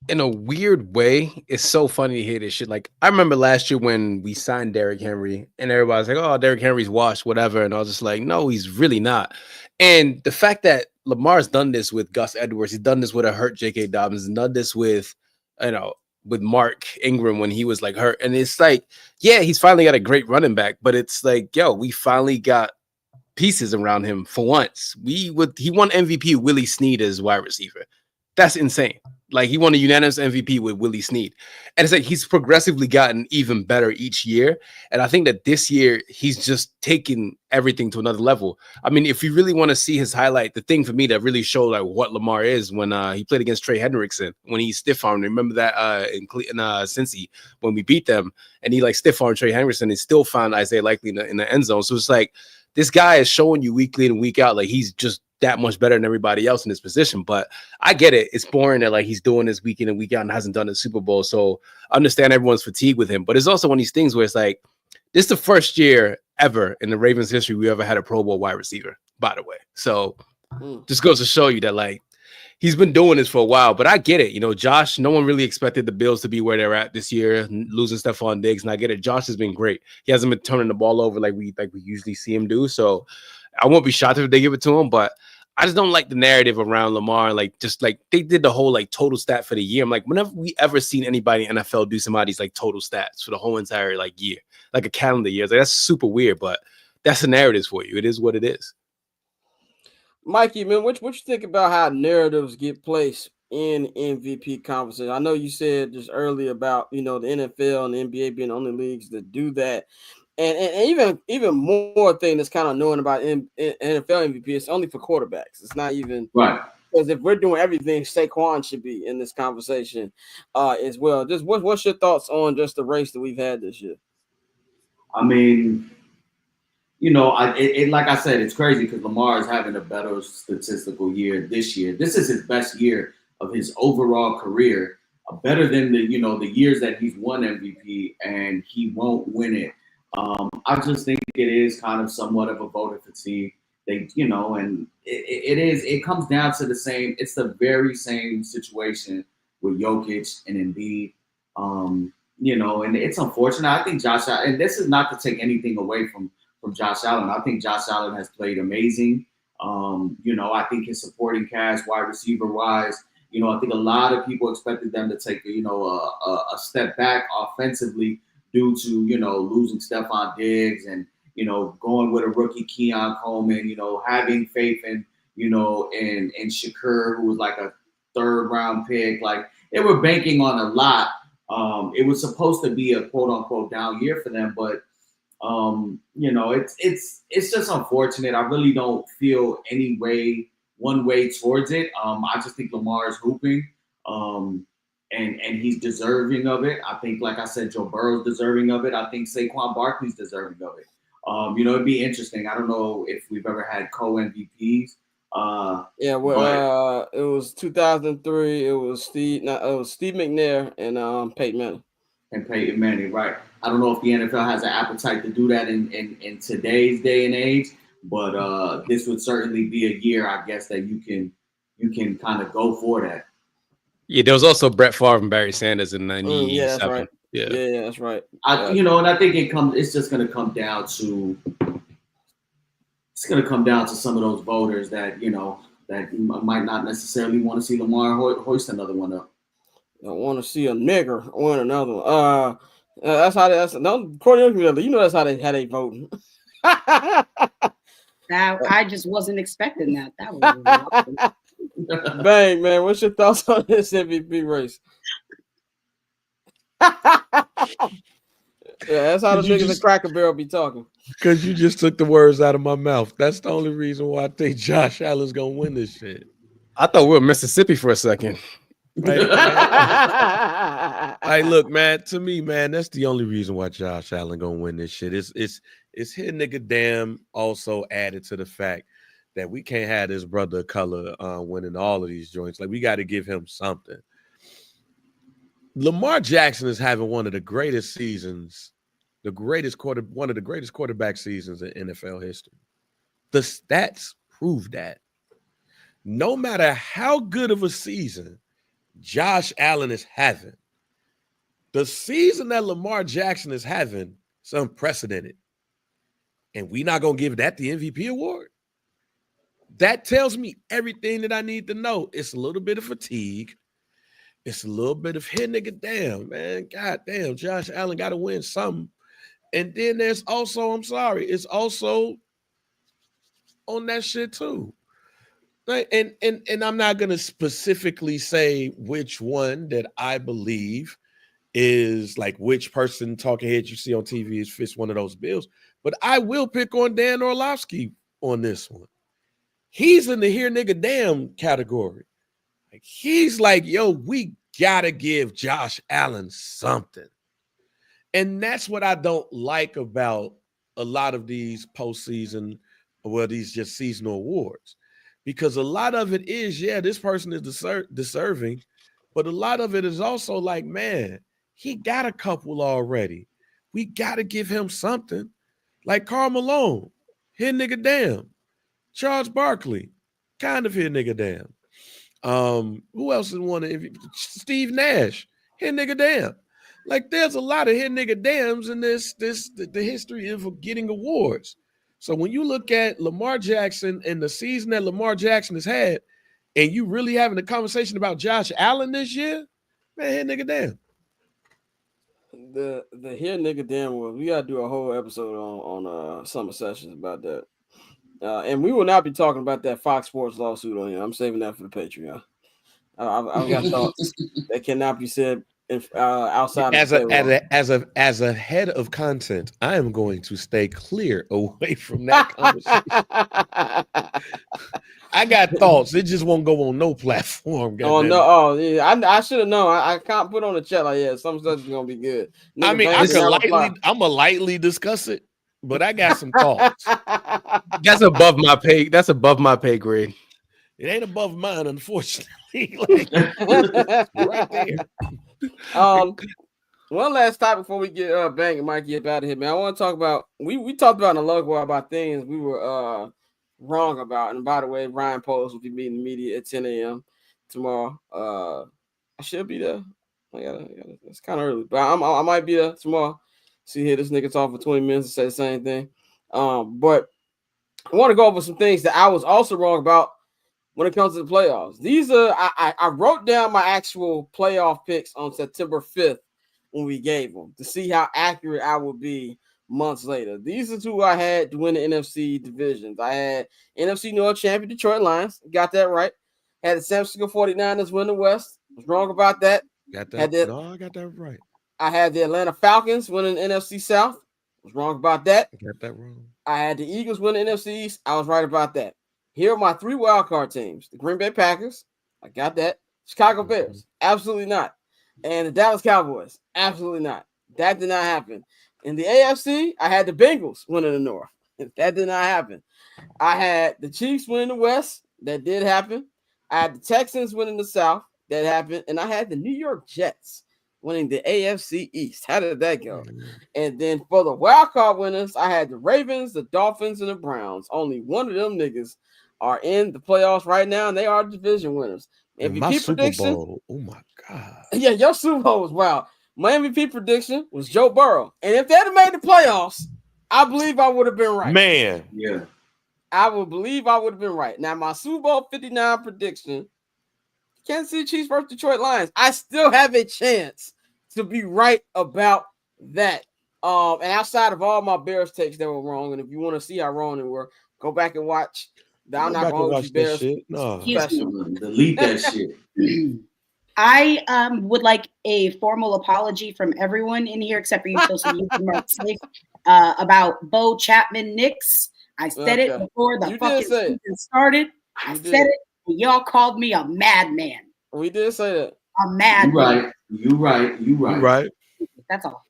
in a weird way, it's so funny to hear this shit. Like, I remember last year when we signed Derrick Henry, and everybody's like, "Oh, Derrick Henry's washed, whatever," and I was just like, "No, he's really not." And the fact that Lamar's done this with Gus Edwards, he's done this with a hurt J.K. Dobbins, he's done this with, you know, with Mark Ingram when he was like hurt, and it's like, yeah, he's finally got a great running back, but it's like, yo, we finally got pieces around him for once. He won MVP Willie Snead as wide receiver. That's insane. Like, he won a unanimous MVP with Willie Snead. And it's like he's progressively gotten even better each year. And I think that this year he's just taken everything to another level. I mean, if you really want to see his highlight, the thing for me that really showed like what Lamar is when he played against Trey Hendrickson, when he stiff-armed. Remember that in Cincy when we beat them, and he like stiff-armed Trey Hendrickson and still found Isaiah Likely in the end zone. So it's like, this guy is showing you week in and week out, like he's just that much better than everybody else in his position. But I get it. It's boring that like he's doing this week in and week out and hasn't done the Super Bowl. So I understand everyone's fatigued with him. But it's also one of these things where it's like, this is the first year ever in the Ravens history we ever had a Pro Bowl wide receiver, by the way. So just goes to show you that like he's been doing this for a while. But I get it. You know, Josh, no one really expected the Bills to be where they're at this year, losing Stephon Diggs. And I get it. Josh has been great. He hasn't been turning the ball over like we usually see him do. So I won't be shocked if they give it to him, but I just don't like the narrative around Lamar. Like, just like they did the whole like total stat for the year. I'm like, whenever we ever seen anybody in NFL do somebody's like total stats for the whole entire like year, like a calendar year, like, that's super weird, but that's the narrative for you. It is what it is. Mikey, man, what you think about how narratives get placed in MVP conversation? I know you said just earlier about, you know, the NFL and the NBA being the only leagues that do that. And even more thing that's kind of annoying about NFL MVP, it's only for quarterbacks. It's not even Right. Because if we're doing everything, Saquon should be in this conversation as well. Just what's your thoughts on just the race that we've had this year? I mean, you know, like I said, it's crazy because Lamar is having a better statistical year this year. This is his best year of his overall career, better than the years that he's won MVP, and he won't win it. I just think it is kind of somewhat of a voter fatigue. And it comes down to it's the very same situation with Jokic and Embiid. And it's unfortunate. I think Josh Allen, and this is not to take anything away from Josh Allen. I think Josh Allen has played amazing. I think his supporting cast, wide receiver wise, I think a lot of people expected them to take a step back offensively due to losing Stephon Diggs and going with a rookie Keon Coleman, having faith in in Shakur, who was like a third round pick. Like, they were banking on a lot. It was supposed to be a quote unquote down year for them, but it's just unfortunate. I really don't feel one way towards it. I just think Lamar is hooping. And he's deserving of it. I think, like I said, Joe Burrow's deserving of it. I think Saquon Barkley's deserving of it. It'd be interesting. I don't know if we've ever had co-MVPs. It was 2003. It was Steve McNair and Peyton Manning. And Peyton Manning, right? I don't know if the NFL has an appetite to do that in today's day and age, but this would certainly be a year, I guess, that you can kind of go for that. Yeah, there was also Brett Favre and Barry Sanders in '97. Yeah, that's right. Yeah, that's right. And I think it's just going to come down to some of those voters that that might not necessarily want to see Lamar hoist another one up. I want to see a nigger win another one. That's how Courtney, that's how they voting. I just wasn't expecting that. That was Bang, man, what's your thoughts on this MVP race? That's how the niggas at Cracker Barrel be talking. Because you just took the words out of my mouth. That's the only reason why I think Josh Allen's gonna win this shit. I thought we were Mississippi for a second. Hey, look, man. To me, man, that's the only reason why Josh Allen gonna win this shit. It's his nigga damn also added to the fact that we can't have this brother of color winning all of these joints. Like, we got to give him something. Lamar Jackson is having one of the greatest seasons, one of the greatest quarterback seasons in NFL history. The stats prove that. No matter how good of a season Josh Allen is having, the season that Lamar Jackson is having, is unprecedented. And we're not going to give that the MVP award? That tells me everything that I need to know. It's a little bit of fatigue. It's a little bit of hit nigga damn, man. God damn, Josh Allen got to win something. And then there's also, I'm sorry, it's also on that shit too. Right? And I'm not going to specifically say which one that I believe is like which person talking head you see on TV fits one of those bills. But I will pick on Dan Orlovsky on this one. He's in the here nigga damn category. Like he's like, yo, we gotta give Josh Allen something. And that's what I don't like about a lot of these postseason, well, these just seasonal awards. Because a lot of it is, yeah, this person is deserving, but a lot of it is also like, man, he got a couple already. We gotta give him something. Like Karl Malone, here nigga damn. Charles Barkley, kind of here nigga damn. Who else is one of Steve Nash, here nigga damn. Like there's a lot of here nigga dams in the history of getting awards. So when you look at Lamar Jackson and the season that Lamar Jackson has had, and you really having a conversation about Josh Allen this year, man, here nigga damn. The here nigga damn well, we gotta do a whole episode on summer sessions about that. And we will not be talking about that Fox Sports lawsuit on here. I'm saving that for the Patreon. I've got thoughts that cannot be said outside as a head of content. I am going to stay clear away from that conversation. I got thoughts. It just won't go on no platform. Oh no! Oh yeah, I should have known. I can't put on the chat like yeah. Some stuff is gonna be good. I mean, I'm gonna lightly discuss it. But I got some thoughts. That's above my pay. That's above my pay grade. It ain't above mine, unfortunately. Like, right there. One last topic before we get Bang and Mikey up out of here, man. I want to talk about we talked about in the logo about things we were wrong about. And by the way, Ryan Post will be meeting the media at 10 a.m. tomorrow. I should be there. It's kind of early, but I might be there tomorrow. See here, this nigga talk for 20 minutes and say the same thing. But I want to go over some things that I was also wrong about when it comes to the playoffs. These are I wrote down my actual playoff picks on September 5th when we gave them to see how accurate I would be months later. These are two I had to win the NFC divisions. I had NFC North champion Detroit Lions, got that right. Had the San Francisco 49ers win the West. Was wrong about that. Got that? No, I got that right. I had the Atlanta Falcons winning the NFC South. Was wrong about that. Got that wrong. I had the Eagles winning the NFC East. I was right about that. Here are my three wildcard teams. The Green Bay Packers. I got that. Chicago Bears. Absolutely not. And the Dallas Cowboys. Absolutely not. That did not happen. In the AFC, I had the Bengals winning the North. That did not happen. I had the Chiefs winning the West. That did happen. I had the Texans winning the South. That happened. And I had the New York Jets winning the AFC East. How did that go? And then for the wild card winners, I had the Ravens, the Dolphins, and the Browns. Only one of them niggas are in the playoffs right now, and they are division winners. MVP prediction. Bowl, oh my God. Yeah, your Super Bowl was wild. My MVP prediction was Joe Burrow. And if they'd have made the playoffs, I believe I would have been right. Man. Yeah. I would believe I would have been right. Now, my Super Bowl 59 prediction, Kansas City Chiefs versus Detroit Lions. I still have a chance to be right about that. And outside of all my Bears takes that were wrong, and if you want to see how wrong they were, go back and watch. I'm not going to watch Bears. Shit. No. Delete that shit. I would like a formal apology from everyone in here except for you, Tosin, about Bo Chapman Knicks. I said it before the fucking season started. I said it, and y'all called me a madman. We did say that. A madman. You right. That's all.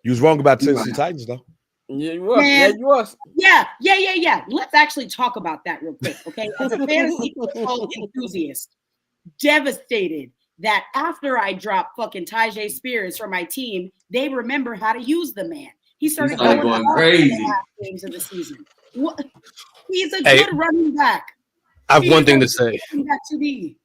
You was wrong about Tennessee Titans, though. Yeah, you was. Yeah, you was. Yeah. Let's actually talk about that real quick, okay? As a fantasy football enthusiast, devastated that after I dropped fucking Tyjae Spears for my team, they remember how to use the man. He started going crazy games of the season. What? He's a good running back. I have one thing to say. Back to be.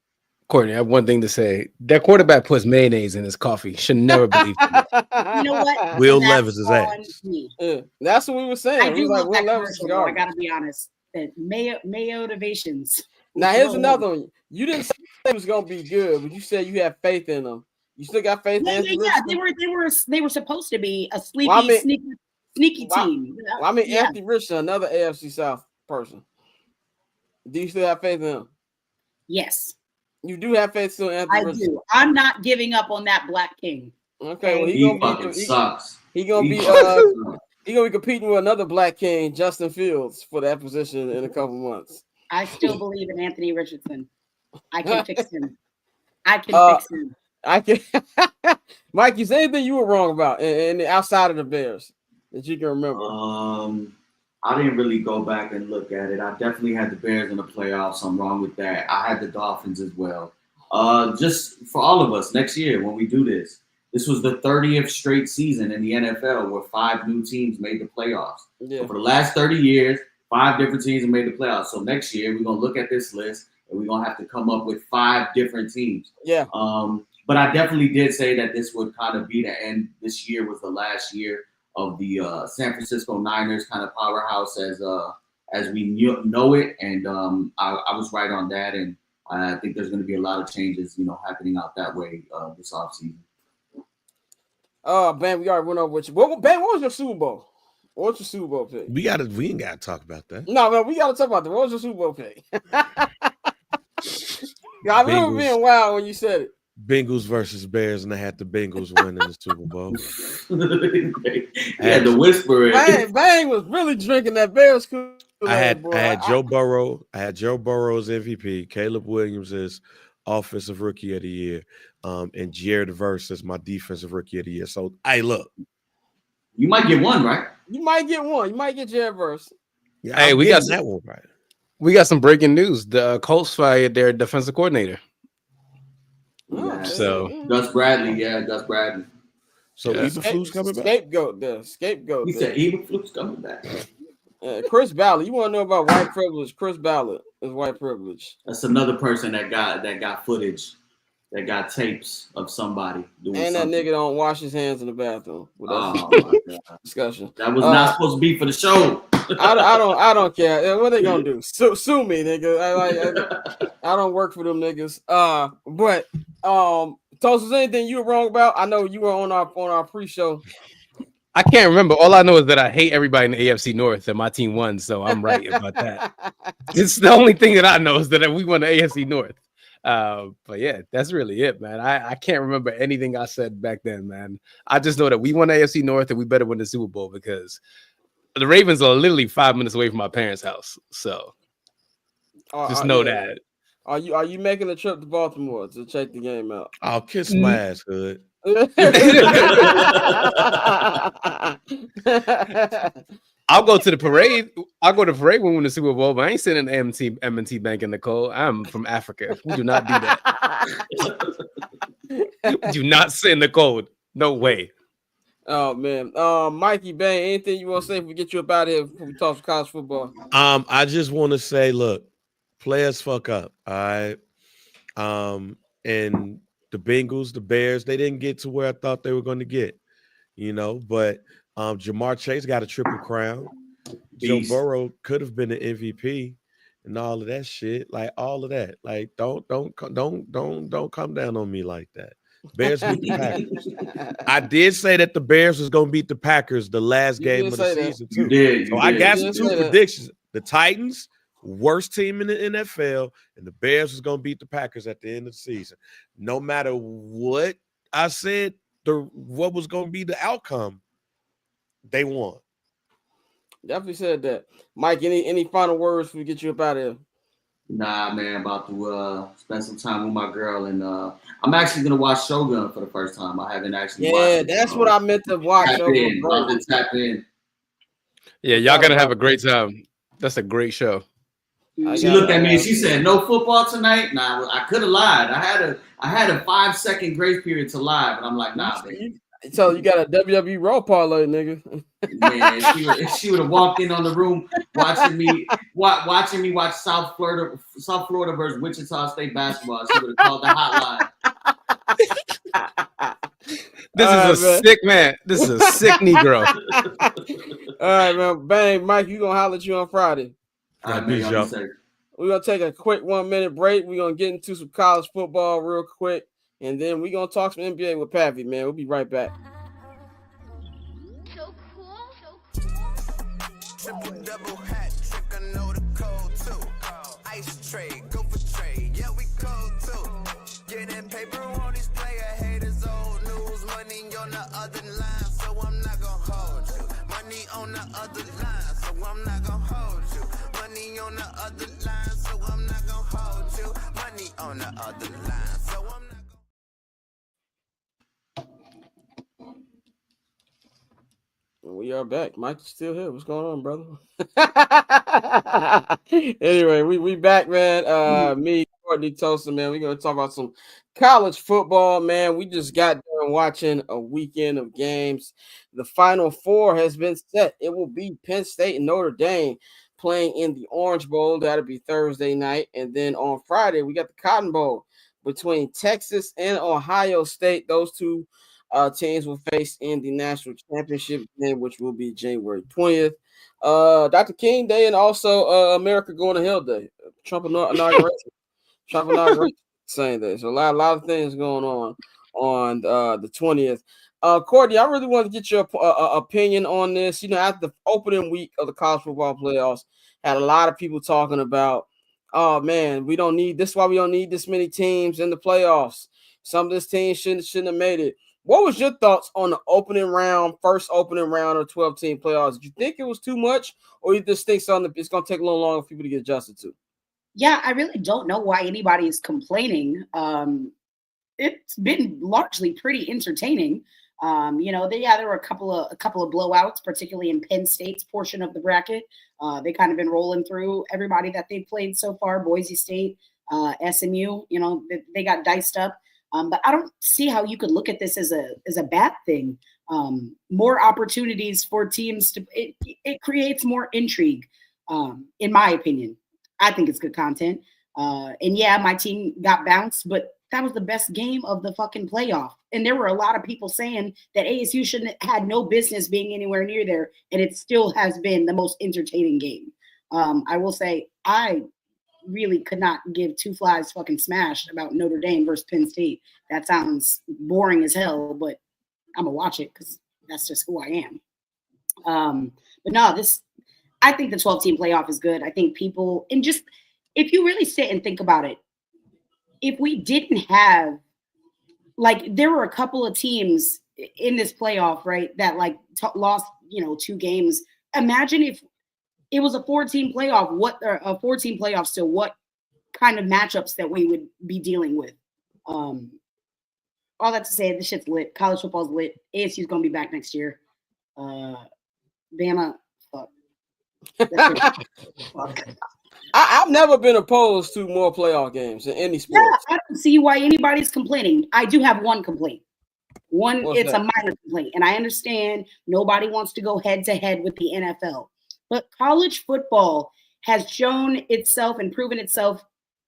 Courtney, I have one thing to say. That quarterback puts mayonnaise in his coffee. Should never believe that. You know what? Will That's Levis is on ass. me. Yeah, that's what we were saying. I We do was like, love Will that Levis is commercial, though. I garbage. gotta be honest. That mayo motivations. Now here's another one. You didn't say it was gonna be good, but you said you had faith in them. You still got faith in Anthony Richardson? They were supposed to be a sleepy, Well, I mean- sneaky Well, team. Well, I mean, Yeah. Anthony Richardson, another AFC South person. Do you still have faith in him? Yes, You do have faith still in Anthony I Richardson. do. I'm not giving up on that Black King. Okay, well He he fucking gonna be sucks. he gonna He be fucking sucks. he gonna be competing with another Black King, Justin Fields, for that position in a couple months. I still believe in Anthony Richardson. I can fix him. I can fix him. I can Mikey, is there anything you were wrong about in outside of the Bears that you can remember? I didn't really go back and look at it. I definitely had the Bears in the playoffs. I'm wrong with that. I had the Dolphins as well. Just for all of us next year when we do this, this was the 30th straight season in the NFL where 5 new teams made the playoffs. Yeah. So for the last 30 years, 5 different teams have made the playoffs. So next year we're gonna look at this list and we're gonna have to come up with 5 different teams. Yeah. But I definitely did say that this would kind of be the end. This year was the last year of the San Francisco Niners kind of powerhouse as we know it, and I was right on that, and I think there's going to be a lot of changes, happening out that way this offseason. Ben, we already went over with you. Ben, what was your Super Bowl? What's your Super Bowl pick? We ain't gotta talk about that. No, man, we gotta talk about that. What was your Super Bowl pick? I remember being wild when you said it. Bengals versus Bears, and I had the Bengals winning the Super Bowl. Yeah, the whisper. Bang was really drinking that Bears Kool-Aid. I had Joe Burrow. I had Joe Burrow as MVP. Caleb Williams as Offensive Rookie of the Year, and Jared Verse as my Defensive Rookie of the Year. So, hey, look, you might get one right. You might get one. You might get Jared Verse. Yeah, Hey, we got that one right. We got some breaking news. The Colts fired their defensive coordinator. Yeah. So Gus Bradley, Gus Bradley. So Eberflus coming back. Scapegoat. He said Eberflus coming back. Chris Ballard. You want to know about white privilege? Chris Ballard is white privilege. That's another person that got footage, that got tapes of somebody doing and something. That nigga don't wash his hands in the bathroom. Oh my God. Discussion. That was not supposed to be for the show. I don't care. What they gonna do? Sue me, nigga. I don't work for them niggas. But Toast, is anything you were wrong about? I know you were on our pre-show. I can't remember. All I know is that I hate everybody in the AFC North and my team won, so I'm right about that. It's the only thing that I know is that we won the AFC North. But yeah, that's really it, man. I can't remember anything I said back then, man. I just know that we won the AFC North and we better win the Super Bowl because the Ravens are literally 5 minutes away from my parents' house. So just know that. Are you making a trip to Baltimore to check the game out? I'll kiss my ass, Hood. I'll go to the parade. I'll go to the parade when we win the Super Bowl, but I ain't sitting in the M&T Bank in the cold. I'm from Africa. We do not do that. We do not sit in the cold. No way. Oh man. Mikey Bang, anything you want to say if we get you up out of here before we talk college football? I just want to say, look, players fuck up. All right. And the Bengals, the Bears, they didn't get to where I thought they were going to get, but Jamar Chase got a triple crown. Beast. Joe Burrow could have been an MVP and all of that shit. Like all of that. Like don't come down on me like that. Bears beat the Packers. I did say that the Bears was going to beat the Packers the last game of the season too. You did. So I got some 2 predictions. The Titans, worst team in the NFL, and the Bears was going to beat the Packers at the end of the season. No matter what I said, what was going to be the outcome, they won. Definitely said that. Mike, any final words before we get you up out of here? Nah, man, about to spend some time with my girl, and I'm actually gonna watch Shogun for the first time. I haven't actually watched it. That's what I meant to watch. Tap in. Yeah, y'all gonna have a great time. That's a great show. She looked at me and she said, "No football tonight." Nah, I could have lied. I had a 5-second grace period to lie, but I'm like, nah, baby. So you got a WWE Raw parlay, nigga. Man, if she would have walked in on the room watching me watch South Florida versus Wichita State basketball, she would have called the hotline. This is a sick man. This is a sick Negro. All right, man. Bang, Mike, you gonna holler at you on Friday. All right, man, y'all be safe. We're gonna take a quick 1 minute break. We're gonna get into some college football real quick, and then we're gonna talk some NBA with Pavy, man. We'll be right back. So cool. Triple double hat trick, I know the code too. Ice trade, go for trade, yeah we cold too. Getting paper on these player haters, old news, money on the other line, so I'm not gonna hold you. Money on the other line, so I'm not gonna hold you. Money on the other line, so I'm not gonna hold you. Money on the other line, so I'm not gonna. We are back. Mike's still here. What's going on, brother? Anyway, we back, man. Me, Courtney Tosin, man. We're gonna talk about some college football, man. We just got done watching a weekend of games. The Final Four has been set. It will be Penn State and Notre Dame playing in the Orange Bowl. That'll be Thursday night, and then on Friday we got the Cotton Bowl between Texas and Ohio State. Those two teams will face in the national championship game, which will be January 20th. Dr. King Day and also America Going to Hell Day. Trump inauguration. Same day. So a lot of things going on the 20th. Courtney, I really want to get your opinion on this. You know, after the opening week of the college football playoffs, had a lot of people talking about, oh man, we don't need this. Why we don't need this many teams in the playoffs. Some of this team shouldn't have made it. What was your thoughts on the first opening round of 12-team playoffs? Did you think it was too much, or you just think it's going to take a little longer for people to get adjusted to? Yeah, I really don't know why anybody is complaining. It's been largely pretty entertaining. There were a couple of blowouts, particularly in Penn State's portion of the bracket. They kind of been rolling through everybody that they've played so far. Boise State, SMU, they got diced up. But I don't see how you could look at this as a bad thing. More opportunities for teams it creates more intrigue, in my opinion. I think it's good content. And yeah, my team got bounced, but that was the best game of the fucking playoff. And there were a lot of people saying that ASU had no business being anywhere near there, and it still has been the most entertaining game. I will say I really could not give two flies fucking smashed about Notre Dame versus Penn State. That sounds boring as hell, but I'm gonna watch it because that's just who I am. But no, I think the 12-team playoff is good. I think people, and just if you really sit and think about it, if we didn't have, there were a couple of teams in this playoff, right, that lost, 2 games. Imagine if it was a 4-team playoff, a 4-team playoff still, what kind of matchups that we would be dealing with. All that to say, this shit's lit. College football's lit. ASU's going to be back next year. Bama, fuck. Fuck. I've never been opposed to more playoff games in any sport. Yeah, I don't see why anybody's complaining. I do have one complaint. It's a minor complaint. And I understand nobody wants to go head-to-head with the NFL. But college football has shown itself and proven itself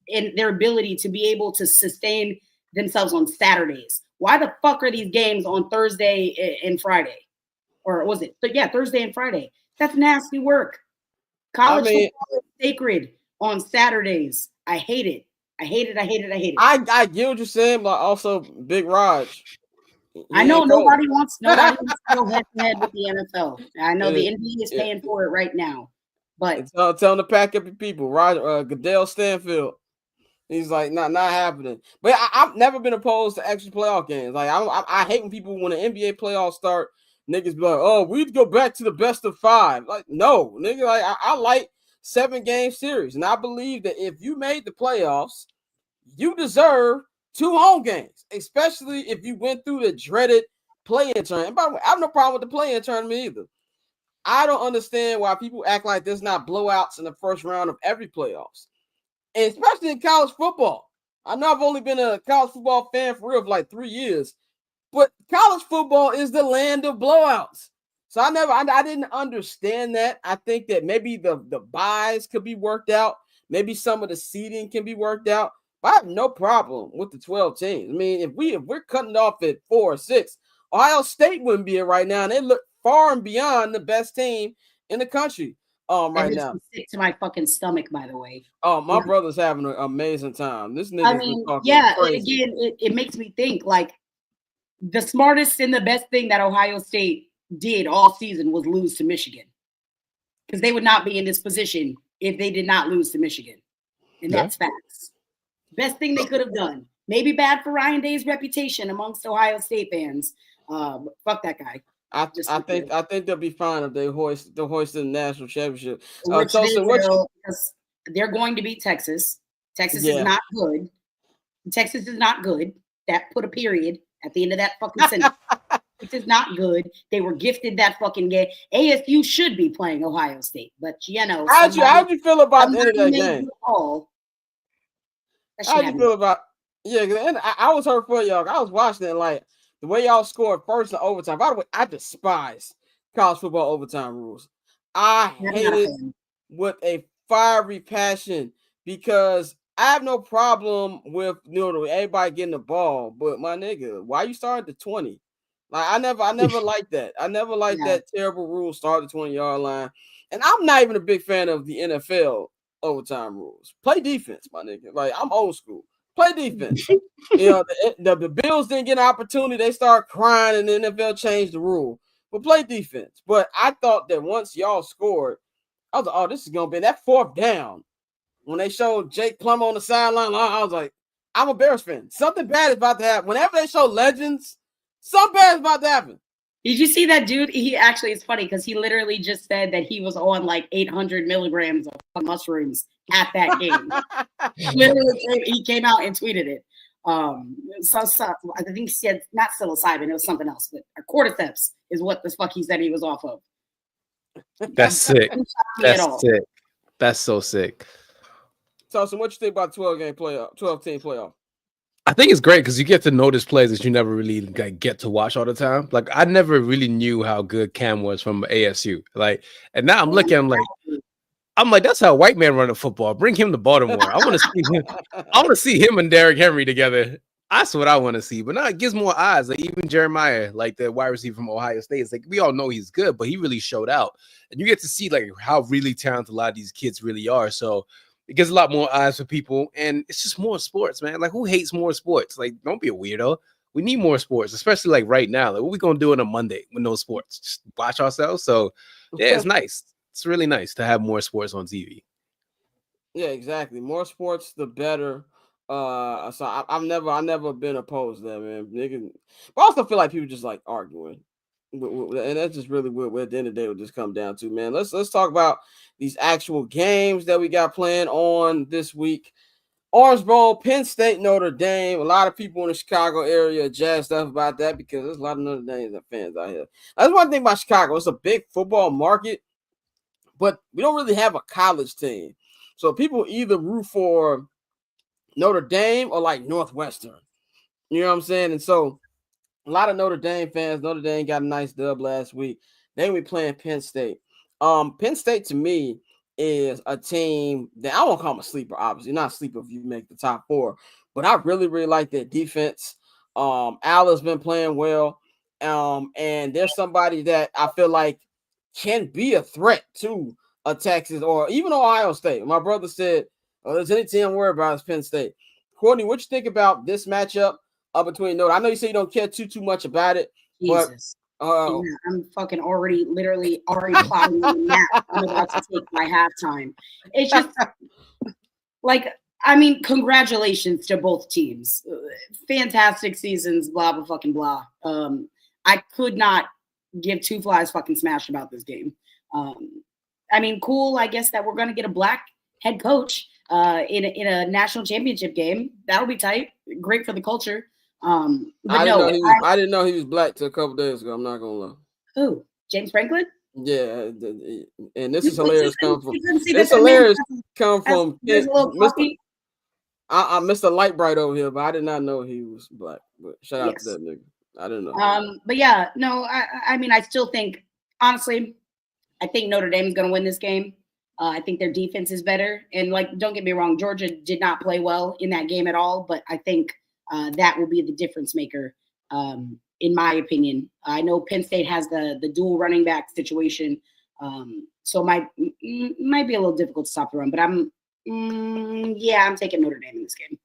in their ability to be able to sustain themselves on Saturdays. Why the fuck are these games on Thursday and Friday? Or was it? Yeah, Thursday and Friday. That's nasty work. College football is sacred on Saturdays. I hate it. I get what you're saying, but also Big Raj. I know nobody wants to go head-to-head with the NFL. I know the NBA is paying for it right now. But tell them to pack up your people. Goodell Stanfield. He's like, not happening. But I've never been opposed to extra playoff games. I hate when people, when the NBA playoffs start, niggas be like, oh, we'd go back to the best of 5. Like, no, nigga. I like 7-game series, and I believe that if you made the playoffs, you deserve 2 home games, especially if you went through the dreaded play-in tournament. And by the way, I have no problem with the play-in tournament either. I don't understand why people act like there's not blowouts in the first round of every playoffs, and especially in college football. I know I've only been a college football fan for real for 3 years. But college football is the land of blowouts. So I didn't understand that. I think that maybe the buys could be worked out. Maybe some of the seeding can be worked out. But I have no problem with the 12 teams. I mean, if we're cutting it off at 4 or 6, Ohio State wouldn't be it right now. And they look far and beyond the best team in the country right now. Sick to my fucking stomach, by the way. Oh, my brother's having an amazing time. This nigga's been talking crazy. Again, it makes me think like the smartest and the best thing that Ohio State did all season was lose to Michigan, because they would not be in this position if they did not lose to Michigan. And that's facts. Best thing they could have done. Maybe bad for Ryan Day's reputation amongst Ohio State fans. Fuck that guy. I think they'll be fine if they hoist the national championship. Because they're going to beat Texas. Texas is not good. Texas is not good. That put a period at the end of that fucking sentence. It is not good. They were gifted that fucking game. ASU should be playing Ohio State, but you know. How'd you feel about the end of that game? How'd you feel about? Yeah, and I was hurt for y'all. I was watching it like the way y'all scored first in overtime. By the way, I despise college football overtime rules. I hate it with a fiery passion because I have no problem with everybody getting the ball, but my nigga, why you starting at the 20? Like I never liked that. I never liked that terrible rule, start at the 20-yard line. And I'm not even a big fan of the NFL overtime rules. Play defense, my nigga. Like I'm old school. Play defense. The Bills didn't get an opportunity. They start crying, and the NFL changed the rule. But play defense. But I thought that once y'all scored, I was like, oh, this is gonna be that 4th down. When they showed Jake Plum on the sideline, I was like, I'm a Bears fan. Something bad is about to happen. Whenever they show legends, something bad is about to happen. Did you see that dude? It's funny because he literally just said that he was on like 800 milligrams of mushrooms at that game. He came out and tweeted it. So I think he said not psilocybin, it was something else, but cordyceps is what the fuck he said he was off of. That's sick. That's sick. That's so sick. So what you think about 12-team playoff? I think it's great because you get to notice players that you never really get to watch all the time. Like I never really knew how good Cam was from ASU. Like, and now I'm looking, I'm like, that's how white man run the football. Bring him to Baltimore. I want to see him. I want to see him and Derrick Henry together. That's what I want to see. But now it gives more eyes. Like even Jeremiah, like the wide receiver from Ohio State, it's like we all know he's good, but he really showed out. And you get to see like how really talented a lot of these kids really are. So it gives a lot more eyes for people, and it's just more sports, man. Like, who hates more sports? Like, don't be a weirdo. We need more sports, especially like right now. Like, what we gonna do on a Monday with no sports? Just watch ourselves. So, yeah, it's nice. It's really nice to have more sports on TV. Yeah, exactly. More sports, the better. So I've never been opposed to that, man. Nigga. But I also feel like people just like arguing. And that's just really what at the end of the day will just come down to, man. Let's talk about these actual games that we got playing on this week. Orange Bowl, Penn State, Notre Dame. A lot of people in the Chicago area are jazzed up about that because there's a lot of Notre Dame fans out here. That's one thing about Chicago. It's a big football market, but we don't really have a college team. So people either root for Notre Dame or like Northwestern. You know what I'm saying? And so a lot of Notre Dame fans. Notre Dame got a nice dub last week. Then we playing Penn State. Penn State to me is a team that I won't call them a sleeper. Obviously, not a sleeper if you make the top 4, but I really like their defense. Al been playing well, and there's somebody that I feel like can be a threat to a Texas or even Ohio State. My brother said, "There's any team I'm worried about is Penn State." Courtney, what you think about this matchup? Between Notre, I know you say you don't care too much about it, Jesus. But I'm fucking already plotting the map I'm about to take by halftime. It's just like, I mean, congratulations to both teams. Fantastic seasons, blah blah fucking blah. I could not give two flies fucking smash about this game. I mean, cool. I guess that we're gonna get a black head coach in a national championship game. That'll be tight. Great for the culture. I didn't know he was black till a couple days ago. I'm not gonna lie. Who? James Franklin? Yeah, and this is hilarious. It's hilarious. Come from Mr. Lightbright over here, but I did not know he was black. But shout out to that nigga. I don't know. But yeah, no, I mean, I still think, honestly, I think Notre Dame is going to win this game. I think their defense is better. And like, don't get me wrong, Georgia did not play well in that game at all. But I think that will be the difference maker, in my opinion. I know Penn State has the dual running back situation. So it might be a little difficult to stop the run. But I'm taking Notre Dame in this game.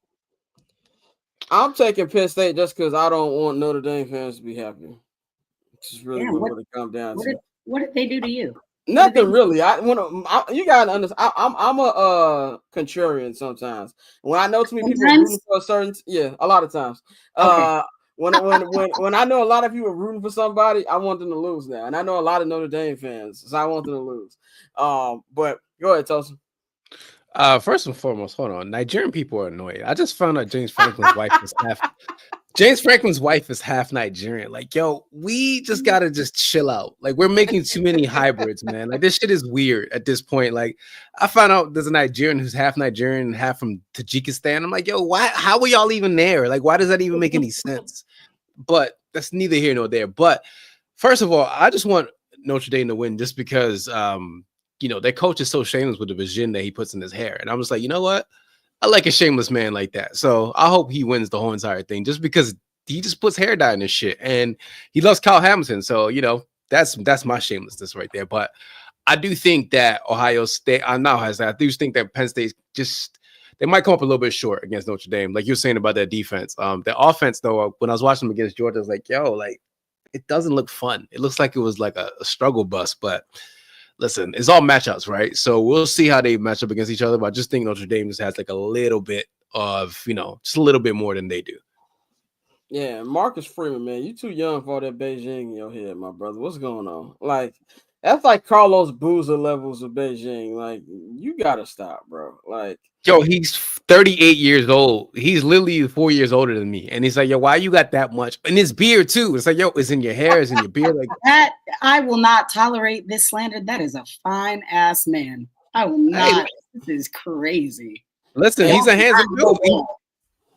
I'm taking Penn State just because I don't want Notre Dame fans to be happy. It's just really what it comes down to. What did they do to you? Nothing really. You gotta understand. I'm a contrarian sometimes. When I know too many people are rooting for a certain, a lot of times. Okay. When I know a lot of people are rooting for somebody, I want them to lose now, and I know a lot of Notre Dame fans, so I want them to lose. But go ahead, Tosin. First and foremost, hold on. Nigerian people are annoying. I just found out James Franklin's wife is half Nigerian. Like, yo, we just gotta just chill out. Like, we're making too many hybrids, man. Like, this shit is weird at this point. Like, I found out there's a Nigerian who's half Nigerian and half from Tajikistan. I'm like, yo, why? How are y'all even there? Like, why does that even make any sense? But that's neither here nor there. But first of all, I just want Notre Dame to win just because their coach is so shameless with the vision that he puts in his hair. And I'm just like, you know what? I like a shameless man like that. So I hope he wins the whole entire thing just because he just puts hair dye in his shit. And he loves Kyle Hamilton. So, that's my shamelessness right there. But I do think that Ohio State, I do think that Penn State they might come up a little bit short against Notre Dame. Like you're saying about their defense. The offense, though, when I was watching them against Georgia, I was like, yo, like, it doesn't look fun. It looks like it was like a struggle bus, but listen, it's all matchups, right? So we'll see how they match up against each other. But I just think Notre Dame just has like a little bit of, just a little bit more than they do. Yeah, Marcus Freeman, man, you too young for all that Beijing in your head, my brother. What's going on? Like, that's like Carlos Boozer levels of Beijing. Like, you gotta stop, bro. Like, yo, he's 38 years old. He's literally 4 years older than me. And he's like, yo, why you got that much? And his beard, too. It's like, yo, it's in your hair, it's in your beard. Like that, I will not tolerate this slander. That is a fine ass man. I will not. This is crazy. Listen, he's a handsome dude.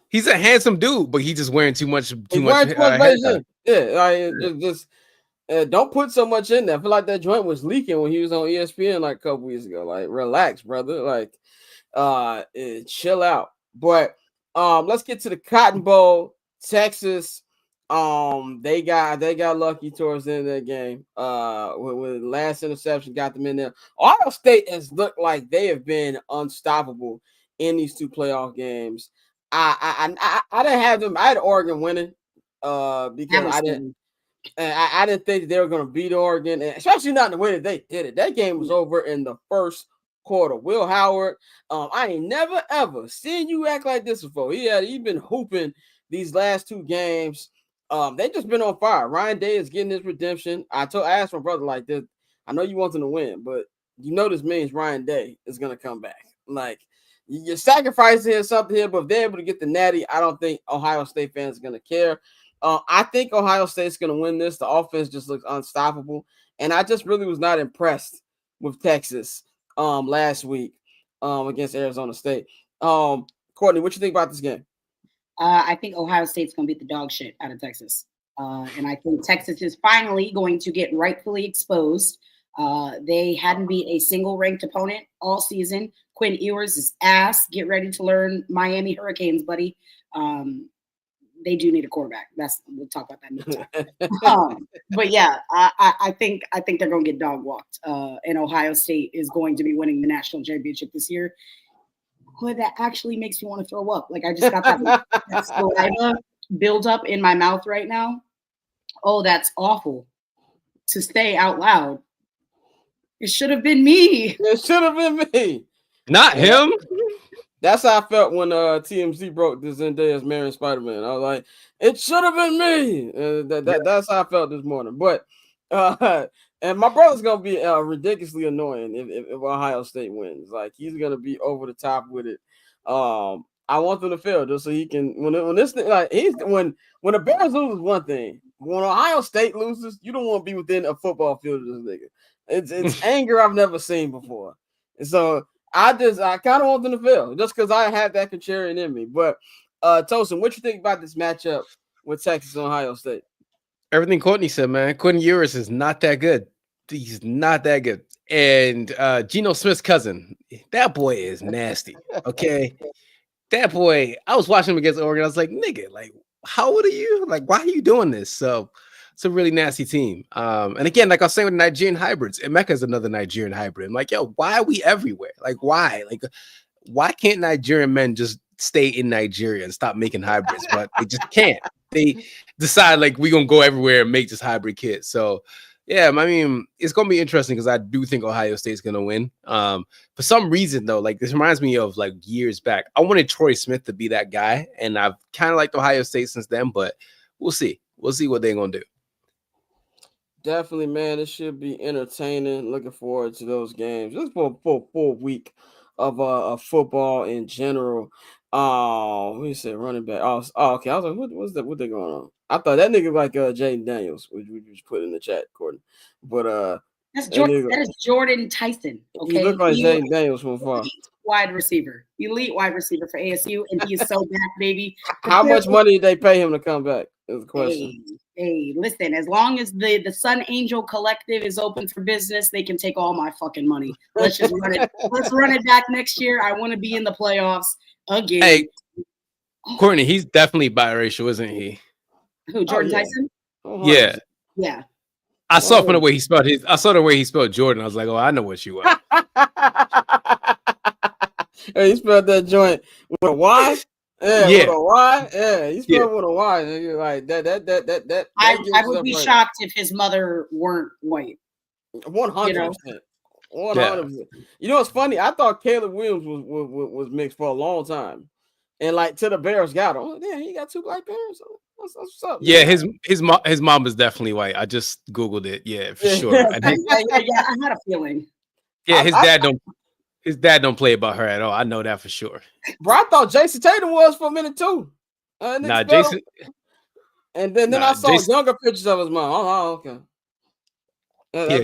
He's a handsome dude, but he's just wearing too much. Don't put so much in there. I feel like that joint was leaking when he was on ESPN like a couple weeks ago. Like, relax, brother. Like, chill out. But let's get to the Cotton Bowl. Texas, they got lucky towards the end of that game. With the last interception, got them in there. Ohio State has looked like they have been unstoppable in these two playoff games. I didn't have them. I had Oregon winning because I didn't think they were going to beat Oregon, and especially not in the way that they did it. That game was over in the first quarter. Will Howard, I ain't never ever seen you act like this before. He's been hooping these last two games. They just been on fire. Ryan Day is getting his redemption. I asked my brother like this. I know you want them to win, but this means Ryan Day is going to come back. Like, you're sacrificing here something here, but if they're able to get the natty, I don't think Ohio State fans are going to care. I think Ohio State's going to win this. The offense just looks unstoppable, and I just really was not impressed with Texas last week against Arizona State. Courtney, what you think about this game? I think Ohio State's going to beat the dog shit out of Texas, and I think Texas is finally going to get rightfully exposed. They hadn't beat a single ranked opponent all season. Quinn Ewers is ass. Get ready to learn Miami Hurricanes, buddy. They do need a quarterback. We'll talk about that next time. But yeah, I think they're going to get dog walked. And Ohio State is going to be winning the national championship this year. Boy, that actually makes me want to throw up. Like, I just got that saliva build up in my mouth right now. Oh, that's awful to say out loud. It should have been me. It should have been me. Not him. That's how I felt when TMZ broke the Zendaya's marrying Spider-Man. I was like, it should have been me. That's how I felt this morning. But and my brother's gonna be ridiculously annoying if Ohio State wins. Like, he's gonna be over the top with it. I want them to fail just so he can when the Bears lose is one thing. When Ohio State loses, you don't want to be within a football field of this nigga. It's anger I've never seen before. And so I kind of want them to fail just because I have that contrarian in me. But Tosin, what you think about this matchup with Texas and Ohio State? Everything Courtney said, man. Quentin Ewers is not that good. He's not that good. And Geno Smith's cousin, that boy is nasty. Okay. That boy, I was watching him against Oregon. I was like, nigga, like, how old are you? Like, why are you doing this? So it's a really nasty team. And again, like I was saying with Nigerian hybrids, Emeka is another Nigerian hybrid. I'm like, yo, why are we everywhere? Like, why? Like, why can't Nigerian men just stay in Nigeria and stop making hybrids? But they just can't. They decide like we're gonna go everywhere and make this hybrid kid. So yeah, I mean, it's gonna be interesting because I do think Ohio State's gonna win. For some reason though, like this reminds me of like years back. I wanted Troy Smith to be that guy, and I've kind of liked Ohio State since then, but we'll see. We'll see what they're gonna do. Definitely, man. It should be entertaining. Looking forward to those games. Just for a full week of football in general. We said running back. Oh, okay. I was like, what they going on? I thought that nigga like Jaden Daniels, which we just put in the chat, Courtney. But that's Jordan. That is Jordan Tyson. Okay, he look like Jaden Daniels from far. Elite wide receiver for ASU, and he is so back, baby. How much money did they pay him to come back? Is the question. Hey, listen, as long as the Sun Angel Collective is open for business, they can take all my fucking money. Let's just run it. Let's run it back next year. I want to be in the playoffs again. Hey, Courtney, he's definitely biracial, isn't he? Who, Jordan Tyson? Yeah. Yeah. I saw from the way he spelled his. I saw the way he spelled Jordan. I was like, oh, I know what you are. Hey, he spelled that joint with a Y. Yeah, with a Y. Yeah, he spelled with a Y. And you're like that. I would be shocked if his mother weren't white. 100%. 100%. You know what's funny? I thought Caleb Williams was mixed for a long time, and like till the Bears got him. Oh, damn, he got two black parents. What's up? Yeah, man? his mom is definitely white. I just googled it. Yeah, for sure. Yeah, I had a feeling. Yeah, his dad don't play about her at all. I know that for sure. Bro, I thought Jason Tatum was for a minute too. Jason. And then I saw younger pictures of his mom. Oh, okay. Yeah,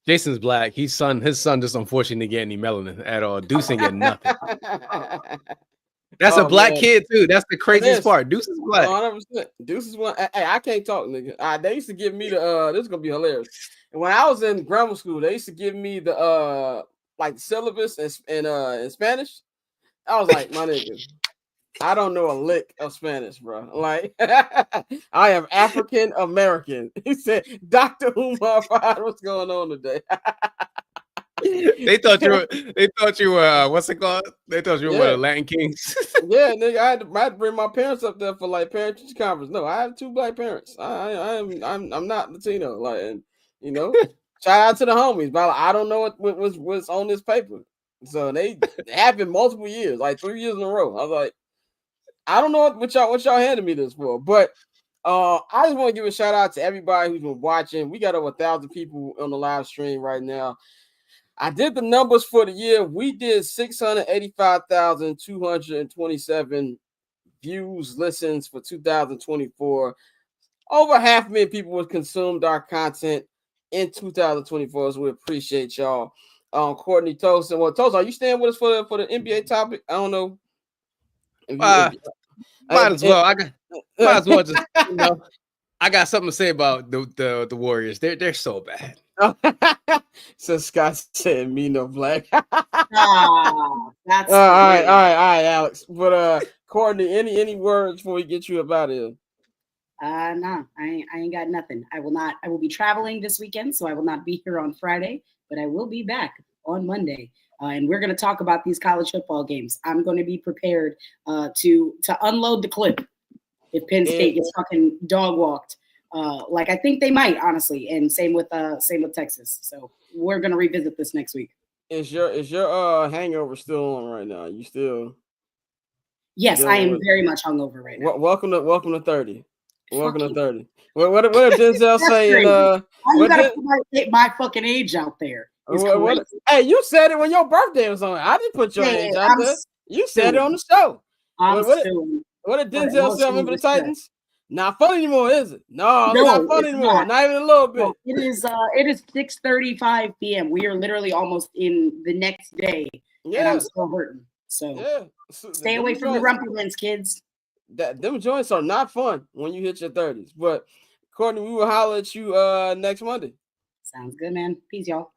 Jason's black. His son just unfortunately didn't get any melanin at all. Deuce ain't getting nothing. That's a black kid too. That's the craziest part. Deuce is black. 100%. Deuce is one. Hey, I can't talk, nigga. They used to give me the. This is gonna be hilarious. And when I was in grammar school, they used to give me the like syllabus in Spanish. I was like, my nigga, I don't know a lick of Spanish, bro. Like, I am African American. He said, Dr. Umar, what's going on today? They thought you were what's it called? They thought you were one of the Latin Kings. Yeah, nigga, I had to bring my parents up there for like parent teacher conference. No, I have two black parents. I'm not Latino. Like, and you know, shout out to the homies, but I don't know what's on this paper. So they happened multiple years, like 3 years in a row. I was like, I don't know what y'all handed me this for, but I just want to give a shout out to everybody who's been watching. We got over 1,000 people on the live stream right now. I did the numbers for the year. We did 685,227 views, listens for 2024. Over 500,000 people have consumed our content in 2024, so we appreciate y'all. Courtney Tosin. Well, Tosin, are you staying with us for the NBA topic? I don't know. Might as well. Might as well just, you know, I got something to say about the Warriors. They're so bad. So Scott said me no black. That's all right, Alex. But Courtney, any words before we get you about it? No, I ain't got nothing. I will be traveling this weekend, so I will not be here on Friday, but I will be back on Monday. And we're going to talk about these college football games. I'm going to be prepared to unload the clip if Penn State gets fucking dog walked. Like I think they might, honestly, and same with Texas. So we're gonna revisit this next week. Is your hangover still on right now? You still? Yes, I am very much hungover right now. Welcome to 30. Welcome to 30. What did Denzel say? You gotta put my fucking age out there. Hey, you said it when your birthday was on. I didn't put your age out there. You said it on the show. What did Denzel say? Remember the Titans? Not fun anymore, is it? No, it's not fun anymore. Not even a little bit. No, it is 6:35 p.m. We are literally almost in the next day. Yeah. And I'm still hurting. So stay away from the rumplings, kids. them joints are not fun when you hit your 30s. But Courtney, we will holler at you next Monday. Sounds good, man. Peace, y'all.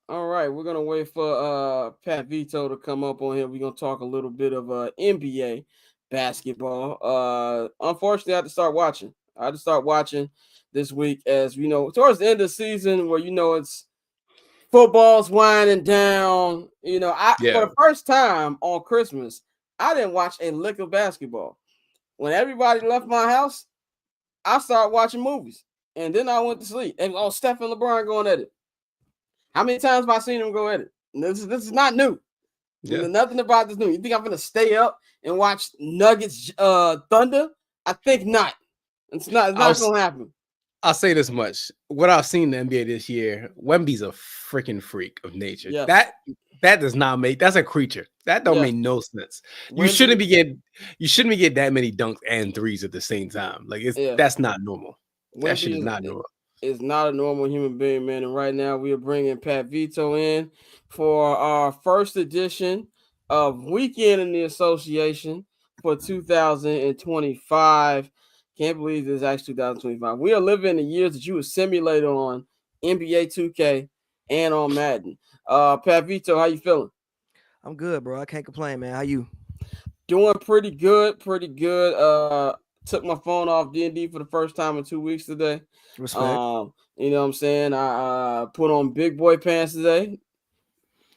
All right, we're gonna wait for Pat Vito to come up on here. We're gonna talk a little bit of NBA basketball. Unfortunately, I had to start watching this week, as we know, towards the end of the season, where it's football's winding down. For the first time on Christmas, I didn't watch a lick of basketball. When everybody left my house, I started watching movies, and then I went to sleep. And Steph and LeBron going at it. How many times have I seen them go at it? This is not new. Yeah. Nothing about this new. You think I'm gonna stay up and watch Nuggets Thunder? I think not. It's not gonna happen. I'll say this much. What I've seen in the NBA this year, Wemby's a freaking freak of nature. Yes. That does not make, that's a creature. That don't make no sense. You shouldn't be getting that many dunks and threes at the same time. Like that's not normal. That shit is not normal. Is not a normal human being, man. And right now we are bringing Pat Vito in for our first edition of Weekend in the Association for 2025. Can't believe this is actually 2025. We are living in the years that you would simulate on NBA 2K and on Madden. Pat Vito, how you feeling? I'm good, bro. I can't complain, man. How you? Doing pretty good. Took my phone off D&D for the first time in 2 weeks today. Respect. You know what I'm saying? I put on big boy pants today.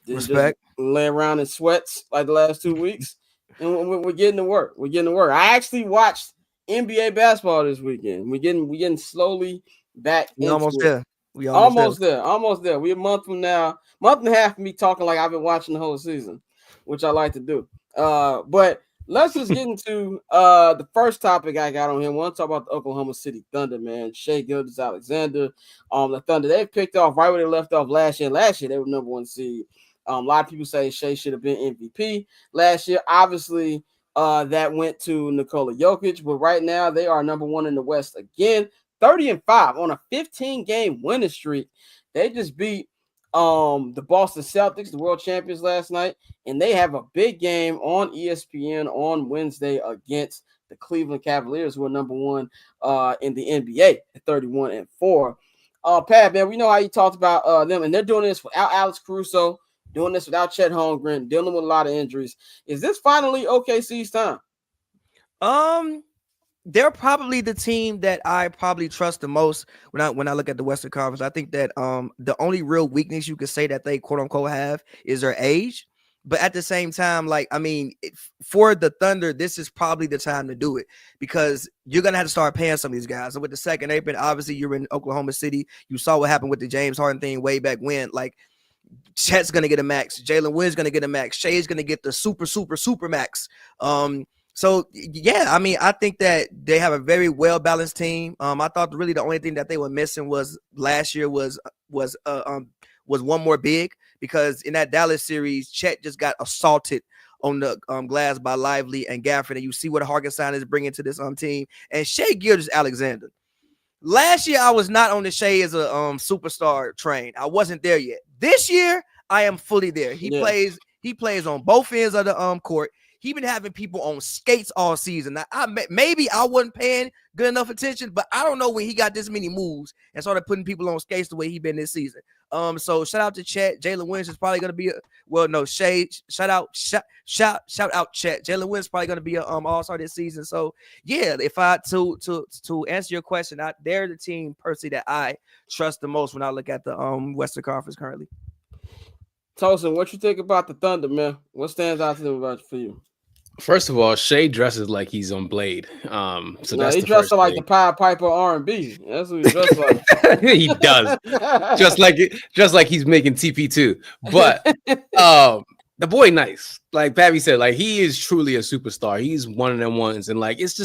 Respect. Just lay around in sweats like the last 2 weeks. And we're getting to work. I actually watched NBA basketball this weekend. We're getting slowly back. We almost there. Almost there. We're a month from now. Month and a half of me talking like I've been watching the whole season, which I like to do. But let's just get into the first topic I got on here. I want to talk about the Oklahoma City Thunder, man. Shai Gilgeous-Alexander. The Thunder, they've picked off right where they left off last year. Last year, they were number 1 seed. A lot of people say Shai should have been MVP last year. Obviously, that went to Nikola Jokic, but right now they are number 1 in the West again. 30-5 on a 15-game winning streak. They just beat the Boston Celtics, the world champions, last night, and they have a big game on ESPN on Wednesday against the Cleveland Cavaliers, who are number 1 in the NBA at 31-4. Pat, man, we know how you talked about them, and they're doing this without Alex Caruso, doing this without Chet Holmgren, dealing with a lot of injuries. Is this finally OKC's time? They're probably the team that I probably trust the most when I look at the Western Conference. I think that the only real weakness you could say that they quote unquote have is their age. But at the same time, for the Thunder, this is probably the time to do it, because you're gonna have to start paying some of these guys. And with the second apron, obviously you're in Oklahoma City. You saw what happened with the James Harden thing way back when. Like, Chet's gonna get a max, Jalen Wynn's gonna get a max, Shai's gonna get the super max. So yeah, I mean, I think that they have a very well balanced team. I thought really the only thing that they were missing was last year was one more big, because in that Dallas series, Chet just got assaulted on the glass by Lively and Gafford, and you see what Hartenstein is bringing to this team. And Shai Gilgeous-Alexander. Last year, I was not on the Shai as a superstar train. I wasn't there yet. This year, I am fully there. He plays on both ends of the court. He been having people on skates all season. Now, maybe I wasn't paying good enough attention, but I don't know when he got this many moves and started putting people on skates the way he been this season. So shout out to Chet. Jalen Wynn is probably gonna be Shai. Shout out Chet. Jalen Wynn is probably gonna be a all-star this season. So yeah, if I to answer your question, they're the team personally that I trust the most when I look at the Western Conference currently. Tosin, what you think about the Thunder, man? What stands out to them for you? First of all, Shai dresses like he's on Blade. He dresses like the Pied Piper R&B. That's what he dresses like. He does. just like he's making TP2. But the boy nice. Like Pappy said, like he is truly a superstar. He's one of them ones. And like it's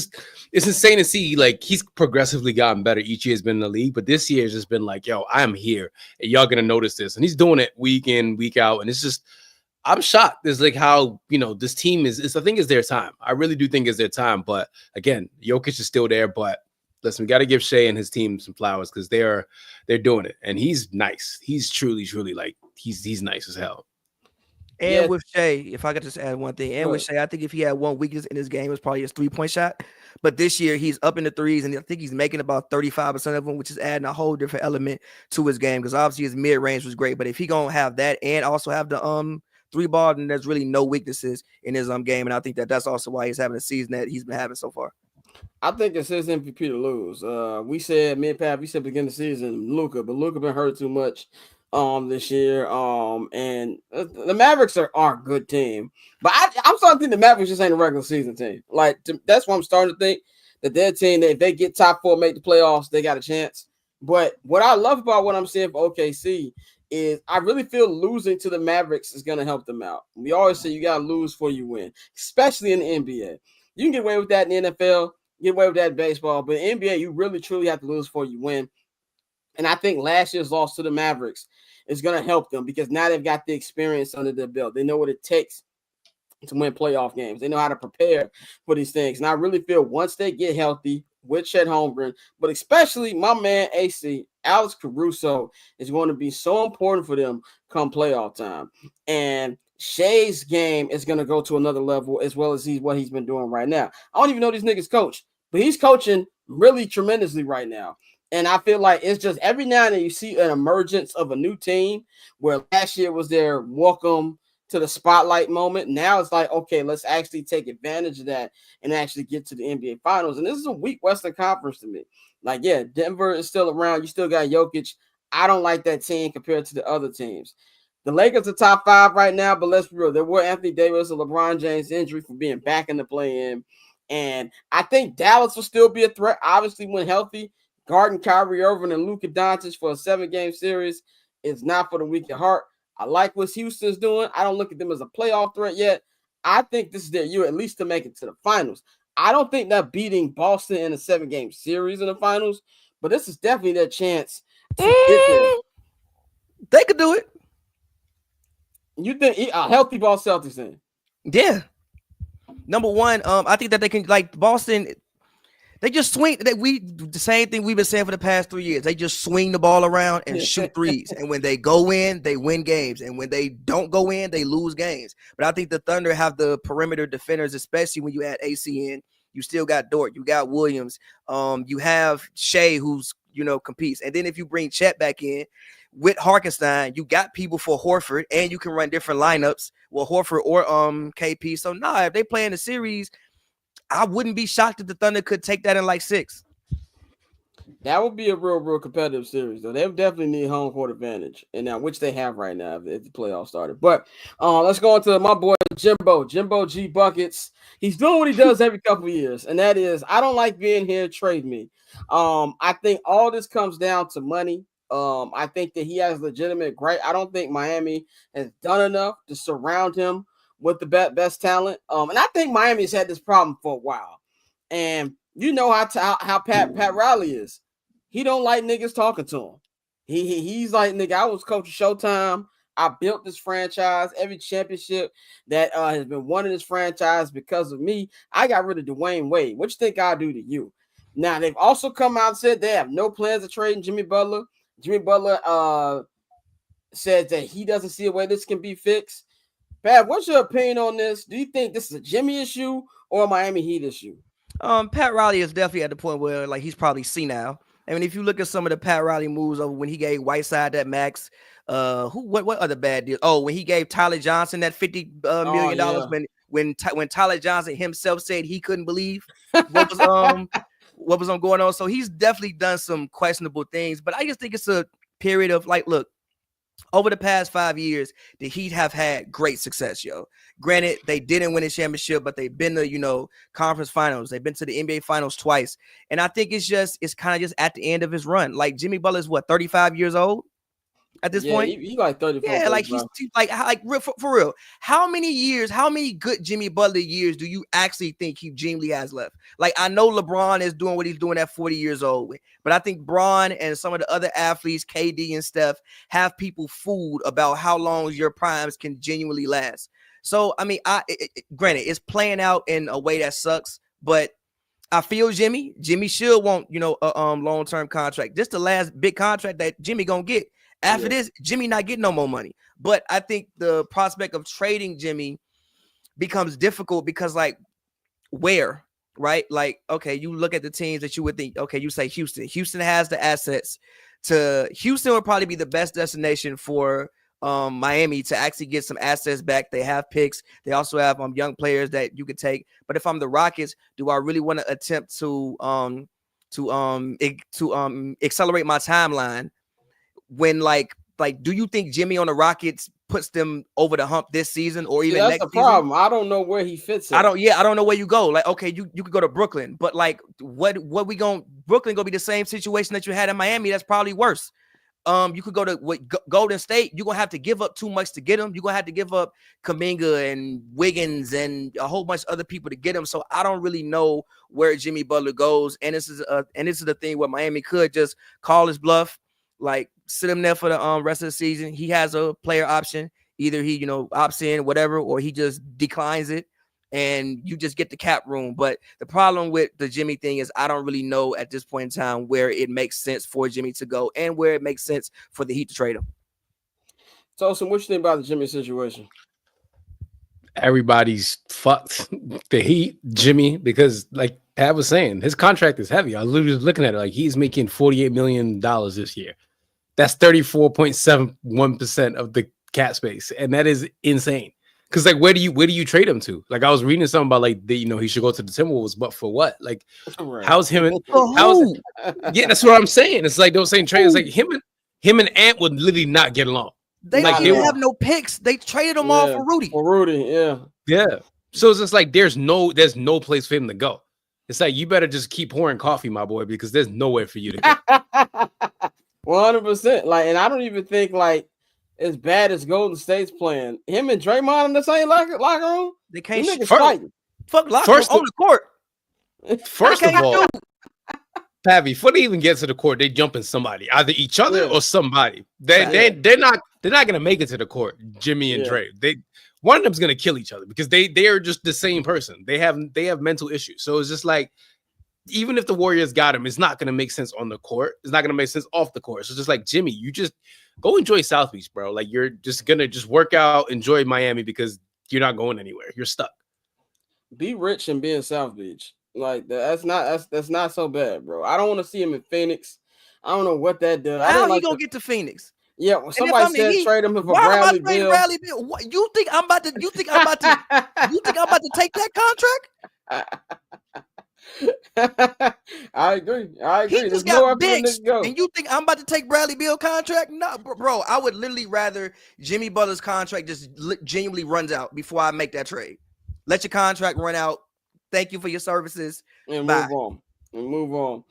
insane to see, like he's progressively gotten better each year has been in the league. But this year has just been like, yo, I am here. And y'all gonna notice this. And he's doing it week in, week out. And it's just I'm shocked. It's like how, this team is I think it's their time. I really do think it's their time. But again, Jokic is still there. But listen, we got to give Shai and his team some flowers, because they're doing it. And he's nice. He's truly like he's nice as hell. And with Shea, if I could just add one thing, and with Shea, I think if he had one weakness in his game, it was probably his 3-point shot. But this year, he's up in the threes, and I think he's making about 35% of them, which is adding a whole different element to his game. Because obviously his mid range was great, but if he gonna have that and also have the 3 ball, then there's really no weaknesses in his game, and I think that's also why he's having a season that he's been having so far. I think it's his MVP to lose. We said we said beginning of the season Luka, but Luka been hurt too much this year. And the Mavericks are a good team, but I'm starting to think the Mavericks just ain't a regular season team. Like that's what I'm starting to think, that their team, that if they get top 4, make the playoffs, they got a chance. But what I love about what I'm seeing for OKC is I really feel losing to the Mavericks is going to help them out. We always say you got to lose before you win, especially in the NBA. You can get away with that in the NFL, get away with that in baseball, but in NBA, you really truly have to lose before you win. And I think last year's loss to the Mavericks is going to help them because now they've got the experience under their belt. They know what it takes to win playoff games. They know how to prepare for these things. And I really feel once they get healthy with Chet Holmgren, but especially my man AC, Alex Caruso, is going to be so important for them come playoff time. And Shea's game is going to go to another level as well as what he's been doing right now. I don't even know these niggas coach, but he's coaching really tremendously right now. And I feel like it's just every now and then you see an emergence of a new team where last year was their welcome to the spotlight moment. Now it's like, okay, let's actually take advantage of that and actually get to the NBA Finals. And this is a weak Western Conference to me. Like, yeah, Denver is still around. You still got Jokic. I don't like that team compared to the other teams. The Lakers are top 5 right now, but let's be real. There were Anthony Davis and LeBron James injury for being back in the play-in. And I think Dallas will still be a threat, obviously, when healthy. Guarding Kyrie Irving and Luka Doncic for a 7-game series is not for the weak at heart. I like what Houston's doing. I don't look at them as a playoff threat yet. I think this is their year at least to make it to the finals. I don't think they're beating Boston in a 7-game series in the finals, but this is definitely their chance to get there. They could do it. You think a healthy ball Celtics in? Yeah. Number one, I think that they can, like Boston, they just swing. The same thing we've been saying for the past 3 years. They just swing the ball around and shoot threes. And when they go in, they win games. And when they don't go in, they lose games. But I think the Thunder have the perimeter defenders, especially when you add AC in. You still got Dort. You got Williams. You have Shea, who's, competes. And then if you bring Chet back in with Hartenstein, you got people for Horford, and you can run different lineups with Horford or KP. So, if they play in the series, I wouldn't be shocked if the Thunder could take that in like 6. That would be a real competitive series, though. They definitely need home court advantage, and now which they have right now if the playoffs started. But let's go on to my boy Jimbo G Buckets. He's doing what he does every couple of years, and that is, I don't like being here. Trade me. I think all this comes down to money. I think that he has legitimate great. I don't think Miami has done enough to surround him with the best talent. And I think Miami's had this problem for a while. And you know how Pat Riley is. He don't like niggas talking to him. He's like, nigga, I was coaching Showtime. I built this franchise. Every championship that has been won in this franchise because of me. I got rid of Dwayne Wade. What you think I'll do to you? Now, they've also come out and said they have no plans of trading Jimmy Butler. Jimmy Butler says that he doesn't see a way this can be fixed. Pat, what's your opinion on this? Do you think this is a Jimmy issue or a Miami Heat issue? Pat Riley is definitely at the point where like he's probably senile. I mean, if you look at some of the Pat Riley moves over when he gave Whiteside that max, what other bad deals? Oh, when he gave Tyler Johnson that $50 million when Tyler Johnson himself said he couldn't believe what was going on. So he's definitely done some questionable things, but I just think it's a period of like, look, over the past 5 years, the Heat have had great success, yo. Granted, they didn't win a championship, but they've been to, conference finals. They've been to the NBA finals twice. And I think it's kind of just at the end of his run. Like Jimmy Butler's 35 years old at this point? He like 34. Yeah, like he's like for real. How many good Jimmy Butler years do you actually think he genuinely has left? Like, I know LeBron is doing what he's doing at 40 years old, but I think Bron and some of the other athletes, KD and Steph, have people fooled about how long your primes can genuinely last. So, I mean, granted, it's playing out in a way that sucks, but I feel Jimmy should want, a long-term contract. This the last big contract that Jimmy gonna get. After this, Jimmy not getting no more money. But I think the prospect of trading Jimmy becomes difficult because, like, where, right? Like, okay, you look at the teams that you would think, okay, you say Houston. Houston has the assets Houston would probably be the best destination for Miami to actually get some assets back. They have picks. They also have young players that you could take. But if I'm the Rockets, do I really want to attempt to accelerate my timeline when like do you think Jimmy on the Rockets puts them over the hump this season or even that's next the problem. I don't know where he fits in. I don't know where you go. Like, okay, you could go to Brooklyn, but like Brooklyn gonna be the same situation that you had in Miami. That's probably worse. You could go to Golden State. You're gonna have to give up too much to get him. You're gonna have to give up Kuminga and Wiggins and a whole bunch of other people to get him. So I don't really know where Jimmy Butler goes. And this is the thing where Miami could just call his bluff, like sit him there for the rest of the season. He has a player option. Either he opts in, whatever, or he just declines it, and you just get the cap room. But the problem with the Jimmy thing is I don't really know at this point in time where it makes sense for Jimmy to go and where it makes sense for the Heat to trade him. Tosin, what you think about the Jimmy situation? Everybody's fucked. The Heat, Jimmy, because like Pat was saying, his contract is heavy. I was literally looking at it like he's making $48 million this year. That's 34.71% of the cap space, and that is insane. Because like, where do you trade him to? Like, I was reading something about like he should go to the Timberwolves, but for what? Like, right. How's him? Yeah, that's what I'm saying. It's like those saying trade. It's like him and Ant would literally not get along. They didn't have no picks. They traded them all for Rudy. Yeah. So it's just like there's no place for him to go. It's like you better just keep pouring coffee, my boy, because there's nowhere for you to go. 100%. Like, and I don't even think like as bad as Golden State's playing. Him and Draymond in the same locker room. They can't fighting. Fuck locker room on the court. First of all, Pavy, before they even get to the court, they jumping somebody, either each other or somebody. They're not gonna make it to the court. Jimmy and Dre. One of them's gonna kill each other because they are just the same person. They have mental issues. So it's just like, even if the Warriors got him, it's not gonna make sense on the court. It's not gonna make sense off the court. So it's just like, Jimmy, you just go enjoy South Beach, bro. Like, you're just gonna work out, enjoy Miami because you're not going anywhere. You're stuck. Be rich and be in South Beach. Like, that's not so bad, bro. I don't want to see him in Phoenix. I don't know what that does. How he gonna get to Phoenix? Yeah, well, somebody said trade him for Bradley Beal. What, you think I'm about to take that contract? I agree. He just got benched, and you think I'm about to take Bradley Beal contract? No, bro. I would literally rather Jimmy Butler's contract just genuinely runs out before I make that trade. Let your contract run out. Thank you for your services. And move on.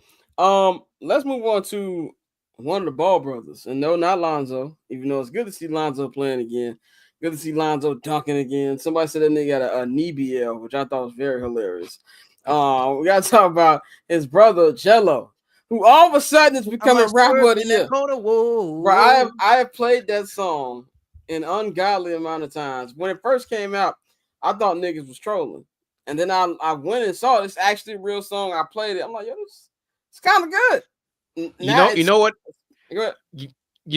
Let's move on to one of the Ball brothers. And no, not Lonzo. Even though it's good to see Lonzo playing again. Good to see Lonzo dunking again. Somebody said that nigga got a knee BL, which I thought was very hilarious. We got to talk about his brother, Gelo, who all of a sudden is becoming rapper of the year. Bro, I have played that song an ungodly amount of times. When it first came out, I thought niggas was trolling. And then I went and saw it. It's actually a real song. I played it. I'm like, yo, it's kind of good. You know what? You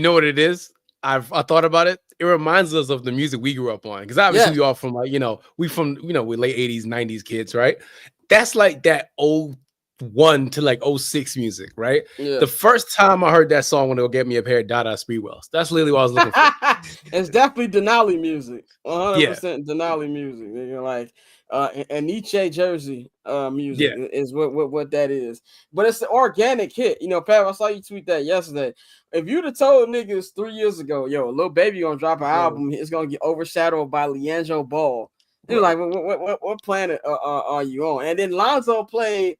know what it is? I thought about it. It reminds us of the music we grew up on. Because obviously we all from like, we're late 80s, 90s kids, right? That's like that 01 to like 06 music, right? Yeah. The first time I heard that song when they'll get me a pair of Dada Speedwells. That's literally what I was looking for. It's definitely Denali music. 100% Denali music. You're like and Nietzsche Jersey music is what that is. But it's an organic hit. Pat, I saw you tweet that yesterday. If you'd have told niggas 3 years ago, yo, Lil Baby gonna drop an album, it's gonna get overshadowed by Leandro Ball. They're like, what planet are you on? And then Lonzo played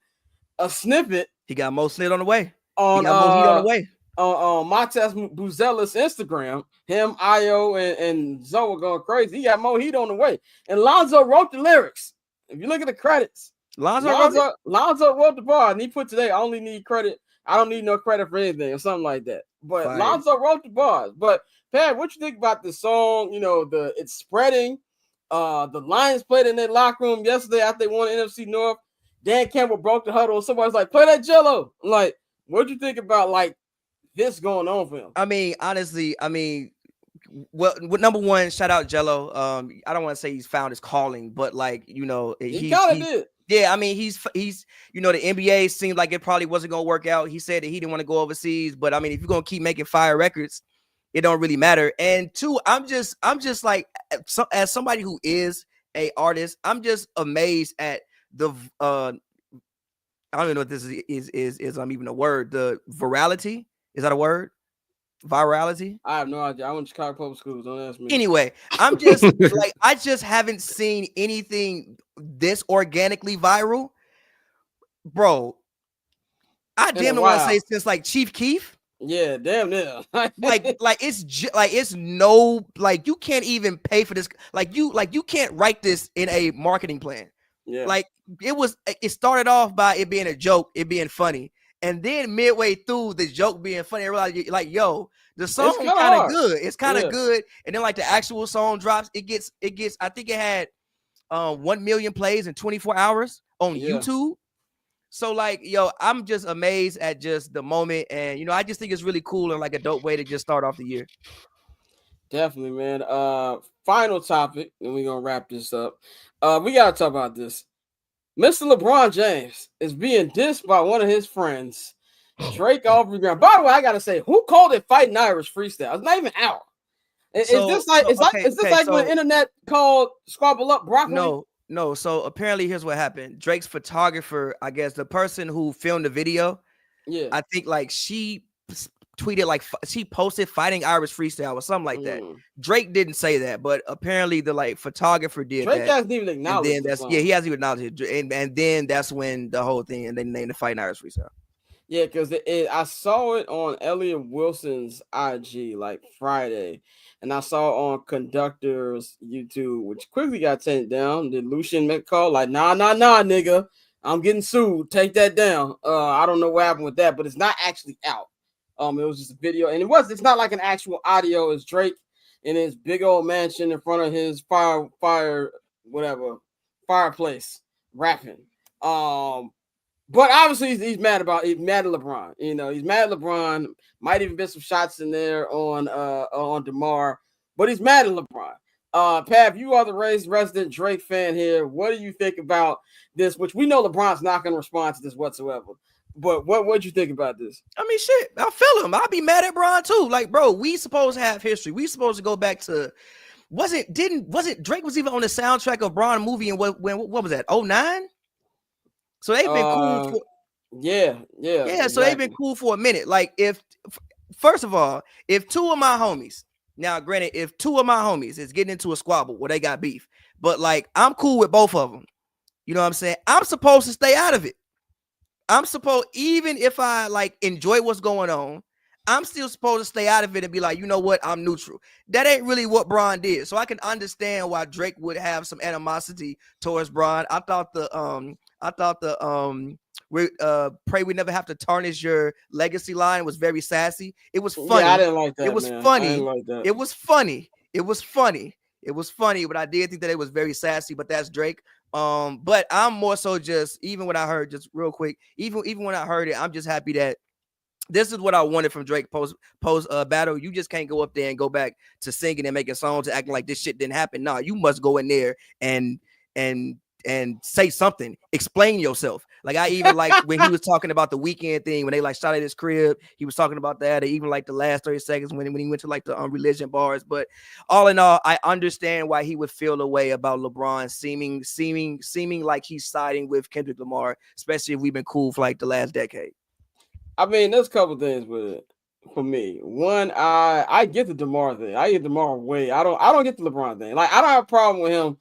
a snippet. He got Mo Snit on the way. On Montez Buzella's Instagram. Him, Io, and Zoe going crazy. He got Mo Heat on the way. And Lonzo wrote the lyrics. If you look at the credits, Lonzo wrote the bar, and he put today, I only need credit. I don't need no credit for anything or something like that. But fine. Lonzo wrote the bars. But Pat, what you think about the song? It's spreading. The Lions played in their locker room yesterday after they won the NFC North. Dan Campbell broke the huddle. Somebody's like, play that Gelo. Like, what'd you think about like this going on for him? I mean, honestly, Well, number one, shout out Gelo. I don't want to say he's found his calling, but like, you know, He kind of did. Yeah, I mean, he's you know, the NBA seemed like it probably wasn't gonna work out. He said that he didn't want to go overseas, but I mean, if you're gonna keep making fire records, it don't really matter. And two, I'm just like, as somebody who is a artist, I'm just amazed at the I don't even know if this is even a word. The virality, is that a word? Virality? I have no idea. I went to Chicago public schools. Don't ask me. Anyway, I'm just like, I just haven't seen anything this organically viral, bro. I damn near want to say since like Chief Keef. Yeah, damn near. it's no, like, you can't even pay for this. Like you can't write this in a marketing plan. Yeah, like it started off by it being a joke, it being funny. And then midway through the joke being funny, everybody like, yo, the song kind of good. It's kind of good. And then like the actual song drops, it gets, I think it had 1 million plays in 24 hours on YouTube. So like, yo, I'm just amazed at just the moment. And, you know, I just think it's really cool and like a dope way to just start off the year. Definitely, man. Final topic, and we're going to wrap this up. We got to talk about this. Mr. LeBron James is being dissed by one of his friends, Drake Aubrey Graham. By the way, I gotta say, who called it Fighting Irish Freestyle? It's not even out. Is this like when the internet called Squabble Up Broccoli? No. So apparently, here's what happened. Drake's photographer, I guess the person who filmed the video, I think like she tweeted, like she posted Fighting Irish Freestyle or something like that. Drake didn't say that, but apparently the like photographer did. Drake hasn't even acknowledged it. He hasn't even acknowledged it. And then that's when the whole thing, and they named the Fighting Irish Freestyle. Yeah, because I saw it on Elliot Wilson's IG like Friday, and I saw on Conductor's YouTube, which quickly got taken down. Did Lucian make a call like, nah, nigga, I'm getting sued. Take that down. I don't know what happened with that, but it's not actually out. It was just a video, and it's not like an actual audio. It's Drake in his big old mansion in front of his fireplace rapping. But obviously he's mad at LeBron. You know, he's mad at LeBron. Might even been some shots in there on DeMar, but he's mad at LeBron. Pav, you are the resident Drake fan here. What do you think about this? Which we know LeBron's not going to respond to this whatsoever. But what you think about this? I mean, shit, I feel him. I'll be mad at Bron too. Like, bro, we supposed to have history. We supposed to go back to wasn't Drake was even on the soundtrack of Bron movie, and what was that? 09? So they've been cool for yeah. So they've been cool for a minute. Like, first of all, if two of my homies, now granted, if two of my homies is getting into a squabble where they got beef, but like I'm cool with both of them. You know what I'm saying? I'm supposed to stay out of it. Even if I like enjoy what's going on, I'm still supposed to stay out of it and be like, you know what, I'm neutral. That ain't really what Bron did. So I can understand why Drake would have some animosity towards Bron. I thought the pray we never have to tarnish your legacy line was very sassy. It was funny. Yeah, I didn't like that. It was funny. It was funny. It was funny, but I did think that it was very sassy, but that's Drake. But I'm more so just, even when I heard, just real quick, even when I heard it, I'm just happy that this is what I wanted from Drake post battle. You just can't go up there and go back to singing and making songs and acting like this shit didn't happen. No, you must go in there and say something, explain yourself. Like I even like when he was talking about the weekend thing, when they like shot at his crib, he was talking about that. Or even like the last 30 seconds when he went to like the religion bars. But all in all, I understand why he would feel the way about LeBron seeming like he's siding with Kendrick Lamar, especially if we've been cool for like the last decade. I mean, there's a couple things with it for me. One, I get the DeMar thing. I get DeMar way. I don't get the LeBron thing. Like I don't have a problem with him.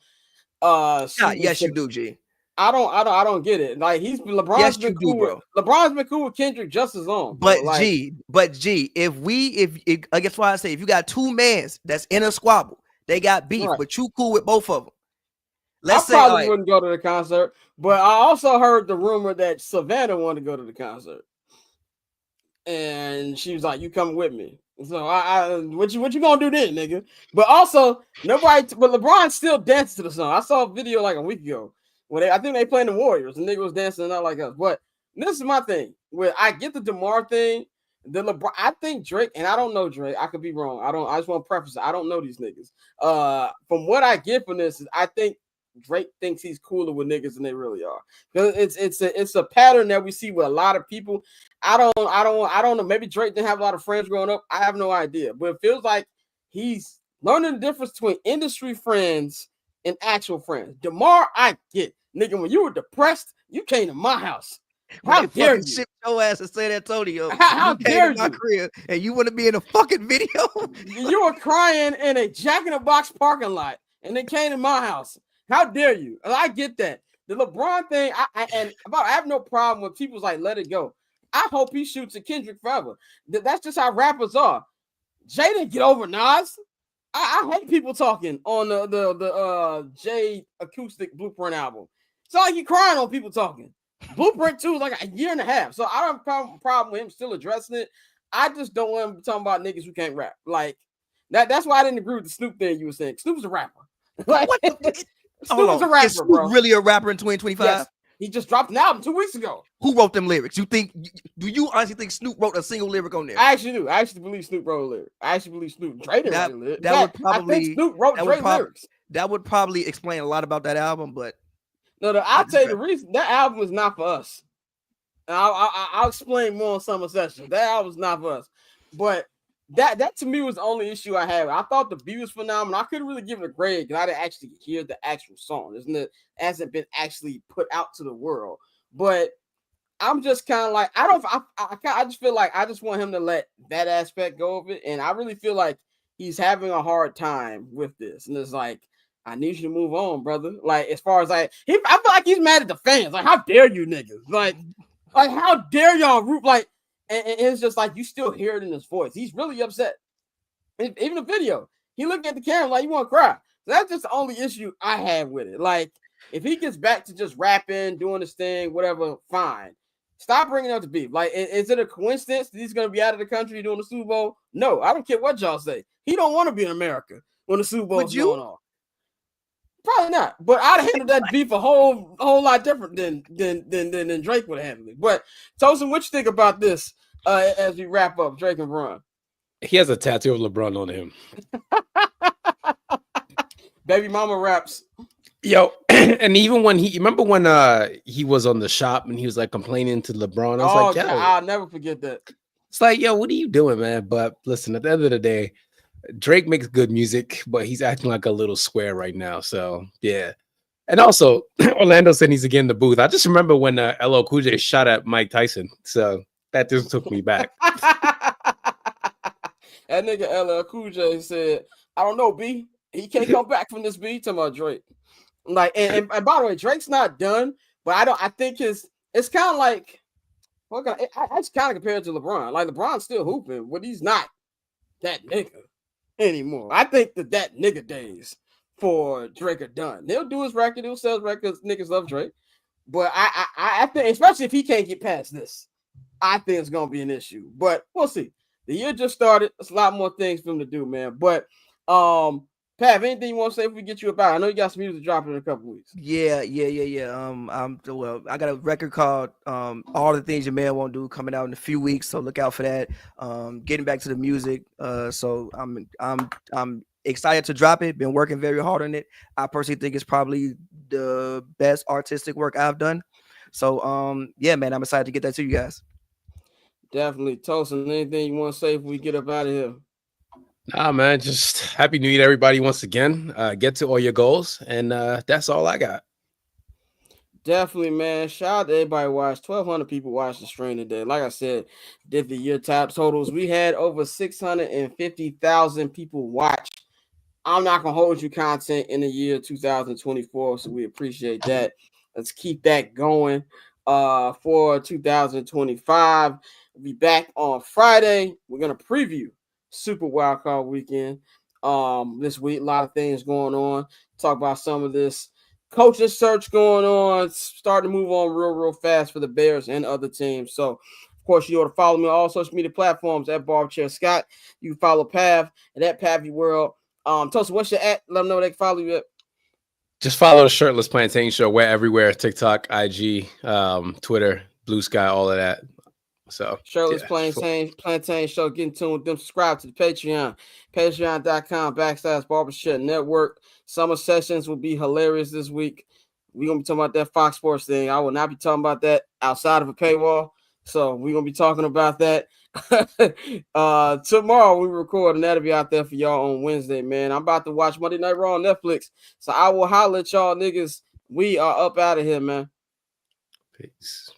Yes, you do, G. I don't get it. Like LeBron's been cool with Kendrick just as long. But G, if I guess why I say if you got two mans that's in a squabble, they got beef, right, but you cool with both of them. I probably wouldn't go to the concert, but I also heard the rumor that Savannah wanted to go to the concert, and she was like, "You coming with me?" So what you gonna do then, nigga? But also but LeBron still dances to the song. I saw a video like a week ago where I think they playing the Warriors and nigga was dancing not like us. But this is my thing. Where I get the DeMar thing, The LeBron, I think Drake, and I don't know Drake. I could be wrong. I just want to preface it. I don't know these niggas. From what I get from this is, I think Drake thinks he's cooler with niggas than they really are. Because it's a pattern that we see with a lot of people. I don't know. Maybe Drake didn't have a lot of friends growing up. I have no idea. But it feels like he's learning the difference between industry friends and actual friends. DeMar, I get. Nigga, when you were depressed, you came to my house. How dare you? Ship your ass in San Antonio. How dare my you? crib and you want to be in a fucking video? You were crying in a Jack in the Box parking lot and then came to my house. How dare you? And I get that. The LeBron thing, I have no problem with people's like, let it go. I hope he shoots at Kendrick forever. That's just how rappers are. Jay didn't get over Nas. I hate people talking on the Jay acoustic Blueprint album. It's not like you crying on people talking. Blueprint 2 is like a year and a half. So I don't have a problem with him still addressing it. I just don't want him talking about niggas who can't rap. Like that's why I didn't agree with the Snoop thing you were saying. Snoop's a rapper. Like, Snoop's a rapper, Is Snoop bro. really a rapper in 2025? Yes. He just dropped an album 2 weeks ago. Who wrote them lyrics? Do you honestly think Snoop wrote a single lyric on there? I actually do. I actually believe Snoop wrote a lyric. I actually believe Snoop Drake wrote a lyric. That would probably I think Snoop wrote Drake lyrics. That would probably explain a lot about that album, but I'll tell you the reason that album is not for us. And I'll explain more on Summer Session. That album's not for us. But that to me was the only issue I had. I thought the beat was phenomenal. I couldn't really give it a grade because I didn't actually hear the actual song. It hasn't been actually put out to the world. But I'm just kind of like, I just feel like I just want him to let that aspect go of it. And I really feel like he's having a hard time with this. And it's like, I need you to move on, brother. Like, as far as I feel like he's mad at the fans. Like, how dare you niggas? Like how dare y'all root? Like, and it's just like, you still hear it in his voice. He's really upset. Even the video, he looked at the camera like, you want to cry. So that's just the only issue I have with it. Like, if he gets back to just rapping, doing his thing, whatever, fine. Stop bringing up the beef. Like, is it a coincidence that he's going to be out of the country doing the Super Bowl? No, I don't care what y'all say. He don't want to be in America when the Super Bowl is going on. Probably not. But I'd have handled that beef a whole lot different than Drake would have handled it. But Tosin, what you think about this as we wrap up Drake and LeBron? He has a tattoo of LeBron on him. Baby mama raps. Yo, and even when he was on the shop and he was like complaining to LeBron, I was like, yo, I'll never forget that. It's like, yo, what are you doing, man? But listen, at the end of the day, Drake makes good music, but he's acting like a little square right now. So yeah. And also, Orlando said he's again in the booth. I just remember when LL Cool J shot at Mike Tyson. So that just took me back. That nigga LL Cool J said, I don't know, B. He can't come back from this B. Talking about Drake. Like, and by the way, Drake's not done, but I think it's kind of like, I just kind of compare it to LeBron. Like, LeBron's still hooping, but he's not that nigga anymore. I think that nigga days for Drake are done. He'll do his record, he'll sell his records. Niggas love Drake, but I think, especially if he can't get past this, I think it's gonna be an issue. But we'll see. The year just started. There's a lot more things for him to do, man. But Pav, anything you want to say if we get you about? I know you got some music dropping in a couple weeks. Yeah. I got a record called All the Things Your Man Won't Do coming out in a few weeks, so look out for that. Getting back to the music, so I'm excited to drop it. Been working very hard on it. I personally think it's probably the best artistic work I've done. So yeah, man, I'm excited to get that to you guys. Definitely. Tosin, anything you want to say if we get up out of here? Nah, man, just happy New Year to everybody once again. Get to all your goals, and that's all I got. Definitely, man. Shout out to everybody who watched. 1,200 people watched the stream today. Like I said, did the year top totals. We had over 650,000 people watch. I'm not going to hold you content in the year 2024, so we appreciate that. Let's keep that going for 2025. We'll be back on Friday. We're going to preview Super Wildcard Weekend this week. A lot of things going on. Talk about some of this coaching search going on. Starting to move on real fast for the Bears and other teams. So, of course, you ought to follow me on all social media platforms at Barbchair Scott. You can follow Pav at Pavy World. Tosin, what's your at? Let them know they can follow you at. Just follow the Shirtless Plantain Show. We're everywhere: TikTok, IG, Twitter, Blue Sky, all of that. So Shirley's Plantain Show. Get in tune with them. Subscribe to the Patreon. Patreon.com/Barbershop Network. Summer sessions will be hilarious this week. We're going to be talking about that Fox Sports thing. I will not be talking about that outside of a paywall. So we're going to be talking about that. Tomorrow we record, and that'll be out there for y'all on Wednesday, man. I'm about to watch Monday Night Raw on Netflix. So I will holler at y'all niggas. We are up out of here, man. Peace.